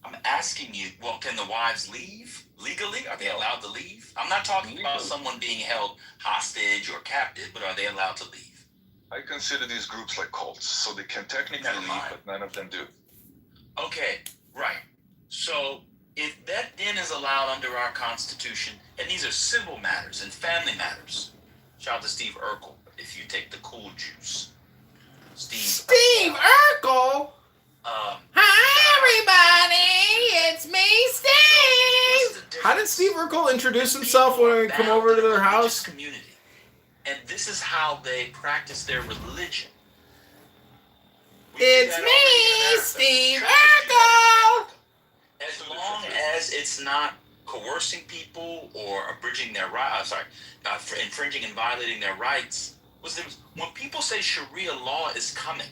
[SPEAKER 2] I'm asking you, well, can the wives leave legally? Are they allowed to leave? I'm not talking about someone being held hostage or captive, but are they allowed to leave?
[SPEAKER 13] I consider these groups like cults, so they can technically leave, but none of them do.
[SPEAKER 2] Okay, right. So if that then is allowed under our Constitution, and these are civil matters and family matters, shout out to Steve Urkel if you take the cool juice. Steve
[SPEAKER 5] Urkel?
[SPEAKER 2] Hi,
[SPEAKER 5] everybody! It's me, Steve! How did Steve Urkel introduce himself when we come over to their house?
[SPEAKER 2] Community. And this is how they practice their religion.
[SPEAKER 5] It's me, Steve Urkel!
[SPEAKER 2] As long as it's not coercing people or abridging their rights, infringing and violating their rights. When people say Sharia law is coming,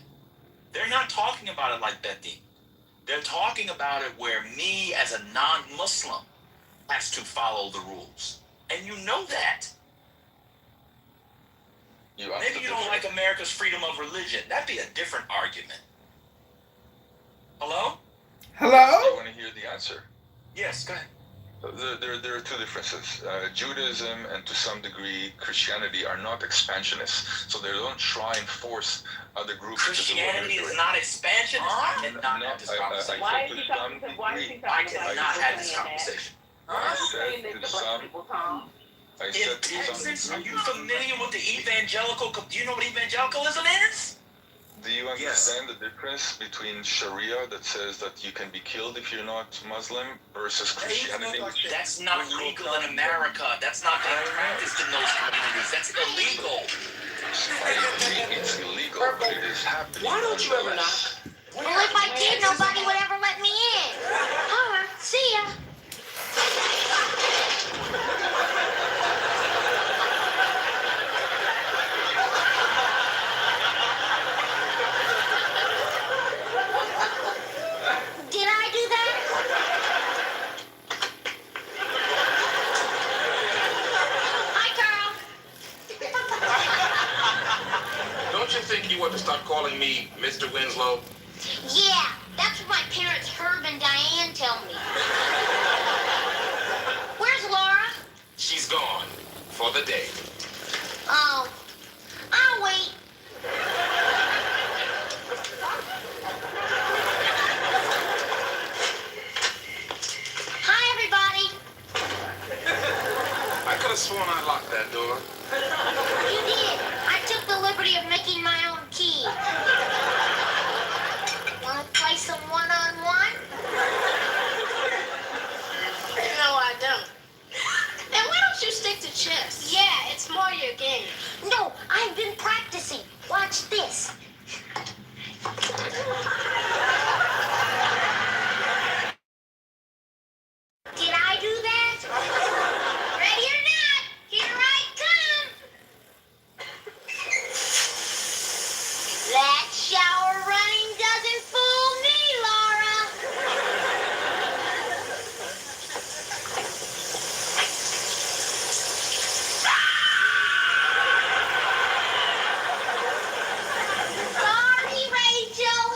[SPEAKER 2] they're not talking about it like Betty. They're talking about it where me as a non-Muslim has to follow the rules. And you know that. Maybe you don't like America's freedom of religion. That'd be a different argument. Hello?
[SPEAKER 5] Hello?
[SPEAKER 13] You want to hear the answer?
[SPEAKER 2] Yes, go ahead.
[SPEAKER 13] There are two differences. Judaism and to some degree Christianity are not expansionists, so they don't try and force other groups
[SPEAKER 2] Christianity
[SPEAKER 13] to do
[SPEAKER 2] is not expansionist? I cannot have this conversation.
[SPEAKER 13] Why is he talking to
[SPEAKER 2] I cannot have this conversation.
[SPEAKER 13] I said to some.
[SPEAKER 2] In Texas, are you familiar with the evangelical? Do you know what evangelicalism is?
[SPEAKER 13] Do you understand the difference between Sharia that says that you can be killed if you're not Muslim versus Christianity?
[SPEAKER 2] That's not legal in America. That's not being practiced in those communities. That's illegal.
[SPEAKER 13] I agree it's illegal, but it is happening.
[SPEAKER 6] Why don't you ever knock? Well, if I did, nobody would ever let me in. All right, see ya. Did I do that? Hi, Carl.
[SPEAKER 10] Don't you think you ought to stop calling me Mr. Winslow?
[SPEAKER 6] Yeah, that's what my parents Herb and Diane tell me. Where's Laura?
[SPEAKER 10] She's gone for the day.
[SPEAKER 6] Oh, I'll wait. Hi, everybody.
[SPEAKER 10] I could have sworn I locked that door.
[SPEAKER 6] You did. I took the liberty of making my own key. Want to play some one-on-one? No, I don't. Then why don't you stick to chess? Yeah, it's more your game. No, I've been practicing. Watch this. Did I do that? Ready or not, here I come. That shower running doesn't fool me, Laura. Sorry, Rachel.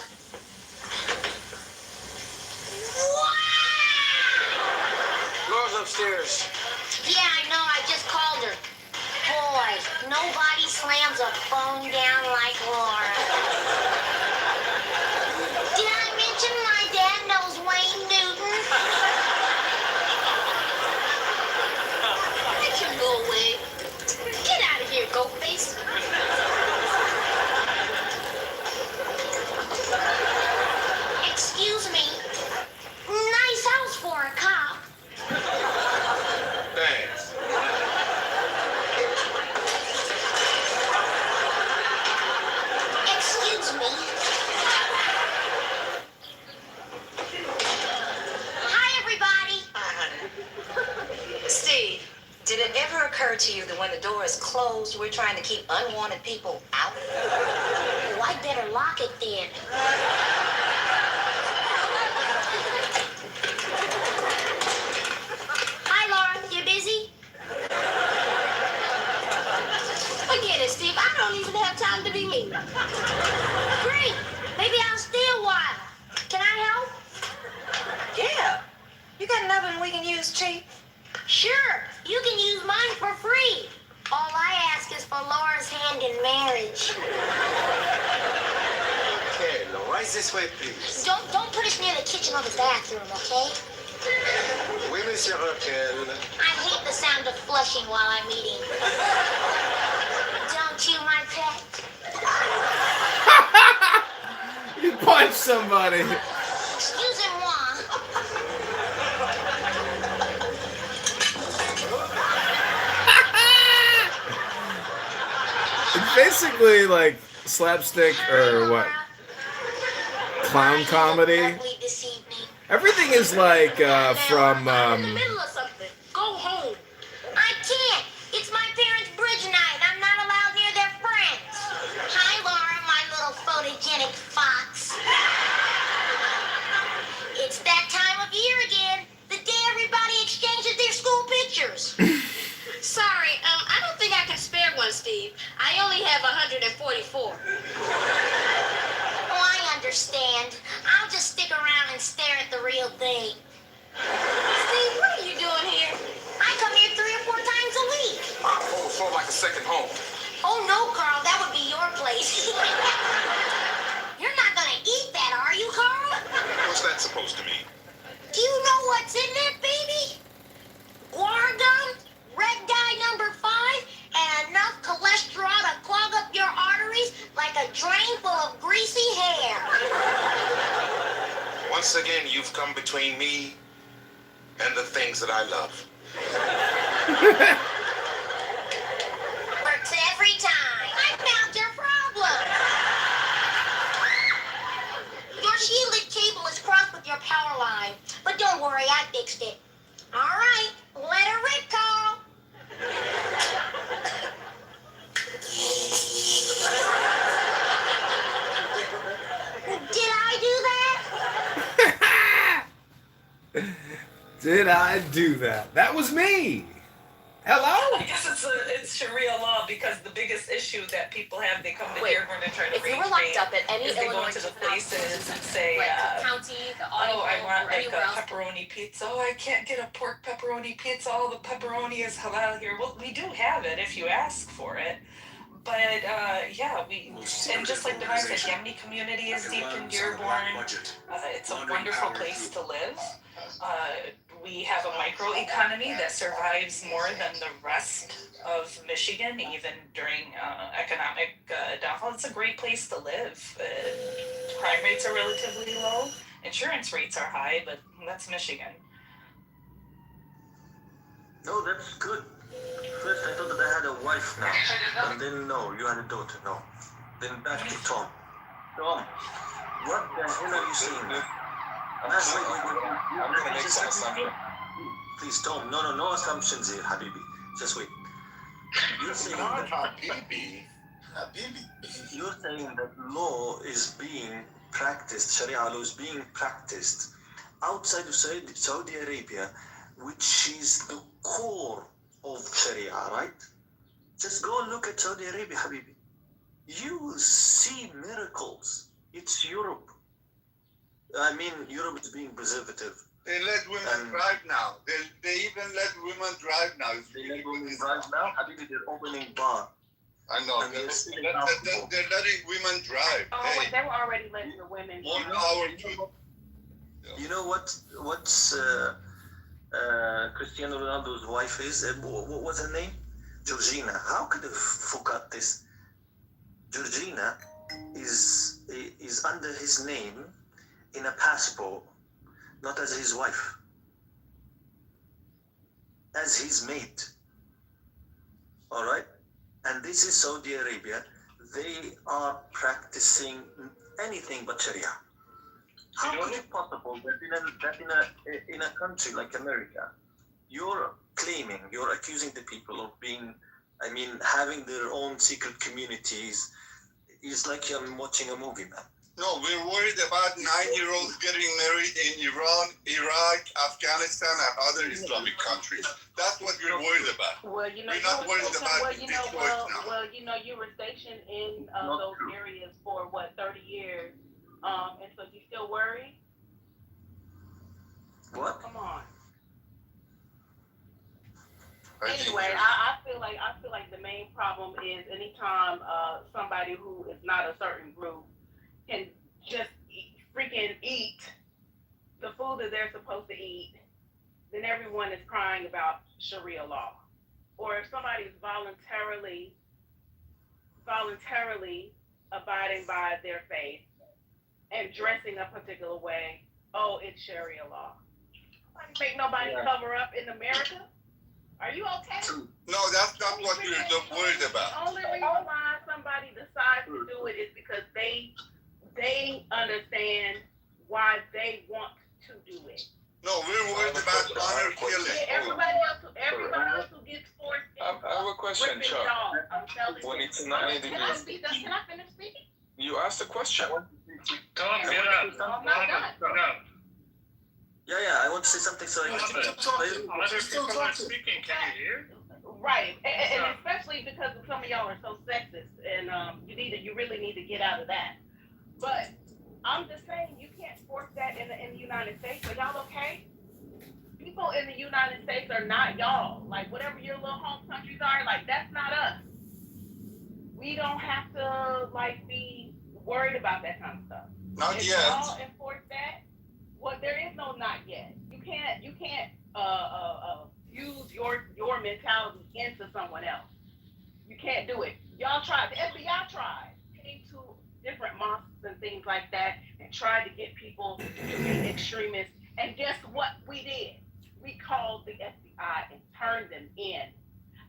[SPEAKER 10] Laura's upstairs.
[SPEAKER 6] Yeah, I know. I just called her. Boy, nobody slams a phone down like Laura. Did I mention my dad knows Wayne Newton? Let you go away. Get out of here, goat face. to you that when the door is closed, we're trying to keep unwanted people out? Well, I better lock it then. Hi, Laura. You busy? Forget it, Steve. I don't even have time to be me. Great. Maybe I'll stay a while. Can I help?
[SPEAKER 3] Yeah. You got an oven we can use cheap?
[SPEAKER 6] Sure. You can use mine for free. All I ask is for Laura's hand in marriage.
[SPEAKER 15] Okay, Laura, is this way, please.
[SPEAKER 6] Don't put us near the kitchen or the bathroom, okay?
[SPEAKER 15] Oui, Monsieur Raquel.
[SPEAKER 6] I hate the sound of flushing while I'm eating. Don't you, my pet?
[SPEAKER 5] You punched somebody.
[SPEAKER 6] Excusez-moi.
[SPEAKER 5] It's basically like slapstick or what? Clown comedy. Everything is like from.
[SPEAKER 6] I'm in the middle of something. Go home. I can't. It's my parents' bridge night. I'm not allowed near their friends. Hi, Laura, my little photogenic fox. It's that time of year again. The day everybody exchanges their school pictures. Sorry, I don't think I can spare one, Steve. I only have 144. Oh, I understand. I'll just stick around and stare at the real thing. Steve, what are you doing here? I come here 3 or 4 times a week.
[SPEAKER 10] Sort of like a second home.
[SPEAKER 6] Oh, no, Carl. That would be your place. You're not going to eat that, are you, Carl?
[SPEAKER 10] What's that supposed to mean?
[SPEAKER 6] Do you know what's in it, baby? Guar gum, red dye number 5, and enough cholesterol to clog up your arteries like a drain full of greasy hair.
[SPEAKER 10] Once again, you've come between me and the things that I love.
[SPEAKER 6] Works every time. I found your problem. Your shielded cable is crossed with your power line. But don't worry, I fixed it. All right, let her rip, Carl. Did I do that?
[SPEAKER 5] Did I do that? That was me. Hello?
[SPEAKER 7] I guess it's Sharia law because the biggest issue that people have, they come to Dearborn and try to
[SPEAKER 1] if you were locked up at any
[SPEAKER 7] is they go
[SPEAKER 1] Illinois
[SPEAKER 7] into the places and say,
[SPEAKER 1] like county, the audio,
[SPEAKER 7] I want
[SPEAKER 1] or
[SPEAKER 7] like
[SPEAKER 1] anywhere
[SPEAKER 7] a
[SPEAKER 1] else.
[SPEAKER 7] pepperoni pizza. Oh, I can't get a pork pepperoni pizza. All the pepperoni is halal here. Well, we do have it if you ask for it. But yeah, and just like the guys said, Yemeni community is deep in Dearborn. It's a wonderful place to live. We have a microeconomy that survives more than the rest of Michigan, even during economic downfall. It's a great place to live. Crime rates are relatively low. Insurance rates are high, but that's Michigan.
[SPEAKER 4] No, that's good. First I thought that I had a wife now, and then no, you had a daughter, no. Then back to Tom. Tom, what the hell are you saying now?
[SPEAKER 13] I'm gonna make some assumption.
[SPEAKER 4] Please, Tom, no assumptions here, Habibi. Just wait. You're saying that
[SPEAKER 10] Habibi.
[SPEAKER 4] You're saying that law is being practiced, Sharia law is being practiced outside of Saudi Arabia, which is the core of Sharia, right? Just go and look at Saudi Arabia, Habibi. You will see miracles. It's Europe. I mean, Europe is being preservative.
[SPEAKER 9] They let women drive now. They even let women drive now.
[SPEAKER 4] They let women drive now? Habibi, they're opening bar.
[SPEAKER 9] I know. They're letting women drive.
[SPEAKER 1] Oh,
[SPEAKER 9] hey.
[SPEAKER 1] they were already letting the women.
[SPEAKER 9] More power to.
[SPEAKER 4] You know what's Cristiano Ronaldo's wife is? What was her name? Georgina. How could I forgot this? Georgina is under his name in a passport, not as his wife, as his mate. All right? And this is Saudi Arabia. They are practicing anything but Sharia. How could it possible that in a country like America, you're claiming, you're accusing the people of being, I mean, having their own secret communities. It's like I'm watching a movie, man.
[SPEAKER 9] No, we're worried about 9-year-olds getting married in Iran, Iraq, Afghanistan, and other Islamic countries. That's what we're worried about.
[SPEAKER 1] Well, you know,
[SPEAKER 9] We're not worried about Detroit now.
[SPEAKER 1] well, you know, you were stationed in those areas for what, 30 years, and so you still worried?
[SPEAKER 4] What?
[SPEAKER 1] Come on. Anyway, I feel like the main problem is anytime somebody who is not a certain group can just freaking eat the food that they're supposed to eat, then everyone is crying about Sharia law. Or if somebody is voluntarily abiding by their faith and dressing a particular way, oh, it's Sharia law. Make nobody cover up in America. Are you okay?
[SPEAKER 9] No, that's not what we're worried about.
[SPEAKER 1] The only reason why somebody decides to do it is because they understand why they want to do it.
[SPEAKER 9] No, we're worried about honor killing.
[SPEAKER 1] Yeah, everybody else who gets forced.
[SPEAKER 13] I have a question, Chuck. When it's 90
[SPEAKER 1] Can
[SPEAKER 13] degrees,
[SPEAKER 1] I finish speaking?
[SPEAKER 13] you asked the question.
[SPEAKER 11] Tom, get up.
[SPEAKER 1] I'm not done.
[SPEAKER 11] Get up.
[SPEAKER 4] Yeah, I want to say something, so I
[SPEAKER 11] Other people are speaking. Can you hear?
[SPEAKER 1] Right, and especially because some of y'all are so sexist, and you really need to get out of that. But I'm just saying, you can't force that in the United States. Are y'all okay? People in the United States are not y'all. Like, whatever your little home countries are, like, that's not us. We don't have to, like, be worried about that kind of stuff.
[SPEAKER 9] Not
[SPEAKER 1] if
[SPEAKER 9] yet.
[SPEAKER 1] y'all enforce that, well, there is no not yet. You can't use your mentality into someone else. You can't do it. Y'all tried. The FBI tried. Came to different mosques and things like that and tried to get people to be extremists. And guess what we did? We called the FBI and turned them in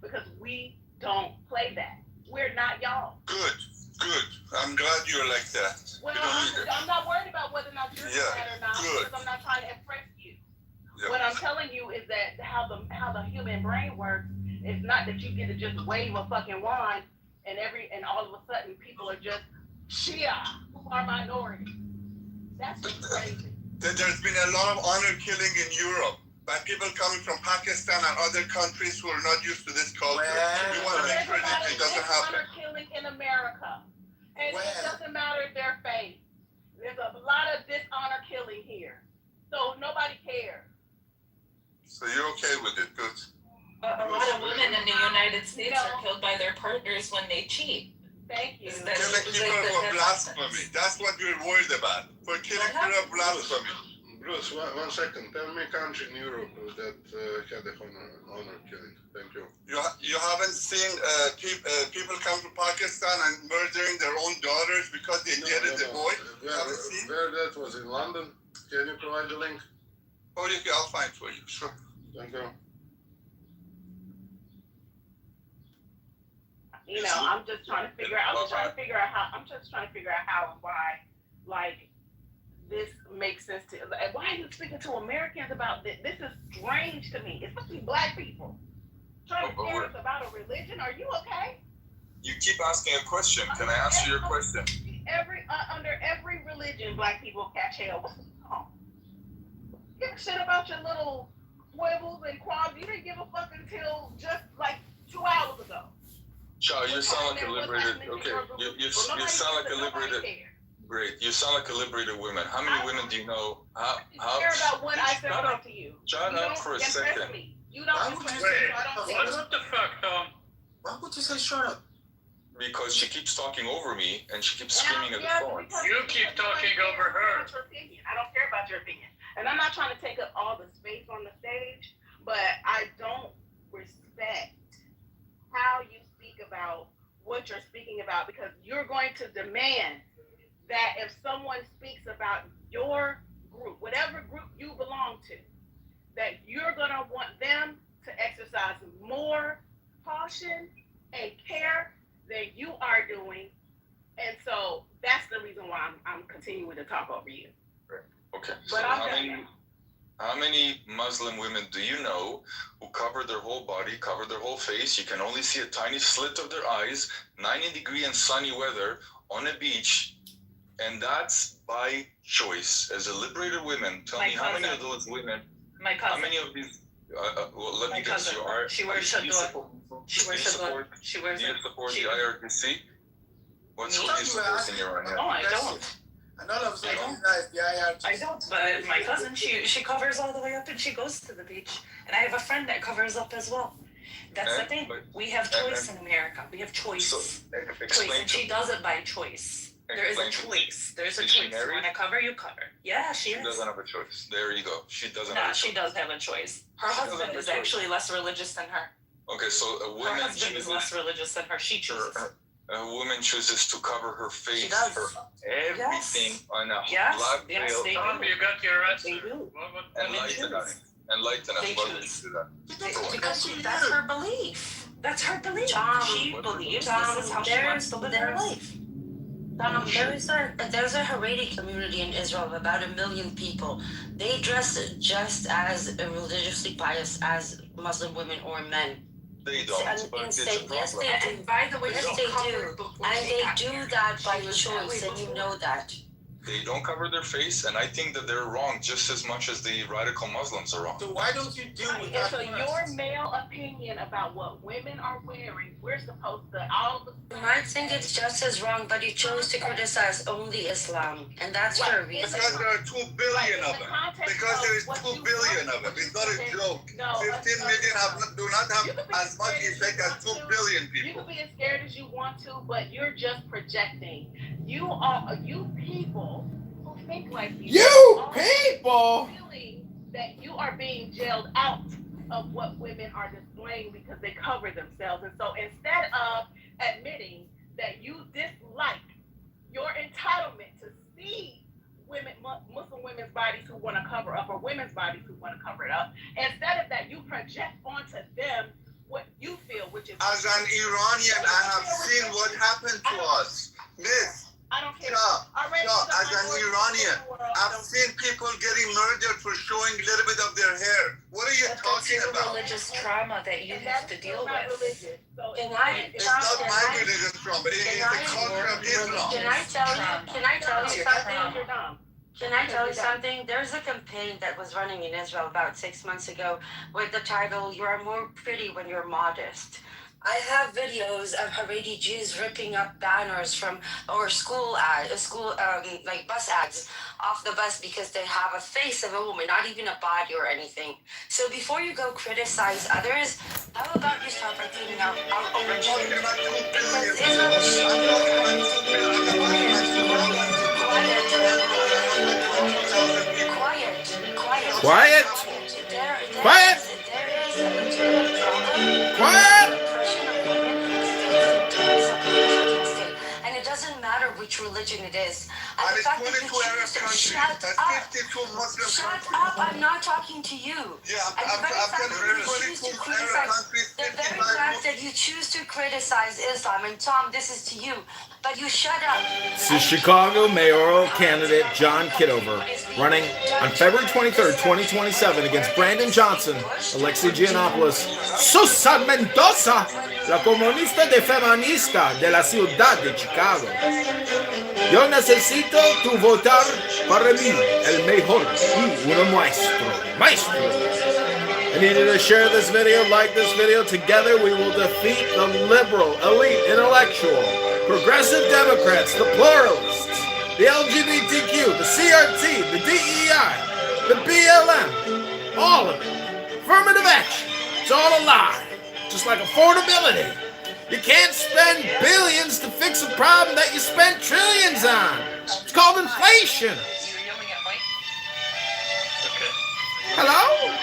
[SPEAKER 1] because we don't play that. We're not y'all.
[SPEAKER 9] Good. I'm glad you're like that.
[SPEAKER 1] Well, I'm not worried about whether or not you're that or not because I'm not trying to impress you.
[SPEAKER 9] Yeah.
[SPEAKER 1] What I'm telling you is that how the human brain works is not that you get to just wave a fucking wand and all of a sudden people are just Shia who are minorities. That's just crazy.
[SPEAKER 9] There's been a lot of honor killing in Europe by people coming from Pakistan and other countries who are not used to this culture. We want to make sure that it doesn't happen.
[SPEAKER 1] Honor killing in America, and it doesn't matter their faith. There's a lot of dishonor killing here, so nobody cares.
[SPEAKER 9] So you're okay with it, good.
[SPEAKER 24] A lot of women in the United States are killed by their partners when they cheat.
[SPEAKER 1] Thank you.
[SPEAKER 9] Killing people for blasphemy. That's what we're worried about. For killing people for blasphemy.
[SPEAKER 17] Bruce, one second. Tell me a country in Europe that had a honor killing. Thank you.
[SPEAKER 9] You haven't seen people come to Pakistan and murdering their own daughters because they dated the boy?
[SPEAKER 17] Where that was in London? Can you provide the link?
[SPEAKER 9] Oh, okay, I'll find for you. Sure.
[SPEAKER 17] Thank you.
[SPEAKER 1] You know, I'm just trying to figure out how and why, like, this makes sense to. Why are you speaking to Americans about this? This is strange to me, especially Black people. Trying to tell us about a religion. Are you okay?
[SPEAKER 13] You keep asking a question. Can I answer your question?
[SPEAKER 1] Under every religion, Black people catch hell. What's wrong? Give a shit about your little quibbles and qualms. You didn't give a fuck until just like 2 hours ago.
[SPEAKER 13] Charles, you sound like a liberated. Okay, you sound like a liberated. Great, you sound like a liberated woman. How many women do you know? How
[SPEAKER 1] care about what I said back to you.
[SPEAKER 13] Shut up for a second.
[SPEAKER 1] You don't impress me.
[SPEAKER 11] What the fuck, Tom?
[SPEAKER 17] Why would you say shut up?
[SPEAKER 13] Because she keeps talking over me and she keeps screaming at the phone.
[SPEAKER 11] You keep talking over her.
[SPEAKER 1] I don't care about your opinion. And I'm not trying to take up all the space on the stage, but I don't respect how you speak about what you're speaking about because you're going to demand that if someone speaks about your group, whatever group you belong to, that you're going to want them to exercise more caution and care than you are doing. And so that's the reason why I'm continuing to talk over you.
[SPEAKER 13] Okay.
[SPEAKER 1] But
[SPEAKER 13] So
[SPEAKER 1] I'm done now.
[SPEAKER 13] How many Muslim women do you know who cover their whole body, cover their whole face? You can only see a tiny slit of their eyes, 90-degree and sunny weather on a beach, and that's by choice. As a liberated woman, tell me how many of those women,
[SPEAKER 24] My cousin.
[SPEAKER 13] how many of these, well, let me guess, you are,
[SPEAKER 24] She wears shador. She wears shador.
[SPEAKER 13] Do you support the IRGC? What school do you support in your hand?
[SPEAKER 24] No, I don't.
[SPEAKER 15] And all of a sudden,
[SPEAKER 24] I don't, but my cousin, she covers all the way up and she goes to the beach. And I have a friend that covers up as well. That's the thing. We have choice in America. We have choice.
[SPEAKER 13] So,
[SPEAKER 24] Choice, and she does it by choice. There is a choice. There's a choice. You want to cover, you cover. Yeah, she is.
[SPEAKER 13] She doesn't have a choice. There you go. She doesn't
[SPEAKER 24] Nah,
[SPEAKER 13] have a choice.
[SPEAKER 24] she does have a choice. Her husband is actually less religious than her.
[SPEAKER 13] Okay, so a
[SPEAKER 24] Her
[SPEAKER 13] woman
[SPEAKER 24] husband is less religious than her. She chooses.
[SPEAKER 13] A woman chooses to cover her face,
[SPEAKER 24] She does.
[SPEAKER 13] her everything on a
[SPEAKER 24] Yes,
[SPEAKER 13] black
[SPEAKER 24] yes,
[SPEAKER 13] veil.
[SPEAKER 24] they do.
[SPEAKER 11] You got your answer.
[SPEAKER 24] They do.
[SPEAKER 13] Enlighten us. Enlighten us.
[SPEAKER 24] They
[SPEAKER 13] Why would
[SPEAKER 24] choose.
[SPEAKER 13] you do that?
[SPEAKER 24] Because that's her belief. That's her belief. She believes this is how she wants to live her life.
[SPEAKER 18] There's a Haredi community in Israel of about 1 million people. They dress just as religiously pious as Muslim women or men.
[SPEAKER 13] They don't, but it's a problem.
[SPEAKER 18] Yes, they do.
[SPEAKER 24] And by the way,
[SPEAKER 18] Yes,
[SPEAKER 24] she
[SPEAKER 18] they
[SPEAKER 24] covered
[SPEAKER 18] do.
[SPEAKER 24] before
[SPEAKER 18] And
[SPEAKER 24] she
[SPEAKER 18] they
[SPEAKER 24] got
[SPEAKER 18] do
[SPEAKER 24] here.
[SPEAKER 18] that by
[SPEAKER 24] She was that
[SPEAKER 18] choice,
[SPEAKER 24] way
[SPEAKER 18] and you
[SPEAKER 24] before.
[SPEAKER 18] know that.
[SPEAKER 13] They don't cover their face, and I think that they're wrong just as much as the radical Muslims are wrong.
[SPEAKER 15] So why don't you deal with
[SPEAKER 1] And
[SPEAKER 15] that
[SPEAKER 1] so
[SPEAKER 15] first?
[SPEAKER 1] your male opinion about what women are wearing, we're supposed to all the
[SPEAKER 18] You might think it's just as wrong, but you chose to criticize only Islam, and that's for a reason.
[SPEAKER 9] Because there are 2 billion of them. Because there is 2 billion of them. It's not a joke. 15 million do not have as much effect as 2 billion
[SPEAKER 1] You
[SPEAKER 9] people.
[SPEAKER 1] can be as scared as you want to, but you're just projecting. You people who think like you.
[SPEAKER 5] You
[SPEAKER 1] are
[SPEAKER 5] people!
[SPEAKER 1] feeling that you are being jailed out of what women are displaying because they cover themselves. And so instead of admitting that you dislike your entitlement to see Muslim women's bodies who want to cover up, or women's bodies who want to cover it up, instead of that, you project onto them what you feel, which is.
[SPEAKER 9] As an Iranian, I have seen what happened to us. Miss,
[SPEAKER 1] I don't care.
[SPEAKER 9] as an Iranian, I've seen people getting murdered for showing a little bit of their hair. What are you talking about?
[SPEAKER 24] Religious trauma that you have to deal with.
[SPEAKER 9] It's not my religious trauma. It's the culture of Islam.
[SPEAKER 18] Can I tell you something? Can I tell you something? There's a campaign that was running in Israel about 6 months ago with the title, "You are more pretty when you're modest." I have videos of Haredi Jews ripping up banners from, or like bus ads off the bus because they have a face of a woman, not even a body or anything. So before you go criticize others, how about you start by cleaning out our own children? Because
[SPEAKER 5] Quiet! Quiet! Quiet!
[SPEAKER 18] And it doesn't matter which religion it is.
[SPEAKER 9] And it's 22 Arab countries. That's 52 Muslim
[SPEAKER 18] Shut
[SPEAKER 9] countries.
[SPEAKER 18] up, I'm not talking to you.
[SPEAKER 9] Yeah, I'm telling you, 22 Arab countries,
[SPEAKER 18] The very
[SPEAKER 9] 55
[SPEAKER 18] fact that you choose to criticize Islam, and Tom, this is to you, but you shut up.
[SPEAKER 5] This is Chicago mayoral candidate John Kitover running on February 23rd, 2027 against Brandon Johnson, Alexei Giannopoulos, Susan Mendoza, la comunista de feminista de la ciudad de Chicago. Yo necesito tu votar para mí, el mejor y uno maestro. I need you to share this video, like this video. Together we will defeat the liberal, elite, intellectual, progressive Democrats, the pluralists, the LGBTQ, the CRT, the DEI, the BLM, all of it. Affirmative action. It's all a lie. Just like affordability. You can't spend billions to fix a problem that you spent trillions on. It's called inflation. Hello?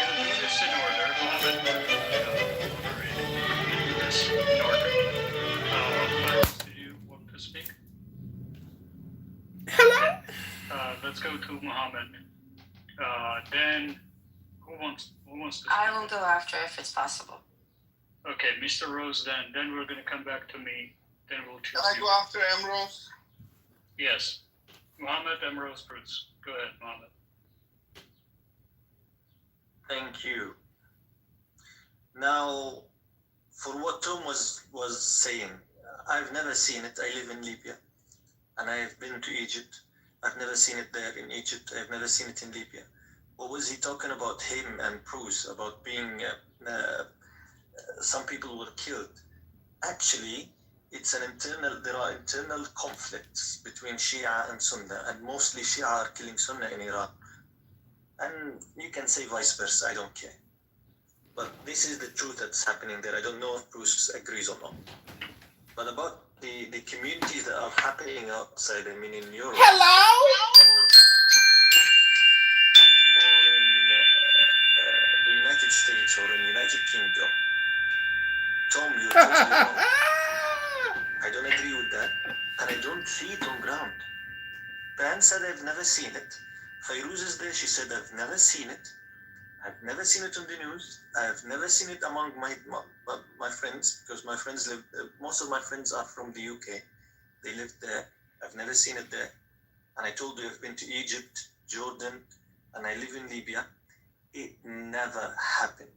[SPEAKER 11] Do you want to speak?
[SPEAKER 5] Hello?
[SPEAKER 11] Let's go to Muhammad. Then, who wants to speak?
[SPEAKER 18] I will go after if it's possible.
[SPEAKER 11] Okay, Mr. Rose, then we're going to come back to me. Then we'll choose
[SPEAKER 9] Can I
[SPEAKER 11] you.
[SPEAKER 9] go after Ambrose?
[SPEAKER 11] Yes. Muhammad Rose Bruce. Go ahead, Muhammad.
[SPEAKER 4] Thank you. Now, for what Tom was saying, I've never seen it. I live in Libya, and I've been to Egypt. I've never seen it there in Egypt. I've never seen it in Libya. What was he talking about, him and Bruce, about being, some people were killed? Actually, there are internal conflicts between Shia and Sunnah, and mostly Shia are killing Sunnah in Iran. And you can say vice versa, I don't care. But this is the truth that's happening there. I don't know if Bruce agrees or not. But about the communities that are happening outside, I mean in Europe.
[SPEAKER 5] Hello?
[SPEAKER 4] Or in the United States or in United Kingdom. Tom, you're totally wrong. I don't agree with that. And I don't see it on ground. Pan said I've never seen it. Fairuz is there, she said I've never seen it. I've never seen it on the news. I've never seen it among my friends, because my friends live, most of my friends are from the UK. They live there. I've never seen it there. And I told you I've been to Egypt, Jordan, and I live in Libya. It never happened.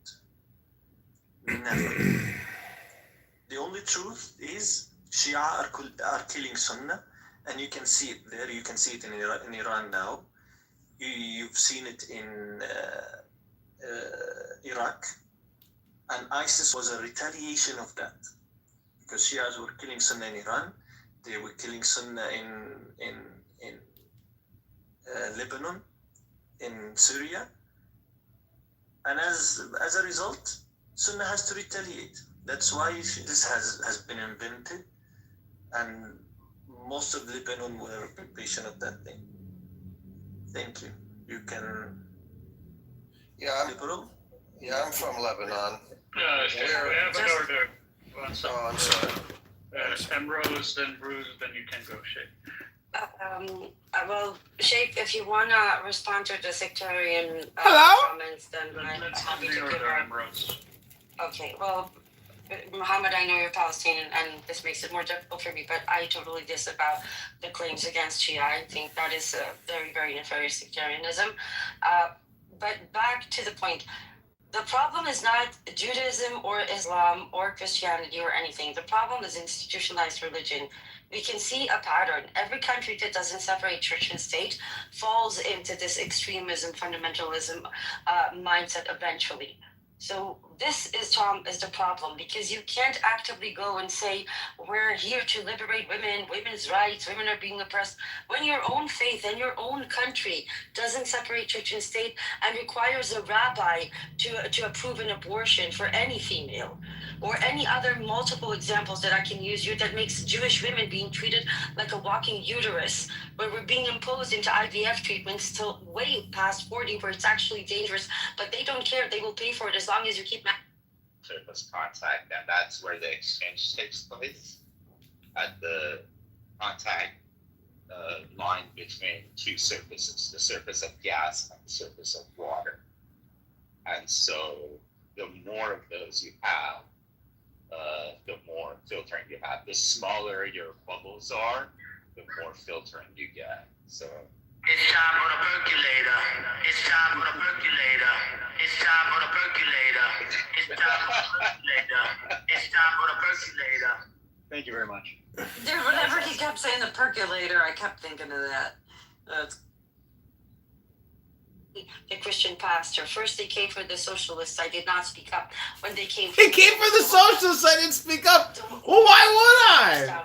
[SPEAKER 4] Never. The only truth is Shia are killing Sunnah, and you can see it there. You can see it in Iran now. You've seen it in Iraq, and ISIS was a retaliation of that, because Shias were killing Sunnah in Iran. They were killing Sunnah in Lebanon, in Syria, and as a result, Sunnah has to retaliate. That's why this has been invented, and most of Lebanon were patient of that thing. Thank you. You can.
[SPEAKER 19] Yeah,
[SPEAKER 4] liberal?
[SPEAKER 19] Yeah, I'm from Lebanon.
[SPEAKER 11] We have an order. One second.
[SPEAKER 19] Oh, I'm sorry.
[SPEAKER 11] Rose, then Bruce, then you can go, Shay.
[SPEAKER 18] Well, Sheikh, if you want to respond to the sectarian comments, then I'm happy to give her. Okay, well, Muhammad, I know you're Palestinian, and this makes it more difficult for me, but I totally disavow the claims against Shia. I think that is a very, very nefarious sectarianism. But back to the point. The problem is not Judaism or Islam or Christianity or anything. The problem is institutionalized religion. We can see a pattern. Every country that doesn't separate church and state falls into this extremism, fundamentalism mindset eventually. So this is, Tom, is the problem, because you can't actively go and say, we're here to liberate women, women's rights, women are being oppressed, when your own faith and your own country doesn't separate church and state and requires a rabbi to approve an abortion for any female, or any other multiple examples that I can use here that makes Jewish women being treated like a walking uterus, where we're being imposed into IVF treatments till way past 40, where it's actually dangerous, but they don't care. They will pay for it as long as you keep
[SPEAKER 8] surface contact, and that's where the exchange takes place at the contact line between two surfaces, the surface of gas and the surface of water. And so the more of those you have, the more filtering you have. The smaller your bubbles are, the more filtering you get. So
[SPEAKER 15] it's time for the percolator. It's time for the percolator. It's time for the percolator. It's time for the percolator. It's time for the percolator.
[SPEAKER 14] Thank you very much.
[SPEAKER 18] Dude, whenever he kept saying the percolator, I kept thinking of that. The Christian pastor. First they came for the socialists. I did not speak up. When they came for
[SPEAKER 5] the socialists, I didn't speak up. Well, why would I?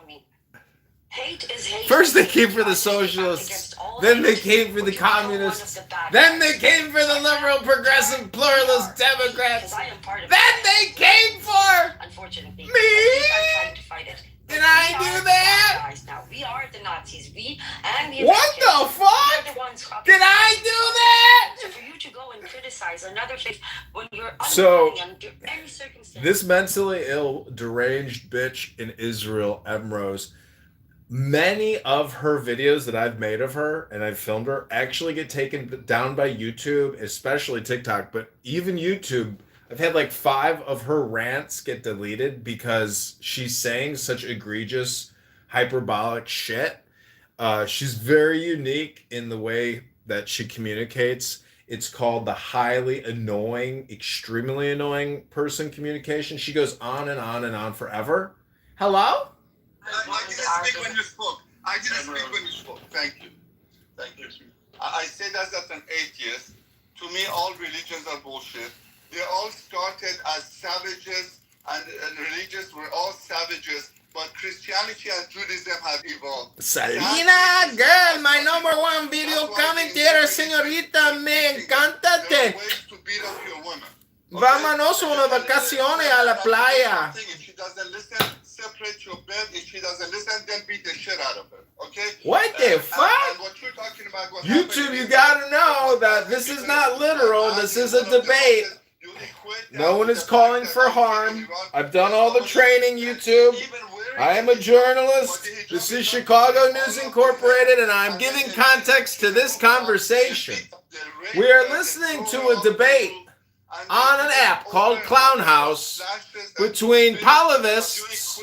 [SPEAKER 18] Hate is hate.
[SPEAKER 5] First they came for the socialists, then they came for the communists, then they came for the liberal, progressive, pluralist Democrats, then they came for
[SPEAKER 18] unfortunately,
[SPEAKER 5] me.
[SPEAKER 18] I'm trying to fight it.
[SPEAKER 5] Did I do that?
[SPEAKER 18] Now. We are the Nazis. We and the
[SPEAKER 5] What the fuck? Did I do that?
[SPEAKER 18] So for you to go and criticize another faith when you're
[SPEAKER 5] So,
[SPEAKER 18] under any circumstance.
[SPEAKER 5] this mentally ill, deranged bitch in Israel, Emrose, many of her videos that I've made of her and I've filmed her actually get taken down by YouTube, especially TikTok, but even YouTube. I've had like 5 of her rants get deleted because she's saying such egregious, hyperbolic shit. She's very unique in the way that she communicates. It's called the highly annoying, extremely annoying person communication. She goes on and on and on forever. Hello?
[SPEAKER 9] I didn't speak when you spoke. I didn't speak when you spoke. Thank you. Thank you. I say that as an atheist. To me, all religions are bullshit. They all started as savages, and religions were all savages. But Christianity and Judaism have evolved.
[SPEAKER 5] Salina, girl, my number one video commentator, señorita, me encántate. Vámonos una vacaciones a la playa.
[SPEAKER 9] If she doesn't listen, separate your bed. If she doesn't listen, then beat the shit out of her. Okay?
[SPEAKER 5] What the fuck?
[SPEAKER 9] And what you're talking about,
[SPEAKER 5] YouTube, you gotta know that this is not literal. This is a debate. No one is calling for harm. I've done all the training, YouTube. I am a journalist. This is Chicago News Incorporated, and I'm giving context to this conversation. We are listening to a debate on an app called Clown House between Palavists,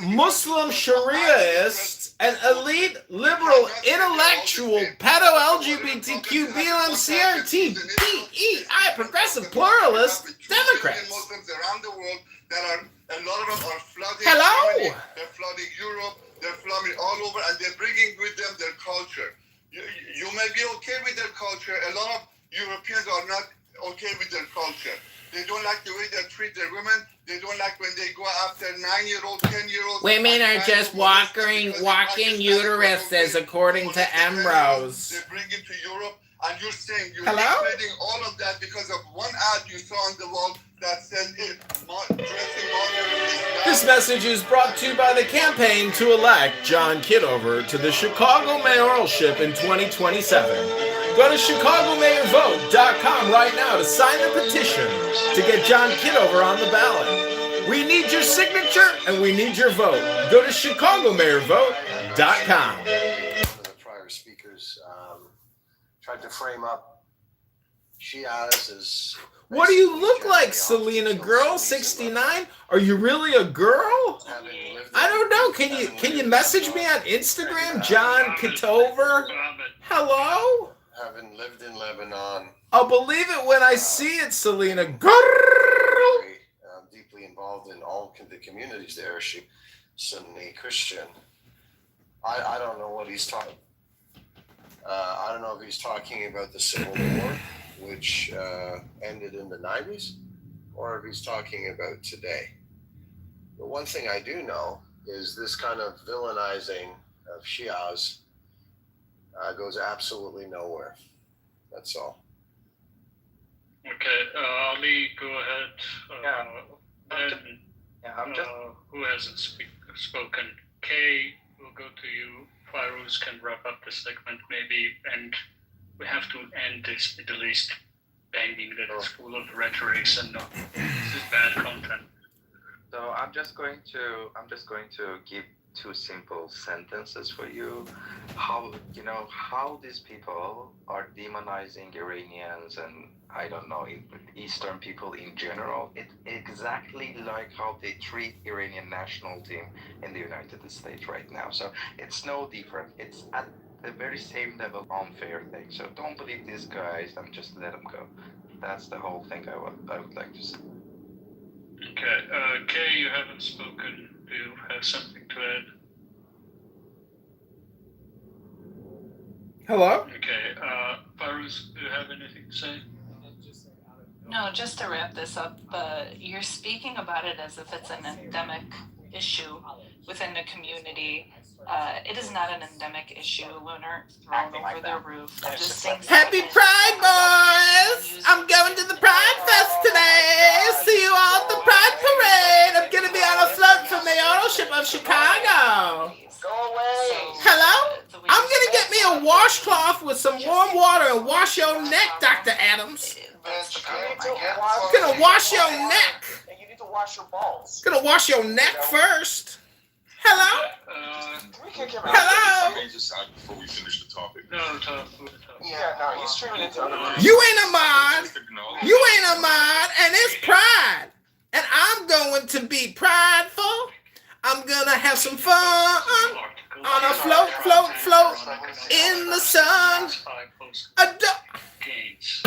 [SPEAKER 5] Muslim Shariaists, and elite liberal intellectual pedo LGBTQ BLM CRT DEI progressive pluralist Democrats.
[SPEAKER 9] Muslims around the world that are, a lot of them are flooding
[SPEAKER 5] Hello?
[SPEAKER 9] Germany, they're flooding Europe, they're flooding all over, and they're bringing with them their culture. You may be okay with their culture. A lot of Europeans are not okay with their culture. They don't like the way they treat their women. They don't like when they go after 9-year-olds, 10-year-olds.
[SPEAKER 5] Women are just walking uteruses, according to Ambrose.
[SPEAKER 9] They bring it to Europe, and you're saying you're
[SPEAKER 5] Hello?
[SPEAKER 9] equating all of that because of one ad you saw on the wall that said dressing modern.
[SPEAKER 5] This message is brought to you by the campaign to elect John Kitover to the Chicago mayoralship in 2027. Go to ChicagoMayorVote.com right now to sign the petition to get John Kitover on the ballot. We need your signature and we need your vote. Go to ChicagoMayorVote.com.
[SPEAKER 19] One of the prior speakers tried to frame up Shias as...
[SPEAKER 5] What do you look like, Selena Girl 69? Are you really a girl? I don't know. Can you message me on Instagram, John Kitover? Hello?
[SPEAKER 19] Having lived in Lebanon,
[SPEAKER 5] I'll believe it when I see it, Selena Girl.
[SPEAKER 19] Deeply involved in all the communities there. Sunni Christian. I don't know what he's talking. I don't know if he's talking about the Civil War, which ended in the 90s, or if he's talking about today. But one thing I do know is this kind of villainizing of Shias goes absolutely nowhere. That's all.
[SPEAKER 11] Okay, Ali, go ahead. Who hasn't spoken? Kay, we'll go to you. Fairuz can wrap up the segment maybe, and we have to end this Middle East banging that is full of rhetoric and this is bad content.
[SPEAKER 20] So I'm just going to give two simple sentences for you. How these people are demonizing Iranians and I don't know, Eastern people in general. It's exactly like how they treat Iranian national team in the United States right now. So it's no different. It's at the very same level unfair thing. So don't believe these guys and just let them go. That's the whole thing I would like to say.
[SPEAKER 11] Okay, Kay, you haven't spoken. Do you have something to add?
[SPEAKER 5] Hello?
[SPEAKER 11] Okay, Fairuz, do you have anything to say?
[SPEAKER 21] No, just to wrap this up, you're speaking about it as if it's an endemic issue within the community. It is not an endemic issue. Women aren't thrown over the roof. Just things
[SPEAKER 5] Happy Pride, boys! I'm going to the Pride Fest today. See you all at the Pride Parade. I'm going to be on a float for mayoralship of Chicago.
[SPEAKER 21] Go away.
[SPEAKER 5] Hello? I'm going to get me a washcloth with some warm water and wash your neck, Dr. Adams. I'm going to wash your neck.
[SPEAKER 10] And you need to wash your balls.
[SPEAKER 5] I'm going to wash your neck first. Hello? Hello?
[SPEAKER 13] Can I just add before we finish the topic?
[SPEAKER 10] Yeah, no, he's streaming into other rooms.
[SPEAKER 5] You ain't a mod. You ain't a mod, and it's Pride. And I'm going to be prideful. I'm going to have some fun on a float in the sun.
[SPEAKER 11] gains.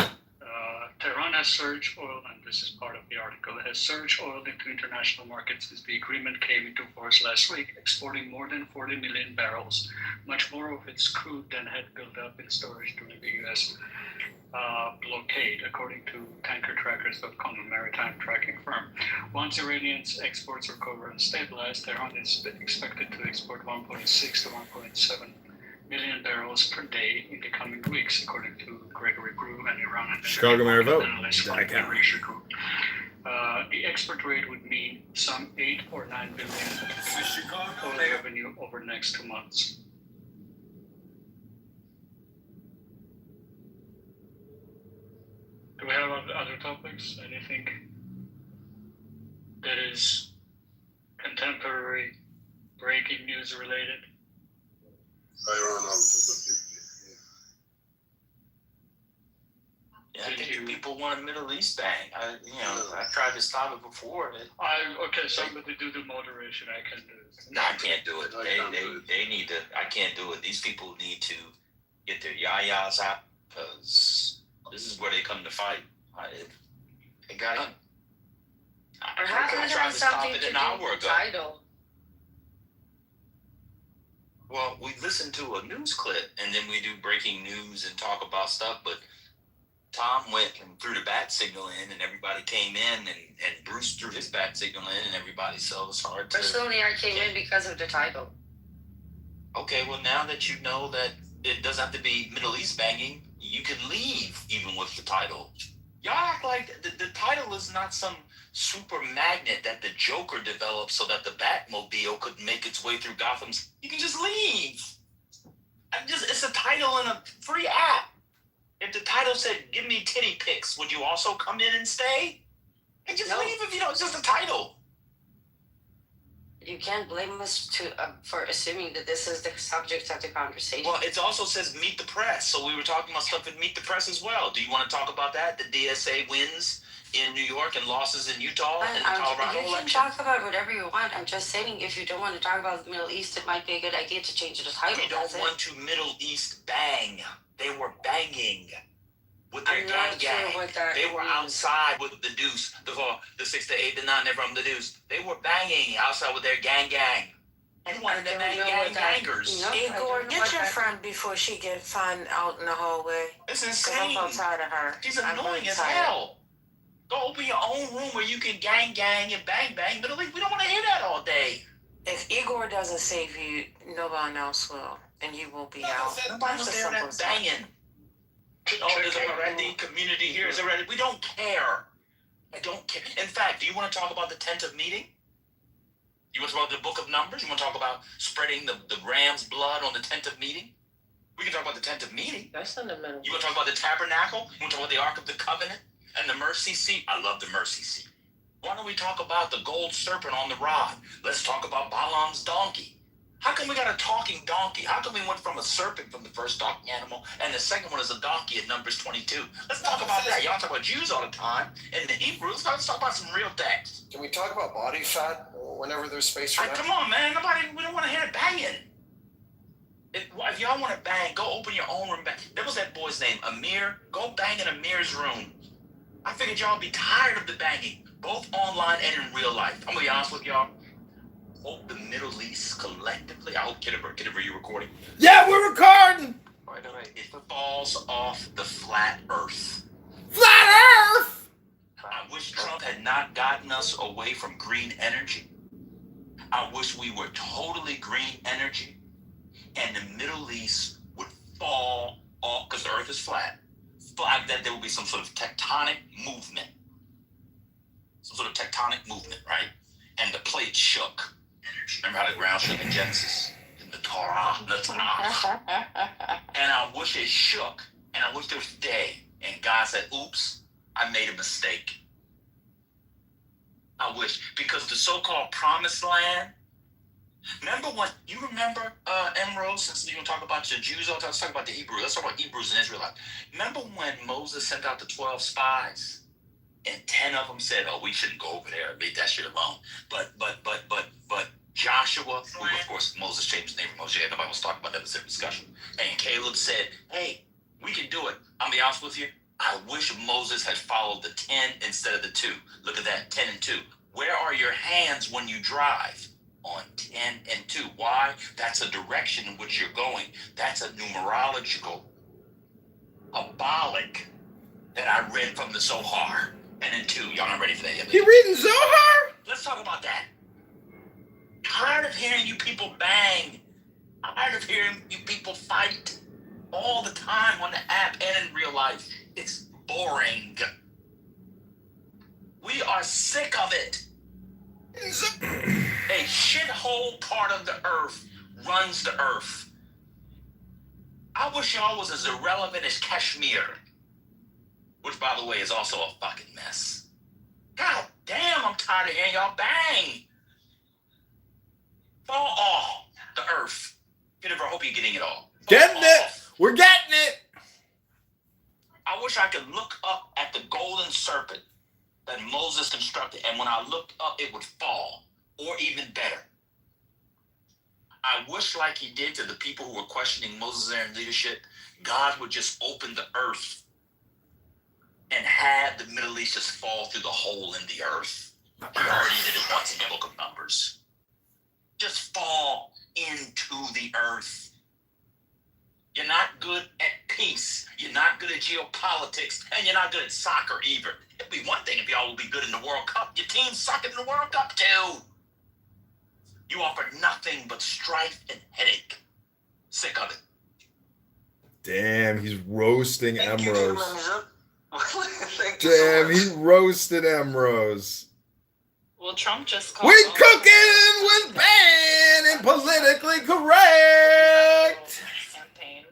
[SPEAKER 11] Tehran has surged oil, and this is part of the article, has surged oil into international markets since the agreement came into force last week, exporting more than 40 million barrels, much more of its crude than had built up in storage during the U.S. Blockade, according to tankertrackers.com, a maritime tracking firm. Once Iranians' exports recover and stabilize, Tehran is expected to export 1.6 to 1.7 million barrels per day in the coming weeks, according to Gregory Brew and Iran and
[SPEAKER 5] Chicago Mayor vote.
[SPEAKER 11] The export rate would mean some 8 or 9 billion oil revenue over the next 2 months. Do we have other topics? Anything that is contemporary, breaking news related?
[SPEAKER 17] I run out of the
[SPEAKER 2] Yeah, I think people want a Middle East bang. I tried to stop it before.
[SPEAKER 11] Okay, somebody do the moderation. I can do it.
[SPEAKER 2] No, I can't do it. They need to. I can't do it. These people need to get their yayas out, because this is where they come to fight. They got in.
[SPEAKER 18] Or how
[SPEAKER 2] I tried to stop it an hour ago.
[SPEAKER 18] Title?
[SPEAKER 2] Well, we listen to a news clip, and then we do breaking news and talk about stuff, but Tom went and threw the bat signal in, and everybody came in, and Bruce threw his bat signal in, and everybody, so it's hard to...
[SPEAKER 18] Personally, I came in because of the title.
[SPEAKER 2] Okay, well, now that you know that it doesn't have to be Middle East banging, you can leave even with the title. Y'all act like the title is not some super magnet that the Joker developed so that the Batmobile couldn't make its way through Gotham. You can just leave. It's a title in a free app. If the title said, "Give me titty pics," would you also come in and stay? And just leave if you know it's just a title.
[SPEAKER 18] You can't blame us for assuming that this is the subject of the conversation.
[SPEAKER 2] Well, it also says meet the press. So we were talking about stuff at Meet the Press as well. Do you want to talk about that? The DSA wins in New York and losses in Utah and Colorado
[SPEAKER 18] You can
[SPEAKER 2] election?
[SPEAKER 18] talk about whatever you want. I'm just saying, if you don't want to talk about the Middle East, it might be a good idea to change the title.
[SPEAKER 2] They don't want to Middle East bang. They were banging with their gang. They were outside with the deuce, the 6 to 8 to 9, they're from the deuce. They were banging outside with their gang. You wanted them gangers.
[SPEAKER 12] Igor, get your friend before she gets found out in the hallway.
[SPEAKER 2] It's insane.
[SPEAKER 12] I'm so tired of her.
[SPEAKER 2] She's annoying as hell. Go open your own room where you can gang and bang. Middle East, we don't want to hear that all day.
[SPEAKER 12] If Igor doesn't save you, no one else will, and you will be out.
[SPEAKER 2] Nobody's there that banging. There's a Haredi community here. We don't care. I don't care. In fact, do you want to talk about the tent of meeting? You want to talk about the book of Numbers? You want to talk about spreading the ram's blood on the tent of meeting? We can talk about the tent of meeting.
[SPEAKER 18] That's in the middle.
[SPEAKER 2] You want to talk about the tabernacle? You want to talk about the Ark of the Covenant and the mercy seat? I love the mercy seat. Why don't we talk about the gold serpent on the rod? Let's talk about Balaam's donkey. How come we got a talking donkey? How come we went from a serpent from the first talking animal, and the second one is a donkey in Numbers 22? Let's talk about that. Y'all talk about Jews all the time, and the Hebrews. Let's talk about some real text.
[SPEAKER 19] Can we talk about body fat whenever there's space for that?
[SPEAKER 2] Come on, man. We don't want to hear it banging. If y'all want to bang, go open your own room. There was that boy's name, Amir. Go bang in Amir's room. I figured y'all would be tired of the banging, both online and in real life. I'm going to be honest with y'all. Hope the Middle East collectively, I hope Kitover, you recording?
[SPEAKER 5] Yeah, we're recording!
[SPEAKER 2] By the way, it falls off the flat earth.
[SPEAKER 5] Flat earth!
[SPEAKER 2] I wish Trump had not gotten us away from green energy. I wish we were totally green energy and the Middle East would fall off, because the earth is flat, that there would be some sort of tectonic movement. Right? And the plate shook. Remember how the ground shook in Genesis? In the Torah. And I wish it shook. And I wish there was a day. And God said, oops, I made a mistake. I wish. Because the so-called promised land, you remember, Emerald, since you're going to talk about the Jews, let's talk about the Hebrews. Let's talk about Hebrews and Israelites. Remember when Moses sent out the 12 spies? And 10 of them said, "Oh, we shouldn't go over there. Leave that shit alone." But Joshua, of course, Moses changed his name from Moshe. Nobody was talking about that in this discussion. And Caleb said, "Hey, We can do it. I'll be honest with you. I wish Moses had followed the 10 instead of the 2. Look at that, 10 and 2. Where are your hands when you drive? On 10 and 2. Why? That's a direction in which you're going. That's a numerological, abolic that I read from the Zohar. And then 2. Y'all not ready for that yet?
[SPEAKER 5] You reading Zohar?
[SPEAKER 2] Let's talk about that. Tired of hearing you people bang. Tired of hearing you people fight all the time on the app and in real life. It's boring. We are sick of it. A shithole part of the earth runs the earth. I wish y'all was as irrelevant as Kashmir, which, by the way, is also a fucking mess. God damn, I'm tired of hearing y'all bang. Fall off the earth. Kitover, I hope you're getting it all.
[SPEAKER 5] Getting it. We're getting it.
[SPEAKER 2] I wish I could look up at the golden serpent that Moses constructed, and when I looked up, it would fall, or even better. I wish, like he did to the people who were questioning Moses' and leadership, God would just open the earth and have the Middle East just fall through the hole in the earth. He already did it once in the book of Numbers. Just fall into the earth. You're not good at peace. You're not good at geopolitics. And you're not good at soccer either. It'd be one thing if y'all would be good in the World Cup. Your team's sucking in the World Cup too. You offer nothing but strife and headache. Sick of it.
[SPEAKER 5] Damn, he's roasting Emrose.
[SPEAKER 4] Thank you so
[SPEAKER 5] Damn,
[SPEAKER 4] much.
[SPEAKER 5] he roasted Emrose.
[SPEAKER 21] Well, Trump just called.
[SPEAKER 5] We cooking with ban and politically correct.
[SPEAKER 21] Campaign.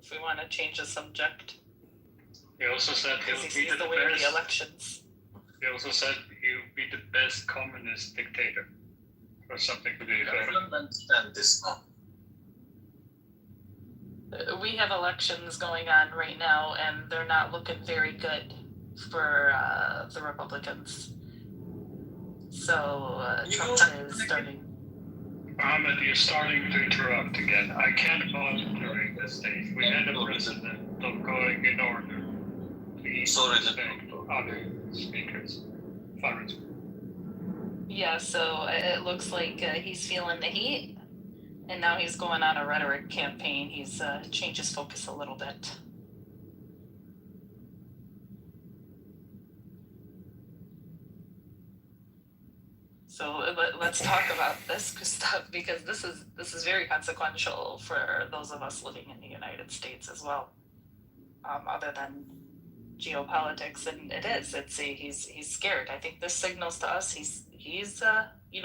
[SPEAKER 21] If we want to change the subject,
[SPEAKER 11] He also said he'll
[SPEAKER 21] because he
[SPEAKER 11] be
[SPEAKER 21] sees
[SPEAKER 11] the
[SPEAKER 21] the way of the
[SPEAKER 11] best.
[SPEAKER 21] elections.
[SPEAKER 11] He also said he'll be the best communist dictator, or something to the
[SPEAKER 4] I
[SPEAKER 11] effect.
[SPEAKER 4] don't understand this now.
[SPEAKER 21] We have elections going on right now, and they're not looking very good for the Republicans. So Trump is starting.
[SPEAKER 11] Ahmed, you're starting to interrupt again. I can't pause during this stage. We had a precedent of going in order. Please respect other speakers. Farid.
[SPEAKER 21] Yeah, so it looks like he's feeling the heat, and now he's going on a rhetoric campaign. He's changed his focus a little bit. So let's talk about this, Gustav, because this is very consequential for those of us living in the United States as well. Other than geopolitics, and he's scared. I think this signals to us he's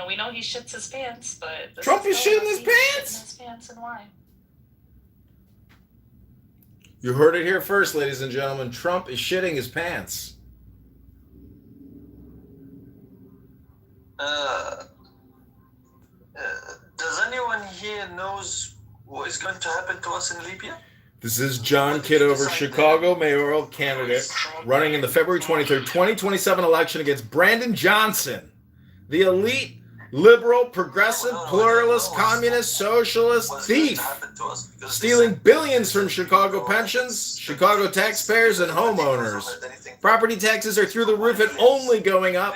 [SPEAKER 21] we know he shits his pants, but this
[SPEAKER 5] Trump is shitting his
[SPEAKER 21] shitting
[SPEAKER 5] pants?
[SPEAKER 21] his pants, and why?
[SPEAKER 5] You heard it here first, ladies and gentlemen. Trump is shitting his pants.
[SPEAKER 4] Does anyone here knows what is going to happen to us in Libya?
[SPEAKER 5] This is John Kitover, Chicago mayoral candidate, running in the February 23rd, 2027 election against Brandon Johnson, the elite, liberal, progressive, pluralist, communist, socialist thief, stealing billions from Chicago pensions, Chicago taxpayers, and homeowners. Property taxes are through the roof and only going up.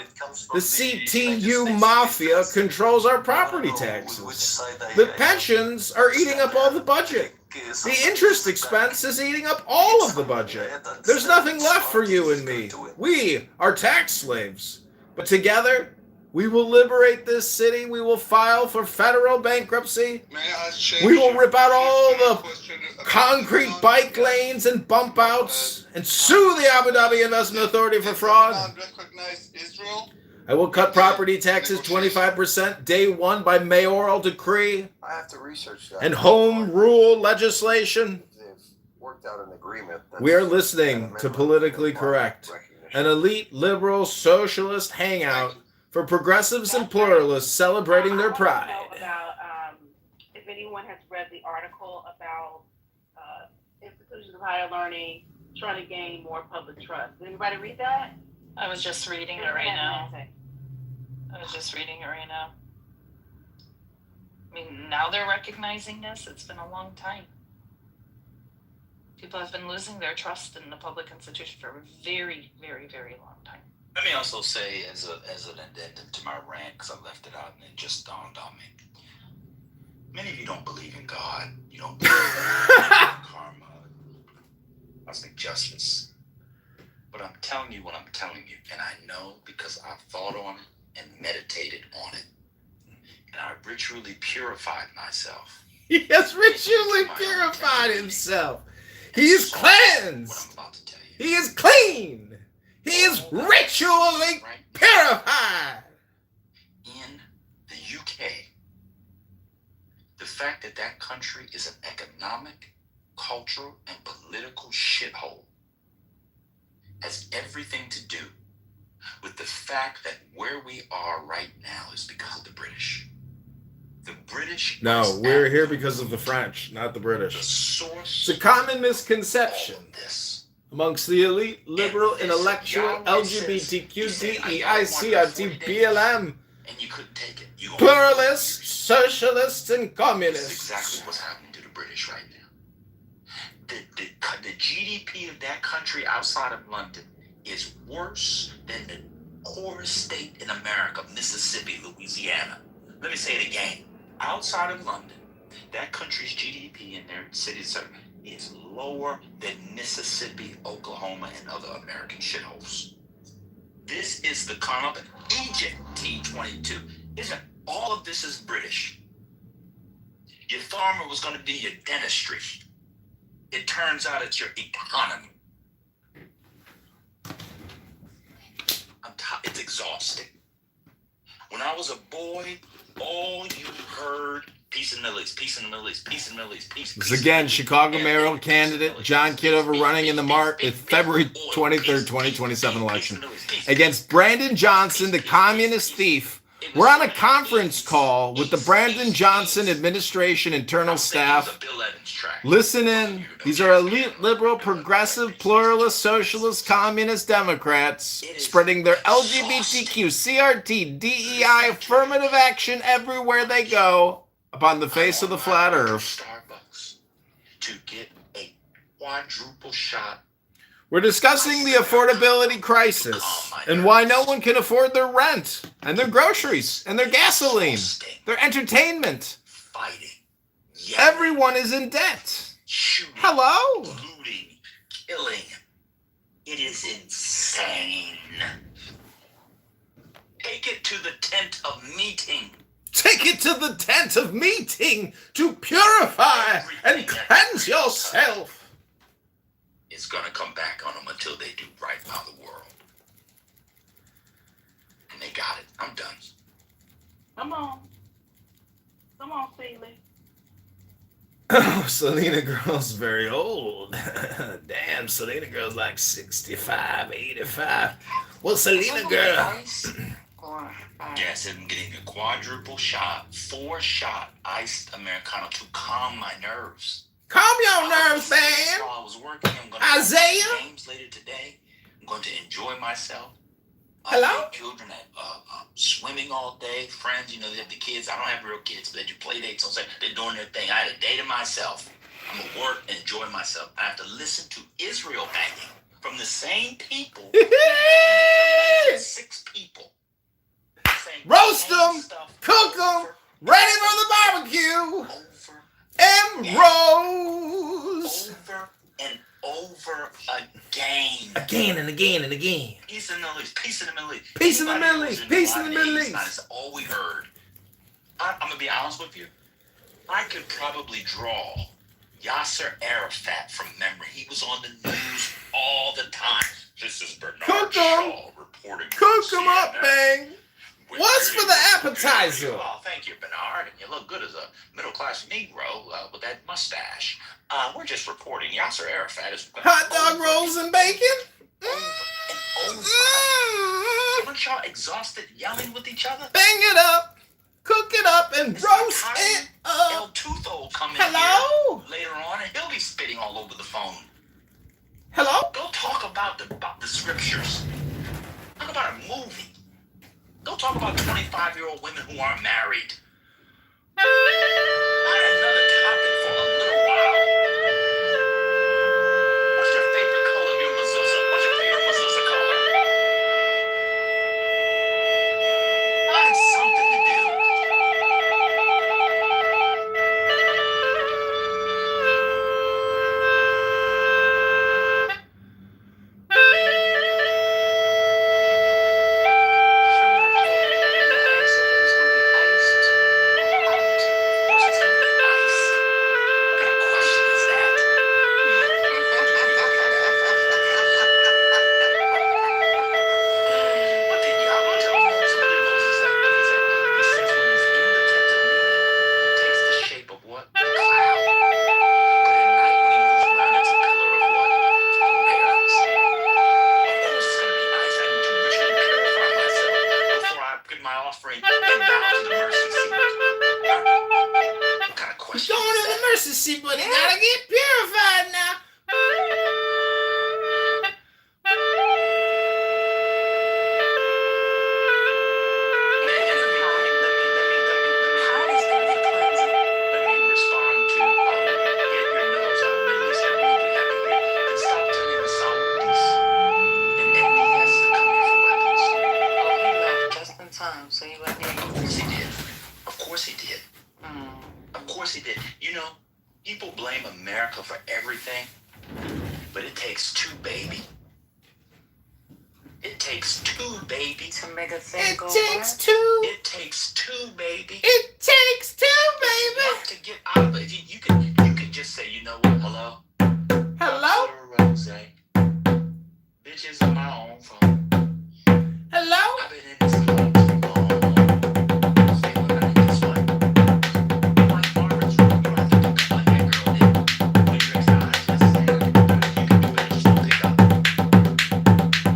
[SPEAKER 5] The CTU mafia controls our property taxes. The pensions are eating up all the budget. The interest expense is eating up all of the budget. There's nothing left for you and me. We are tax slaves. But together, we will liberate this city. We will file for federal bankruptcy. We will rip out all the concrete bike lanes and bump outs and sue the Abu Dhabi Investment Authority for fraud. I will cut property taxes 25% day one by mayoral decree.
[SPEAKER 19] I have to research that.
[SPEAKER 5] And home rule legislation.
[SPEAKER 19] They've worked out an agreement.
[SPEAKER 5] We are listening to Politically Correct, an elite liberal socialist hangout for progressives and pluralists celebrating their pride.
[SPEAKER 1] I want to know about if anyone has read the article about institutions of higher learning trying to gain more public trust. Did anybody read that?
[SPEAKER 21] I was just reading it right now. I mean, now they're recognizing this. It's been a long time. People have been losing their trust in the public institution for a very, very, very long time.
[SPEAKER 2] Let me also say, as an addendum to my rant, because I left it out and it just dawned on me. Many of you don't believe in God. You don't believe in karma, cosmic justice. But I'm telling you what I'm telling you, and I know because I've thought on it and meditated on it. And I ritually purified myself.
[SPEAKER 5] He has ritually purified himself. He is cleansed. He is clean. He is ritually purified.
[SPEAKER 2] In the UK, the fact that that country is an economic, cultural, and political shithole has everything to do with the fact that where we are right now is because of the British. The British.
[SPEAKER 5] No, we're here because of the French, not the British. It's a common misconception amongst the elite, liberal, intellectual, LGBTQ, DEI, CRT, BLM, pluralists, socialists, and communists.
[SPEAKER 2] This is exactly what's happening to the British right now. The GDP of that country outside of London is worse than the poorest state in America, Mississippi, Louisiana. Let me say it again. Outside of London, that country's GDP in their cities is lower than Mississippi, Oklahoma, and other American shitholes. This is the come in Egypt, T22. Isn't all of this is British? Your farmer was going to be your dentistry. It turns out it's your economy. It's exhausting. When I was a boy, all you heard, peace in the Middle East, peace in the Middle East, peace in the Middle East, peace.
[SPEAKER 5] This is again Chicago mayoral candidate John Kitover running in the February 23rd, 2027 election against Brandon Johnson, the communist thief. We're on a conference call with the Brandon Johnson administration internal staff. Listen in. These are elite, liberal, progressive, pluralist, socialist, communist Democrats spreading their LGBTQ, CRT, DEI, affirmative action everywhere they go upon the face of the flat earth.
[SPEAKER 2] To get a quadruple shot.
[SPEAKER 5] We're discussing the affordability crisis and why no one can afford their rent and their groceries and their gasoline, their entertainment. Everyone is in debt. Hello?
[SPEAKER 2] Looting, killing. It is insane. Take it to the tent of meeting.
[SPEAKER 5] Take it to the tent of meeting to purify and cleanse yourself.
[SPEAKER 2] It's going to come back on them until they do right by the world. And they got it. I'm done.
[SPEAKER 1] Come on. Come on, Felix.
[SPEAKER 5] Oh, Selena Girl's very old. Damn, Selena Girl's like 65, 85. Well, Selena Girl.
[SPEAKER 2] Yes, I'm getting a quadruple shot, 4-shot iced Americano to calm my nerves.
[SPEAKER 5] Calm your nerves, man.
[SPEAKER 2] While I was working, I'm going to
[SPEAKER 5] Isaiah?
[SPEAKER 2] play games later today. I'm going to enjoy myself.
[SPEAKER 5] Hello?
[SPEAKER 2] Children at swimming all day. Friends, you know, they have the kids. I don't have real kids, but they do play dates. So they're doing their thing. I had a day to myself. I'm going to work and enjoy myself. I have to listen to Israel banging from the same people. 6 people.
[SPEAKER 5] Roast them, cook them, ready for the barbecue. And Rose.
[SPEAKER 2] Over and over again.
[SPEAKER 5] Again and again and again.
[SPEAKER 2] Peace in the Middle East. Peace in the Middle East.
[SPEAKER 5] Peace in the Middle East. Peace in the Middle East.
[SPEAKER 2] That's all we heard. I'm going to be honest with you. I could probably draw Yasser Arafat from memory. He was on the news all the time. This is Bernard Shaw reporting.
[SPEAKER 5] Cook them up, bang. What's for the appetizer?
[SPEAKER 2] Oh, thank you, Bernard. And you look good as a middle-class Negro with that mustache. We're just reporting Yasser Arafat is...
[SPEAKER 5] Hot dog rolls and bacon?
[SPEAKER 2] Aren't y'all exhausted yelling with each other?
[SPEAKER 5] Bang it up, cook it up, and roast it up.
[SPEAKER 2] El Tufo will come in
[SPEAKER 5] Hello?
[SPEAKER 2] here later on, and he'll be spitting all over the phone.
[SPEAKER 5] Hello?
[SPEAKER 2] Go talk about the scriptures. Talk about a movie. Go talk about 25-year-old women who aren't married. Not another topic for a little while. America for everything, but it takes two, baby. It takes two, baby.
[SPEAKER 12] To make a thing go
[SPEAKER 5] two.
[SPEAKER 2] It takes two, baby.
[SPEAKER 5] It takes two,
[SPEAKER 2] You have to get out of it. You can just say, you know what? Hello.
[SPEAKER 5] Hello.
[SPEAKER 2] Rose. Bitches on my own phone.
[SPEAKER 5] Hello.
[SPEAKER 2] I've been in this home too long. Say what I think is fun. Like Marvin's room, you don't have to pick up like that girl did. When you raise your eyes, just say, you can do better, just don't pick up.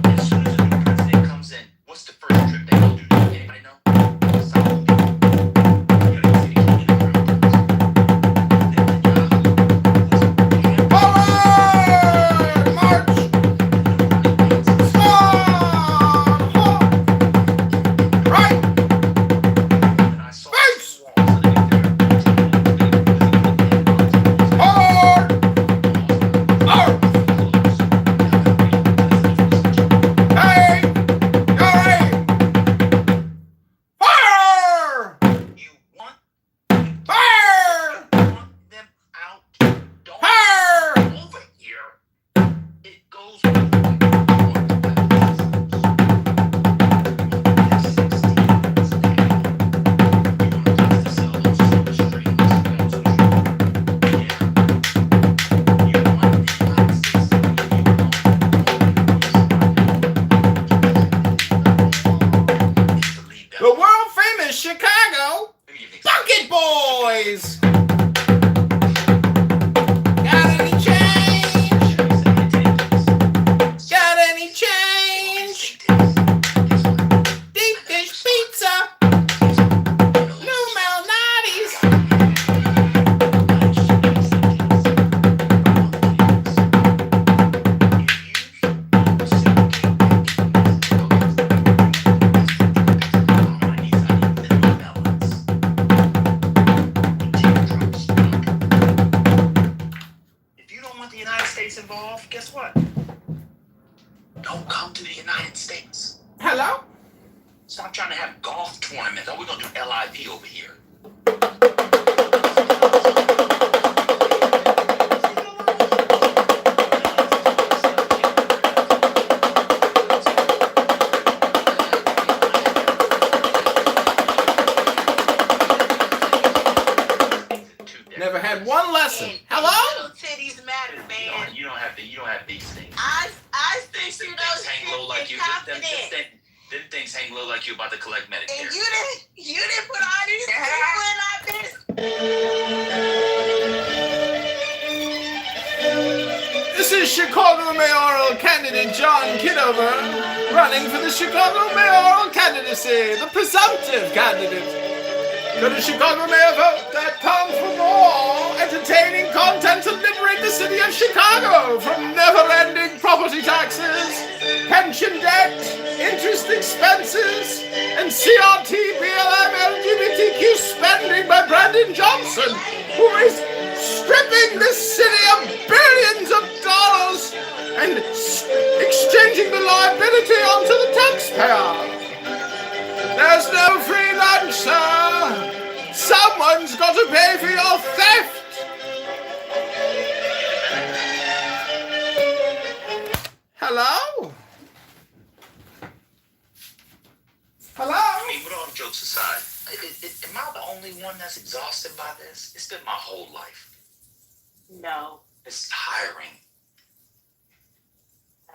[SPEAKER 2] As soon as a new president comes in, what's the first trip they gonna do? Anybody know? South Korea. You know, city cleaning around.
[SPEAKER 5] Forward! March! Right! Face! Forward! Out! Hey! Hey! Fire!
[SPEAKER 2] You want
[SPEAKER 5] Fire!
[SPEAKER 2] them out? Don't
[SPEAKER 5] Fire!
[SPEAKER 2] come over here. It goes with the way you want the
[SPEAKER 5] The world famous Chicago Bucket Boys! Got any change? Got any change? Deep dish pizza! New Malnati's!
[SPEAKER 2] If you don't want the United States involved, guess what? Don't come to the United States.
[SPEAKER 5] Hello?
[SPEAKER 2] Stop trying to have golf tournaments. Oh, we're gonna do LIV over here.
[SPEAKER 5] Never had one lesson. Hello?
[SPEAKER 1] Little titties matter, man.
[SPEAKER 2] You don't have these things.
[SPEAKER 1] I think you know
[SPEAKER 2] Things hang low like you.
[SPEAKER 1] confident.
[SPEAKER 2] Them things hang low like you about to collect Medicare.
[SPEAKER 1] And you didn't put all these people in our business.
[SPEAKER 5] This is Chicago mayoral candidate John Kitover running for the Chicago mayoral candidacy, the presumptive candidate. Go to ChicagoMayorVote.com for more entertaining content to liberate the city of Chicago from never-ending property taxes, pension debt, interest expenses, and CRT, BLM, LGBTQ spending by Brandon Johnson, who is stripping this city of billions of dollars and exchanging the liability onto the taxpayer. There's no free lunch, sir. Someone's got to pay for your theft. Hello? Hello?
[SPEAKER 2] I mean, with all jokes aside, am I the only one that's exhausted by this? It's been my whole life.
[SPEAKER 1] No,
[SPEAKER 2] It's tiring.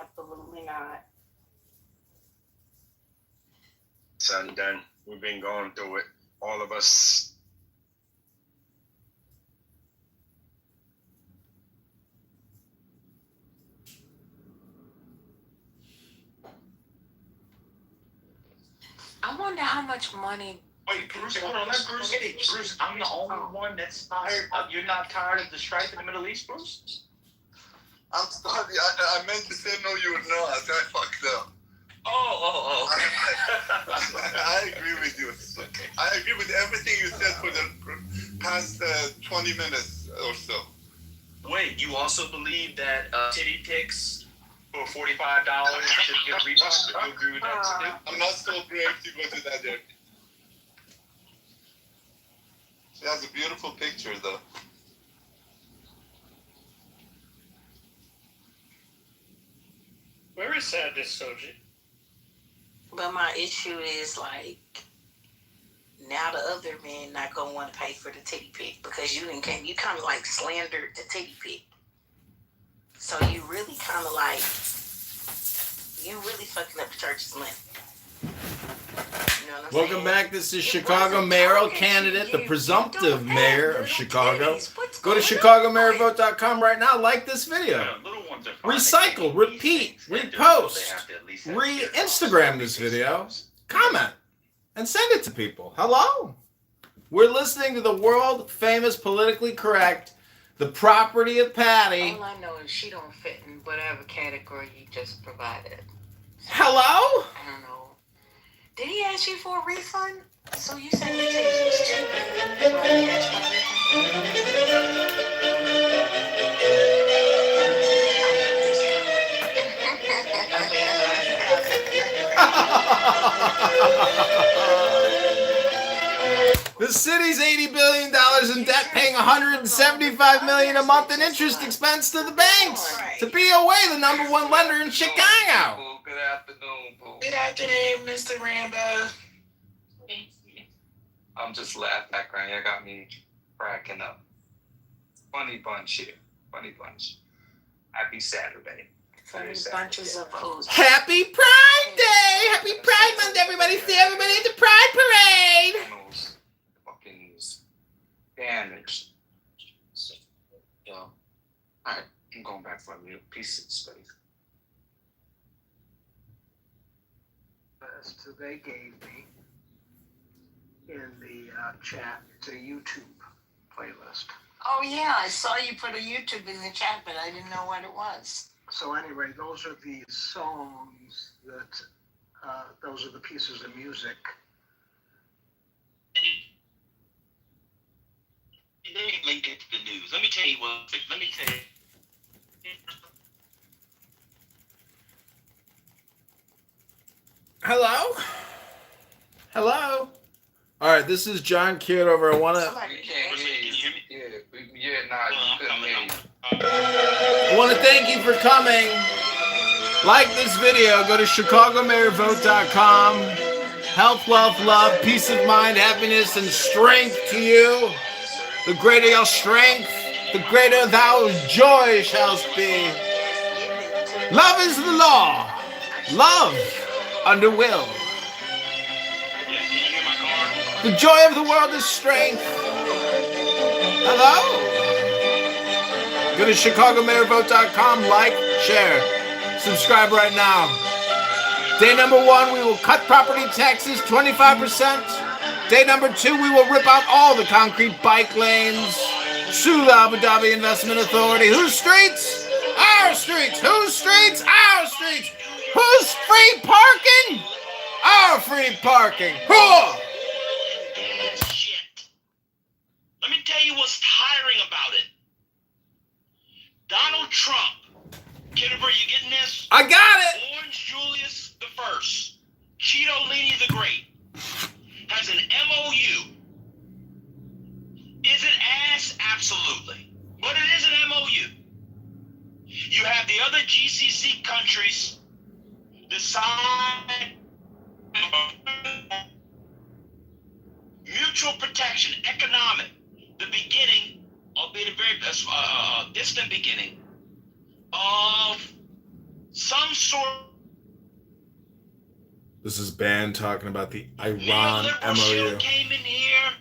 [SPEAKER 1] absolutely not.
[SPEAKER 3] Son, done. We've been going through it. All of us.
[SPEAKER 12] I wonder how much money.
[SPEAKER 2] Wait, Bruce, hold on. Let Bruce speak. Bruce, I'm the only one that's tired. You're not tired of the strife in the Middle East, Bruce?
[SPEAKER 9] I'm sorry. I meant to say no, you were not. I fucked up.
[SPEAKER 2] Okay.
[SPEAKER 9] I agree with you.
[SPEAKER 2] Okay.
[SPEAKER 9] I agree with everything you said for the past 20 minutes or so.
[SPEAKER 2] Wait, you also believe that titty pics for $45 should get refunded? You agree with that too?
[SPEAKER 9] I'm not so brave to go to that area. She has a beautiful picture, though.
[SPEAKER 11] said this, Soji.
[SPEAKER 7] But my issue is like now the other men not gonna want to pay for the titty pic because you kind of like slandered the titty pic. So you really kind of like fucking up the church's money. You know what I'm
[SPEAKER 5] Welcome
[SPEAKER 7] saying?
[SPEAKER 5] back. This is Chicago mayoral candidate, the presumptive mayor of Chicago. Go to ChicagoMayorVote.com right now. Like this video. Recycle, repeat, repost, Instagram this video, comment, and send it to people. Hello? We're listening to the world famous, politically correct, the property of Patty.
[SPEAKER 12] All I know is she don't fit in whatever category you just provided.
[SPEAKER 5] Hello?
[SPEAKER 12] I don't know. Did he ask you for a refund? So you said the taste was cheap. That's why he asked for
[SPEAKER 5] The city's $80 billion in debt, paying $175 million a month in interest expense to the banks. To BOA, the #1 lender in Chicago.
[SPEAKER 10] Good afternoon, Boo.
[SPEAKER 24] Good afternoon, Mr. Rambo.
[SPEAKER 10] I'm just laughing background. You got me cracking up. Funny bunch here. Funny bunch. Happy Saturday.
[SPEAKER 7] Funny bunches of hoes.
[SPEAKER 5] Happy Pride Day! Happy Pride Month, everybody! See everybody at the Pride Parade!
[SPEAKER 10] Fucking banners. Yo. Alright, I'm going back for a little piece of space.
[SPEAKER 6] They gave me in the chat. It's a YouTube playlist.
[SPEAKER 7] Oh yeah, I saw you put a YouTube in the chat, but I didn't know what it was.
[SPEAKER 6] So anyway, those are the songs that, those are the pieces of music.
[SPEAKER 15] They didn't link it to the news. Let me tell you what.
[SPEAKER 5] Hello? Hello? All right, this is John Kitover. I want to thank you for coming. Like this video. Go to ChicagoMayorVote.com. Health, wealth, love, peace of mind, happiness, and strength to you. The greater your strength, the greater thou joy shalt be. Love is the law. Love under will. The joy of the world is strength. Hello? Go to ChicagoMayorVote.com, like, share, subscribe right now. Day number 1, we will cut property taxes 25%. Day number 2, we will rip out all the concrete bike lanes. Sue the Abu Dhabi Investment Authority. Whose streets? Our streets. Whose streets? Our streets. Who's free parking? Our free parking. Whoa!
[SPEAKER 15] Let me tell you what's tiring about it. Donald Trump. Kitover, you getting this?
[SPEAKER 5] I got it.
[SPEAKER 15] Orange Julius the First, Cheeto Lini the Great, has an MOU. Is it ass? Absolutely. But it is an MOU. You have the other GCC countries decide mutual protection, economic, the beginning, albeit a very distant beginning, of some sort.
[SPEAKER 5] This is Ben talking about the Iran MOU.
[SPEAKER 15] Came in here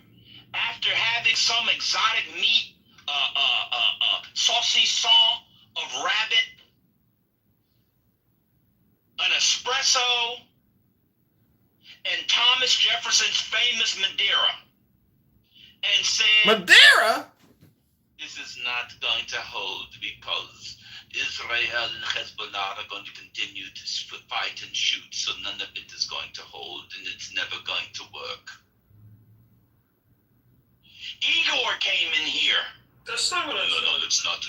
[SPEAKER 15] after having some exotic meat, saucisson of rabbit, an espresso, and Thomas Jefferson's famous Madeira, and said,
[SPEAKER 5] Madeira?
[SPEAKER 15] This is not going to hold because Israel and Hezbollah are going to continue to fight and shoot, so none of it is going to hold, and it's never going to work. Igor came in here.
[SPEAKER 10] That's not what I said.
[SPEAKER 15] No, it's not.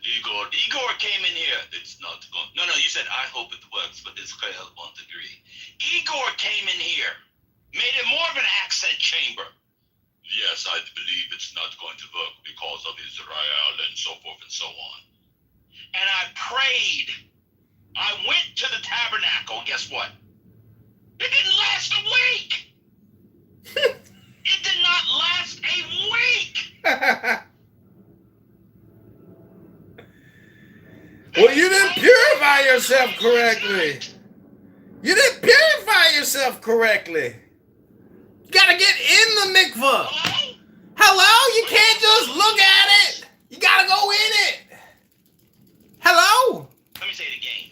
[SPEAKER 15] Igor came in here. It's not going. No, you said, I hope it works, but Israel won't agree. Igor came in here, made it more of an accent chamber. Yes, I believe it's not going to work because of Israel and so forth and so on. And I prayed. I went to the tabernacle. Guess what? It didn't last a week. It did not last a week.
[SPEAKER 5] Well, you didn't purify yourself correctly. You didn't purify yourself correctly. You gotta get in the mikvah. Hello? You can't just look at it. You gotta go in it. Hello?
[SPEAKER 15] Let me say it again.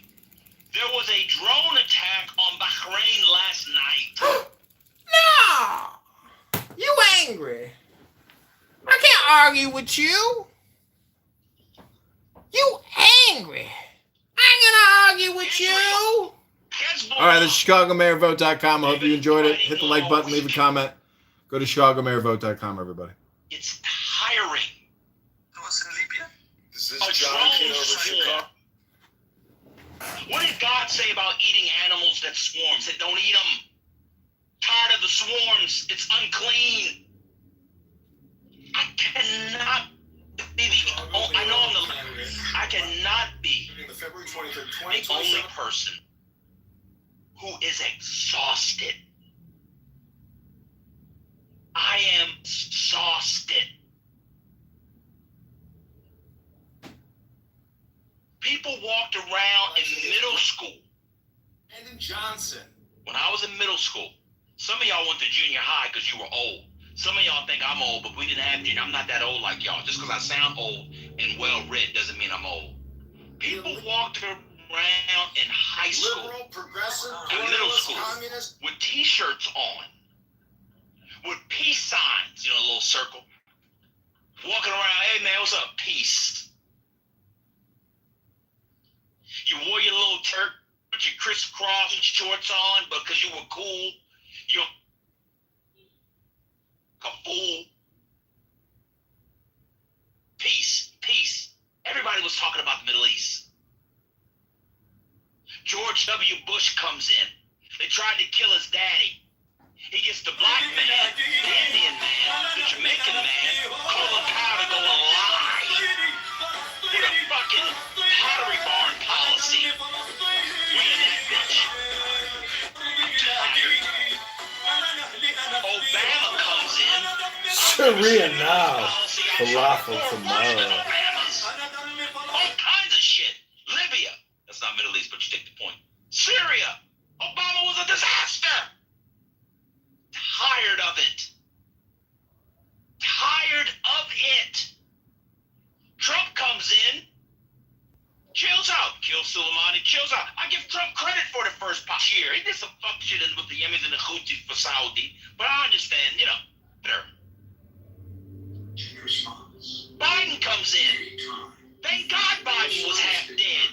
[SPEAKER 15] There was a drone attack on Bahrain last night.
[SPEAKER 5] No. You angry. I can't argue with you. You angry. I ain't gonna argue with you. All right, this is ChicagoMayorVote.com. I hope you enjoyed it. Hit the like button, leave a comment. Go to ChicagoMayorVote.com, everybody.
[SPEAKER 15] It's tiring.
[SPEAKER 9] What's in Libya?
[SPEAKER 3] This is
[SPEAKER 15] A
[SPEAKER 3] John
[SPEAKER 15] drone
[SPEAKER 3] Kitover,
[SPEAKER 15] swarm.
[SPEAKER 3] Chicago.
[SPEAKER 15] What did God say about eating animals that swarm? He said, don't eat them. Tired of the swarms. It's unclean. I cannot be I cannot be the only person who is exhausted. I am exhausted. People walked around in middle school.
[SPEAKER 5] Brandon Johnson.
[SPEAKER 15] When I was in middle school, some of y'all went to junior high because you were old. Some of y'all think I'm old, but we didn't have junior. I'm not that old like y'all. Just because I sound old and well-read doesn't mean I'm old. People walked around in high school,
[SPEAKER 5] Liberal, progressive,
[SPEAKER 15] in middle school,
[SPEAKER 5] communist.
[SPEAKER 15] with T-shirts on, with peace signs, a little circle. Walking around, hey man, what's up? Peace. You wore your little shirt with your crisscross shorts on, but because you were cool, you're a fool. Peace, peace. Everybody was talking about the Middle East. George W. Bush comes in. They tried to kill his daddy. He gets the black man, the Indian man, the Jamaican man, Colin Powell to go lie with a fucking pottery barn policy. We in that bitch. I'm tired. Obama comes in.
[SPEAKER 5] Sharia now. Falafel tomorrow.
[SPEAKER 15] All kinds of shit. Libya. That's not Middle East, but you take the point. Syria. Obama was a disaster. Tired of it. Tired of it. Trump comes in, chills out, kills Soleimani, chills out. I give Trump credit for the first year. He did some fuck shit with the Yemenis and the Houthis for Saudi, but I understand, better. Biden comes in. Thank God Biden was half dead.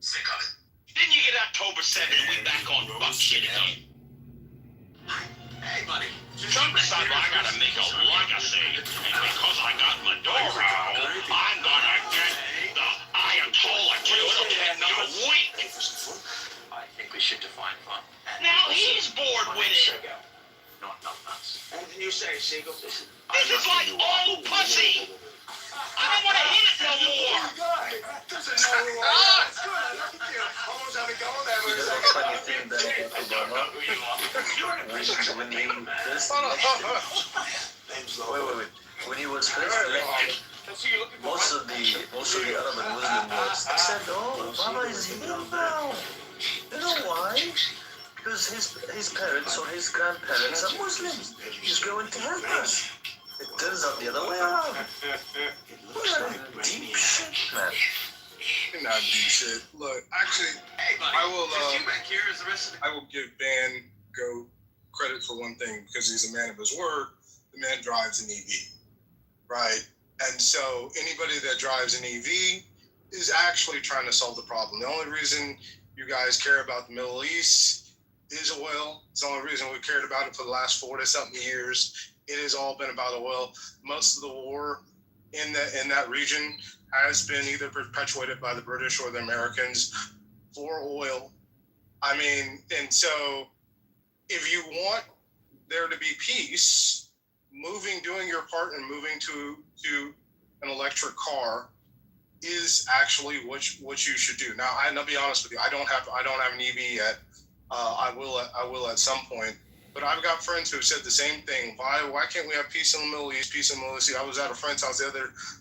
[SPEAKER 2] Sick of it.
[SPEAKER 15] Then you get October 7th and we back on fuck shit again.
[SPEAKER 2] Hey, buddy.
[SPEAKER 15] Trump decided, I gotta make a legacy, and because I got Maduro, I'm gonna get the Ayatollah too. It'll take me a week.
[SPEAKER 2] I think we should define fun.
[SPEAKER 15] Now he's bored with it.
[SPEAKER 2] Not nuts.
[SPEAKER 6] Anything you say, Siegel?
[SPEAKER 15] This is like old pussy. I don't want to hit it no more.
[SPEAKER 9] Almost have it going there.
[SPEAKER 4] You know the funny thing that Obama, when he wait. When he was first elected, most of the Arab and Muslim words said, "Oh, Obama is evil now." You know why? Because his parents or his grandparents are Muslims. He's going to help us. It turns out the other way around. What a deep shit, man.
[SPEAKER 3] Not deep shit. Look, actually,
[SPEAKER 2] Hey, buddy.
[SPEAKER 3] I will.
[SPEAKER 2] You back here is the rest of the...
[SPEAKER 3] I will give Van Gogh credit for one thing because he's a man of his word. The man drives an EV, right? And so anybody that drives an EV is actually trying to solve the problem. The only reason you guys care about the Middle East is oil. It's the only reason we cared about it for the last 40-something years. It has all been about oil. Most of the war in that region has been either perpetuated by the British or the Americans for oil. I mean, and so if you want there to be peace, doing your part and moving to an electric car is actually what you should do. Now, I'll be honest with you. I don't have an EV yet. I will at some point. But I've got friends who have said the same thing. Why can't we have peace in the Middle East? Peace in the Middle East. I was at a friend's house a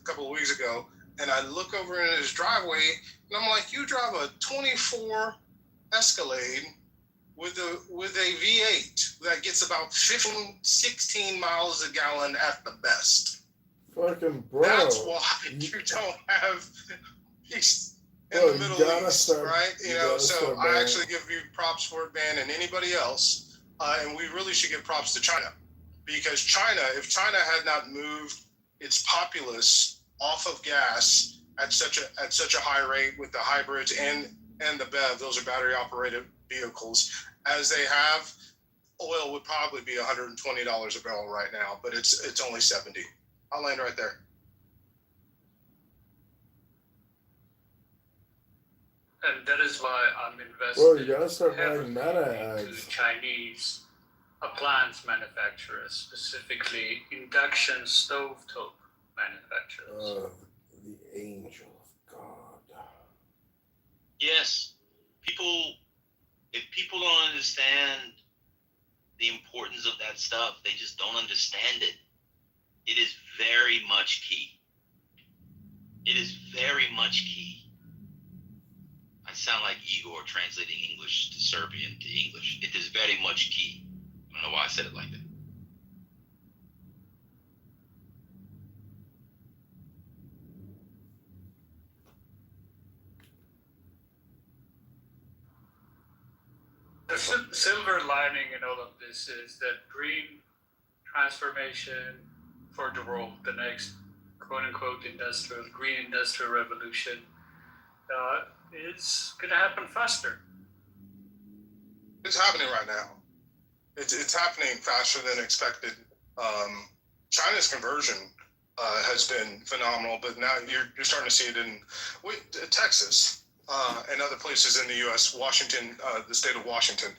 [SPEAKER 3] couple of weeks ago, and I look over in his driveway, and I'm like, you drive a 24 Escalade with a V8 that gets about 15, 16 miles a gallon at the best.
[SPEAKER 5] Fucking bro.
[SPEAKER 3] That's why you don't have peace in the Middle East, right? You know, so I actually give you props for it, man, and anybody else. And we really should give props to China, because if China had not moved its populace off of gas at such a high rate with the hybrids and the BEV, those are battery operated vehicles, as they have, oil would probably be $120 a barrel right now, but it's only 70. I'll land right there.
[SPEAKER 11] And that is why I'm investing
[SPEAKER 5] Bro, you gotta start buying Meta
[SPEAKER 11] into
[SPEAKER 5] ads.
[SPEAKER 11] Chinese appliance manufacturers, specifically induction stovetop manufacturers.
[SPEAKER 5] The angel of God.
[SPEAKER 15] Yes, if people don't understand the importance of that stuff, they just don't understand it. It is very much key. It is very much key. I sound like Igor translating English to Serbian to English. It is very much key. I don't know why I said it like that.
[SPEAKER 11] The silver lining in all of this is that green transformation for the world, the next quote-unquote green industrial revolution, is going to happen faster.
[SPEAKER 3] It's happening right now. It's happening faster than expected. China's conversion has been phenomenal, but now you're starting to see it in Texas and other places in the U.S. Washington, the state of Washington,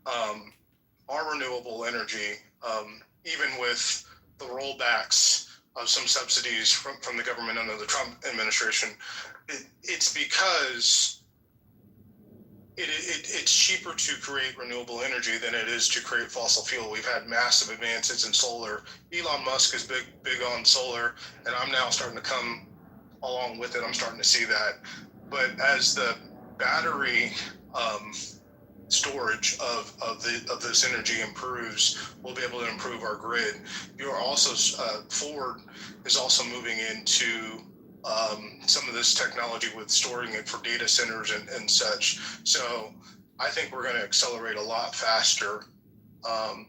[SPEAKER 3] our renewable energy, even with the rollbacks of some subsidies from the government under the Trump administration, it's because it's cheaper to create renewable energy than it is to create fossil fuel. We've had massive advances in solar. Elon Musk is big on solar, and I'm now starting to come along with it. I'm starting to see that. But as the battery storage of this energy improves, we'll be able to improve our grid. You're also Ford is also moving into some of this technology with storing it for data centers and such. So I think we're going to accelerate a lot faster on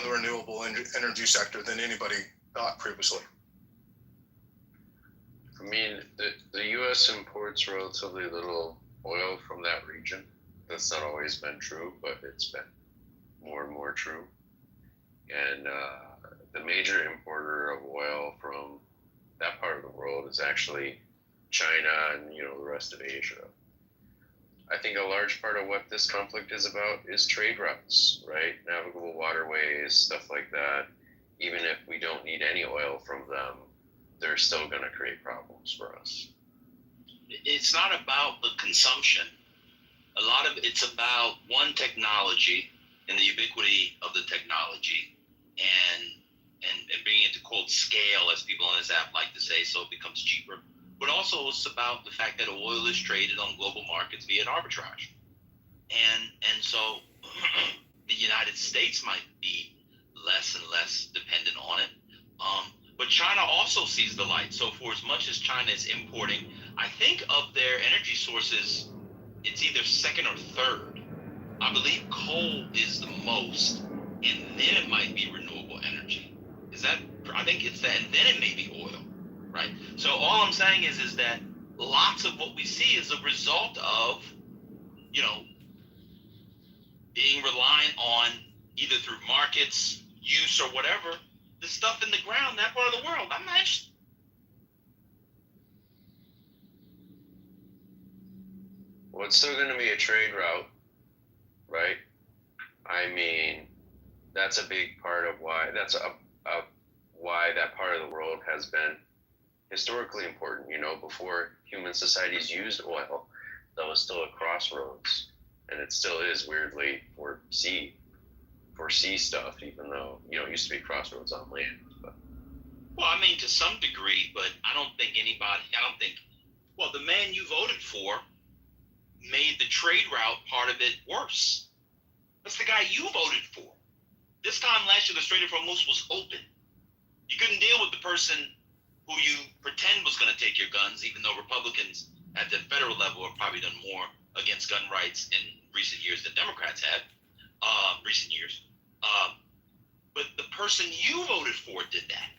[SPEAKER 3] the renewable energy sector than anybody thought previously.
[SPEAKER 8] I mean, the U.S. imports relatively little oil from that region. That's not always been true, but it's been more and more true. And the major importer of oil from that part of the world is actually China and the rest of Asia. I think a large part of what this conflict is about is trade routes, right? Navigable waterways, stuff like that. Even if we don't need any oil from them, they're still going to create problems for us.
[SPEAKER 15] It's not about the consumption. A lot of it's about one, technology and the ubiquity of the technology and bringing it to quote scale, as people on this app like to say, so it becomes cheaper. But also it's about the fact that oil is traded on global markets via an arbitrage. And so the United States might be less and less dependent on it. But China also sees the light. So for as much as China is importing, I think of their energy sources, it's either second or third. I believe coal is the most, and then it might be renewable energy. I think it's that, and then it may be oil, right? So all I'm saying is that lots of what we see is a result of, being reliant on either through markets, use, or whatever, the stuff in the ground, that part of the world. I'm not.
[SPEAKER 8] Well, it's still going to be a trade route, right? I mean, that's a big part of why why that part of the world has been historically important. Before human societies used oil, that was still a crossroads, and it still is weirdly for sea stuff, even though it used to be crossroads on land. But.
[SPEAKER 15] Well, I mean, to some degree, but I don't think the man you voted for made the trade route part of it worse. That's the guy you voted for. This time last year, the Strait of Hormuz was open. You couldn't deal with the person who you pretend was going to take your guns, even though Republicans at the federal level have probably done more against gun rights in recent years than Democrats have, but the person you voted for did that.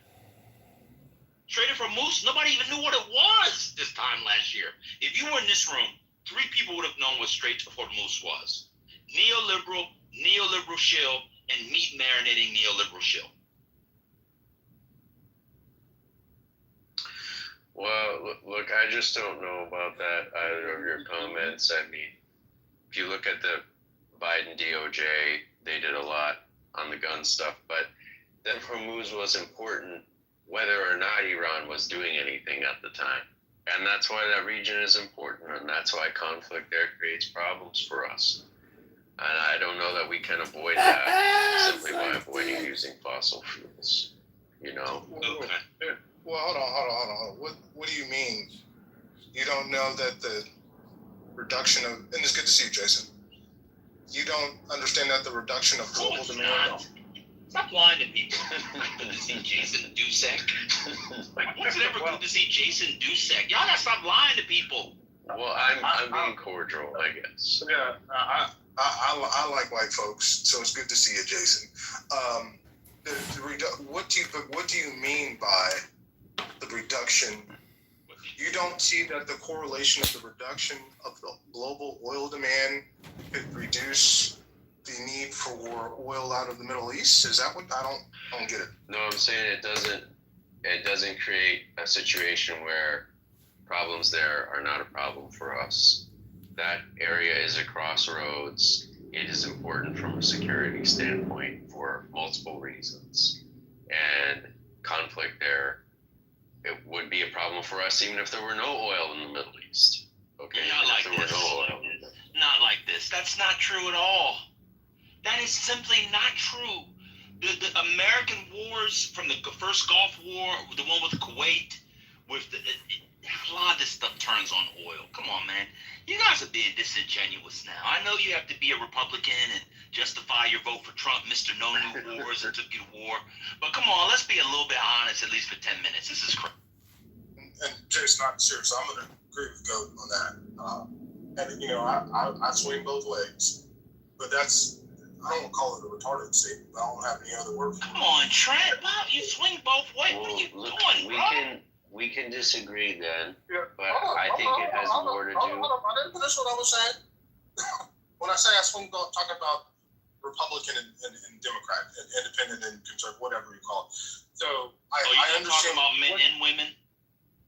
[SPEAKER 15] Strait of Hormuz, nobody even knew what it was this time last year. If you were in this room, 3 people would have known what Strait of Hormuz was. Neoliberal shill, and meat marinating neoliberal shill.
[SPEAKER 8] Well, look, I just don't know about that, either of your comments. I mean, if you look at the Biden DOJ, they did a lot on the gun stuff, but then Hormuz was important whether or not Iran was doing anything at the time. And that's why that region is important, and that's why conflict there creates problems for us. And I don't know that we can avoid that simply by avoiding using fossil fuels,
[SPEAKER 3] Okay. Well, hold on. What do you mean? You don't know that the reduction of, and it's good to see you, Jason. You don't understand that the reduction of global demand.
[SPEAKER 15] Stop lying to people. Good to see Jason Dusek. What's it ever good to see Jason Dusek? Y'all gotta stop lying to people.
[SPEAKER 8] Well, I'm being cordial, I guess.
[SPEAKER 3] Yeah, I like white folks, so it's good to see you, Jason. What do you mean by the reduction? You don't see that the correlation of the reduction of the global oil demand could reduce the need for oil out of the Middle East? Is that what I don't get it?
[SPEAKER 8] No, I'm saying it doesn't create a situation where problems there are not a problem for us. That area is a crossroads. It is important from a security standpoint for multiple reasons. And conflict there, it would be a problem for us even if there were no oil in the Middle East. Okay,
[SPEAKER 15] not like this. Not like this. That's not true at all. That is simply not true. The American wars, from the first Gulf War, the one with Kuwait, a lot of this stuff turns on oil. Come on, man. You guys are being disingenuous now. I know you have to be a Republican and justify your vote for Trump, Mr. No New Wars, and took you to war. But come on, let's be a little bit honest, at least for 10 minutes. This is crazy.
[SPEAKER 3] And Jason, I'm serious. I'm going to agree with Goat on that. I swing both ways. But I don't call it a retarded statement. I don't have any other word for it.
[SPEAKER 15] Come on, Trent. Wow, you swing both ways. What are you doing, bro?
[SPEAKER 8] We can disagree then,
[SPEAKER 3] but
[SPEAKER 8] I think it has more to do.
[SPEAKER 3] I didn't finish what I was saying. When I say I swing, talking about Republican and Democrat, and independent and conservative, whatever you call it. So I understand.
[SPEAKER 15] Talking about men and women?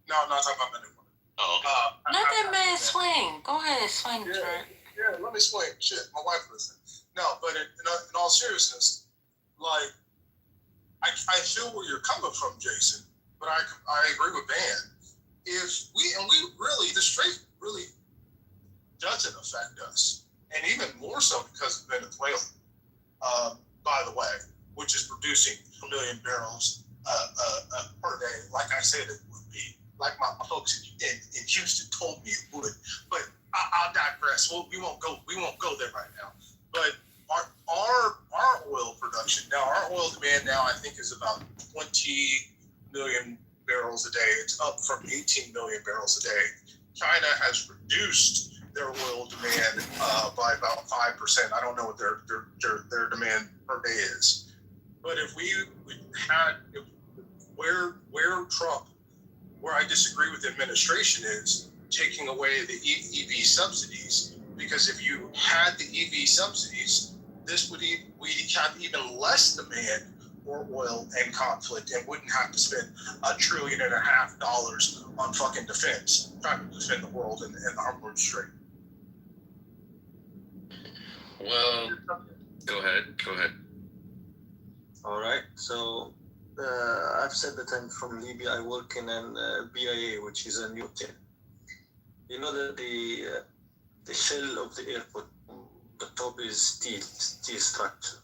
[SPEAKER 3] No, I'm not talking about men and women.
[SPEAKER 15] Oh, okay.
[SPEAKER 12] Let that man swing. Go ahead, swing, Trent.
[SPEAKER 3] Yeah, let me swing. Shit, my wife listened. No, but in all seriousness, like, I feel where you're coming from, Jason. But I agree with Van. If we really, the strait really doesn't affect us, and even more so because of Venezuela, by the way, which is producing 1 million barrels per day, like I said it would be, like my folks in Houston told me it would. But I'll digress. We won't go there right now. But our oil production now, our oil demand now, I think is about 20 million barrels a day. It's up from 18 million barrels a day. China has reduced their oil demand by about 5%. I don't know what their demand per day is. But if we had where Trump, where I disagree with the administration is taking away the EV subsidies, because if you had the EV subsidies, we'd have even less demand for oil and conflict, and wouldn't have to spend $1.5 trillion on fucking defense, trying to defend the world and the Hormuz Strait.
[SPEAKER 8] Well, go ahead.
[SPEAKER 4] All right. So I've said that I'm from Libya. I work in an BIA, which is a new team. You know that the shell of the airport, the top is steel structure,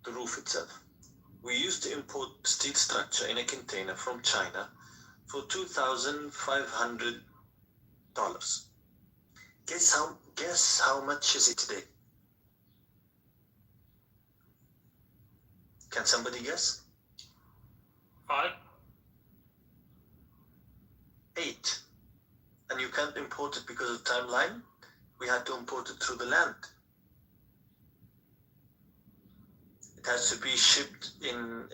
[SPEAKER 4] the roof itself. We used to import steel structure in a container from China for $2,500. Guess how much is it today? Can somebody guess?
[SPEAKER 11] 5?
[SPEAKER 4] 8. And you can't import it because of timeline. We had to import it through the land. It has to be shipped on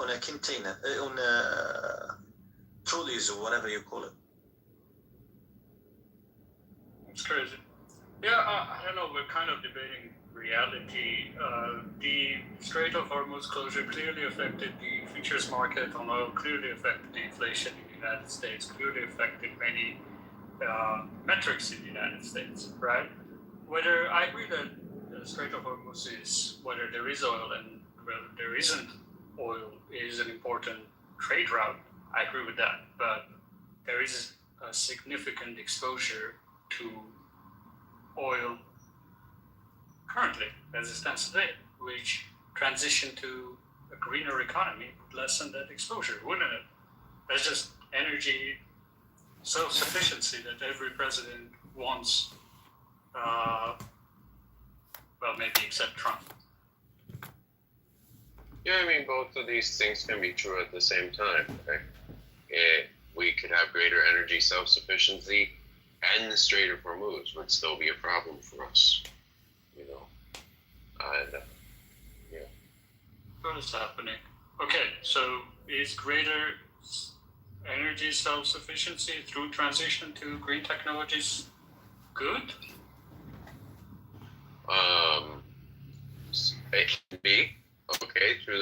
[SPEAKER 4] a container, on a trolleys or whatever you call it.
[SPEAKER 11] It's crazy. Yeah, I don't know. We're kind of debating reality. The Strait of Hormuz closure clearly affected the futures market on oil, clearly affected the inflation in the United States, clearly affected many metrics in the United States, right? Whether I agree that the Strait of Hormuz is, whether there is oil and whether there isn't oil is an important trade route, I agree with that. But there is a significant exposure to oil currently, as it stands today, which transition to a greener economy would lessen that exposure, wouldn't it? That's just energy self-sufficiency that every president wants, well, maybe except Trump.
[SPEAKER 8] Yeah, I mean, both of these things can be true at the same time, right? We could have greater energy self-sufficiency, and the Strait of Hormuz would still be a problem for us, you know. And yeah.
[SPEAKER 11] What is happening? Okay, so is greater energy self-sufficiency through transition to green technologies good?
[SPEAKER 8] It can be, okay, through the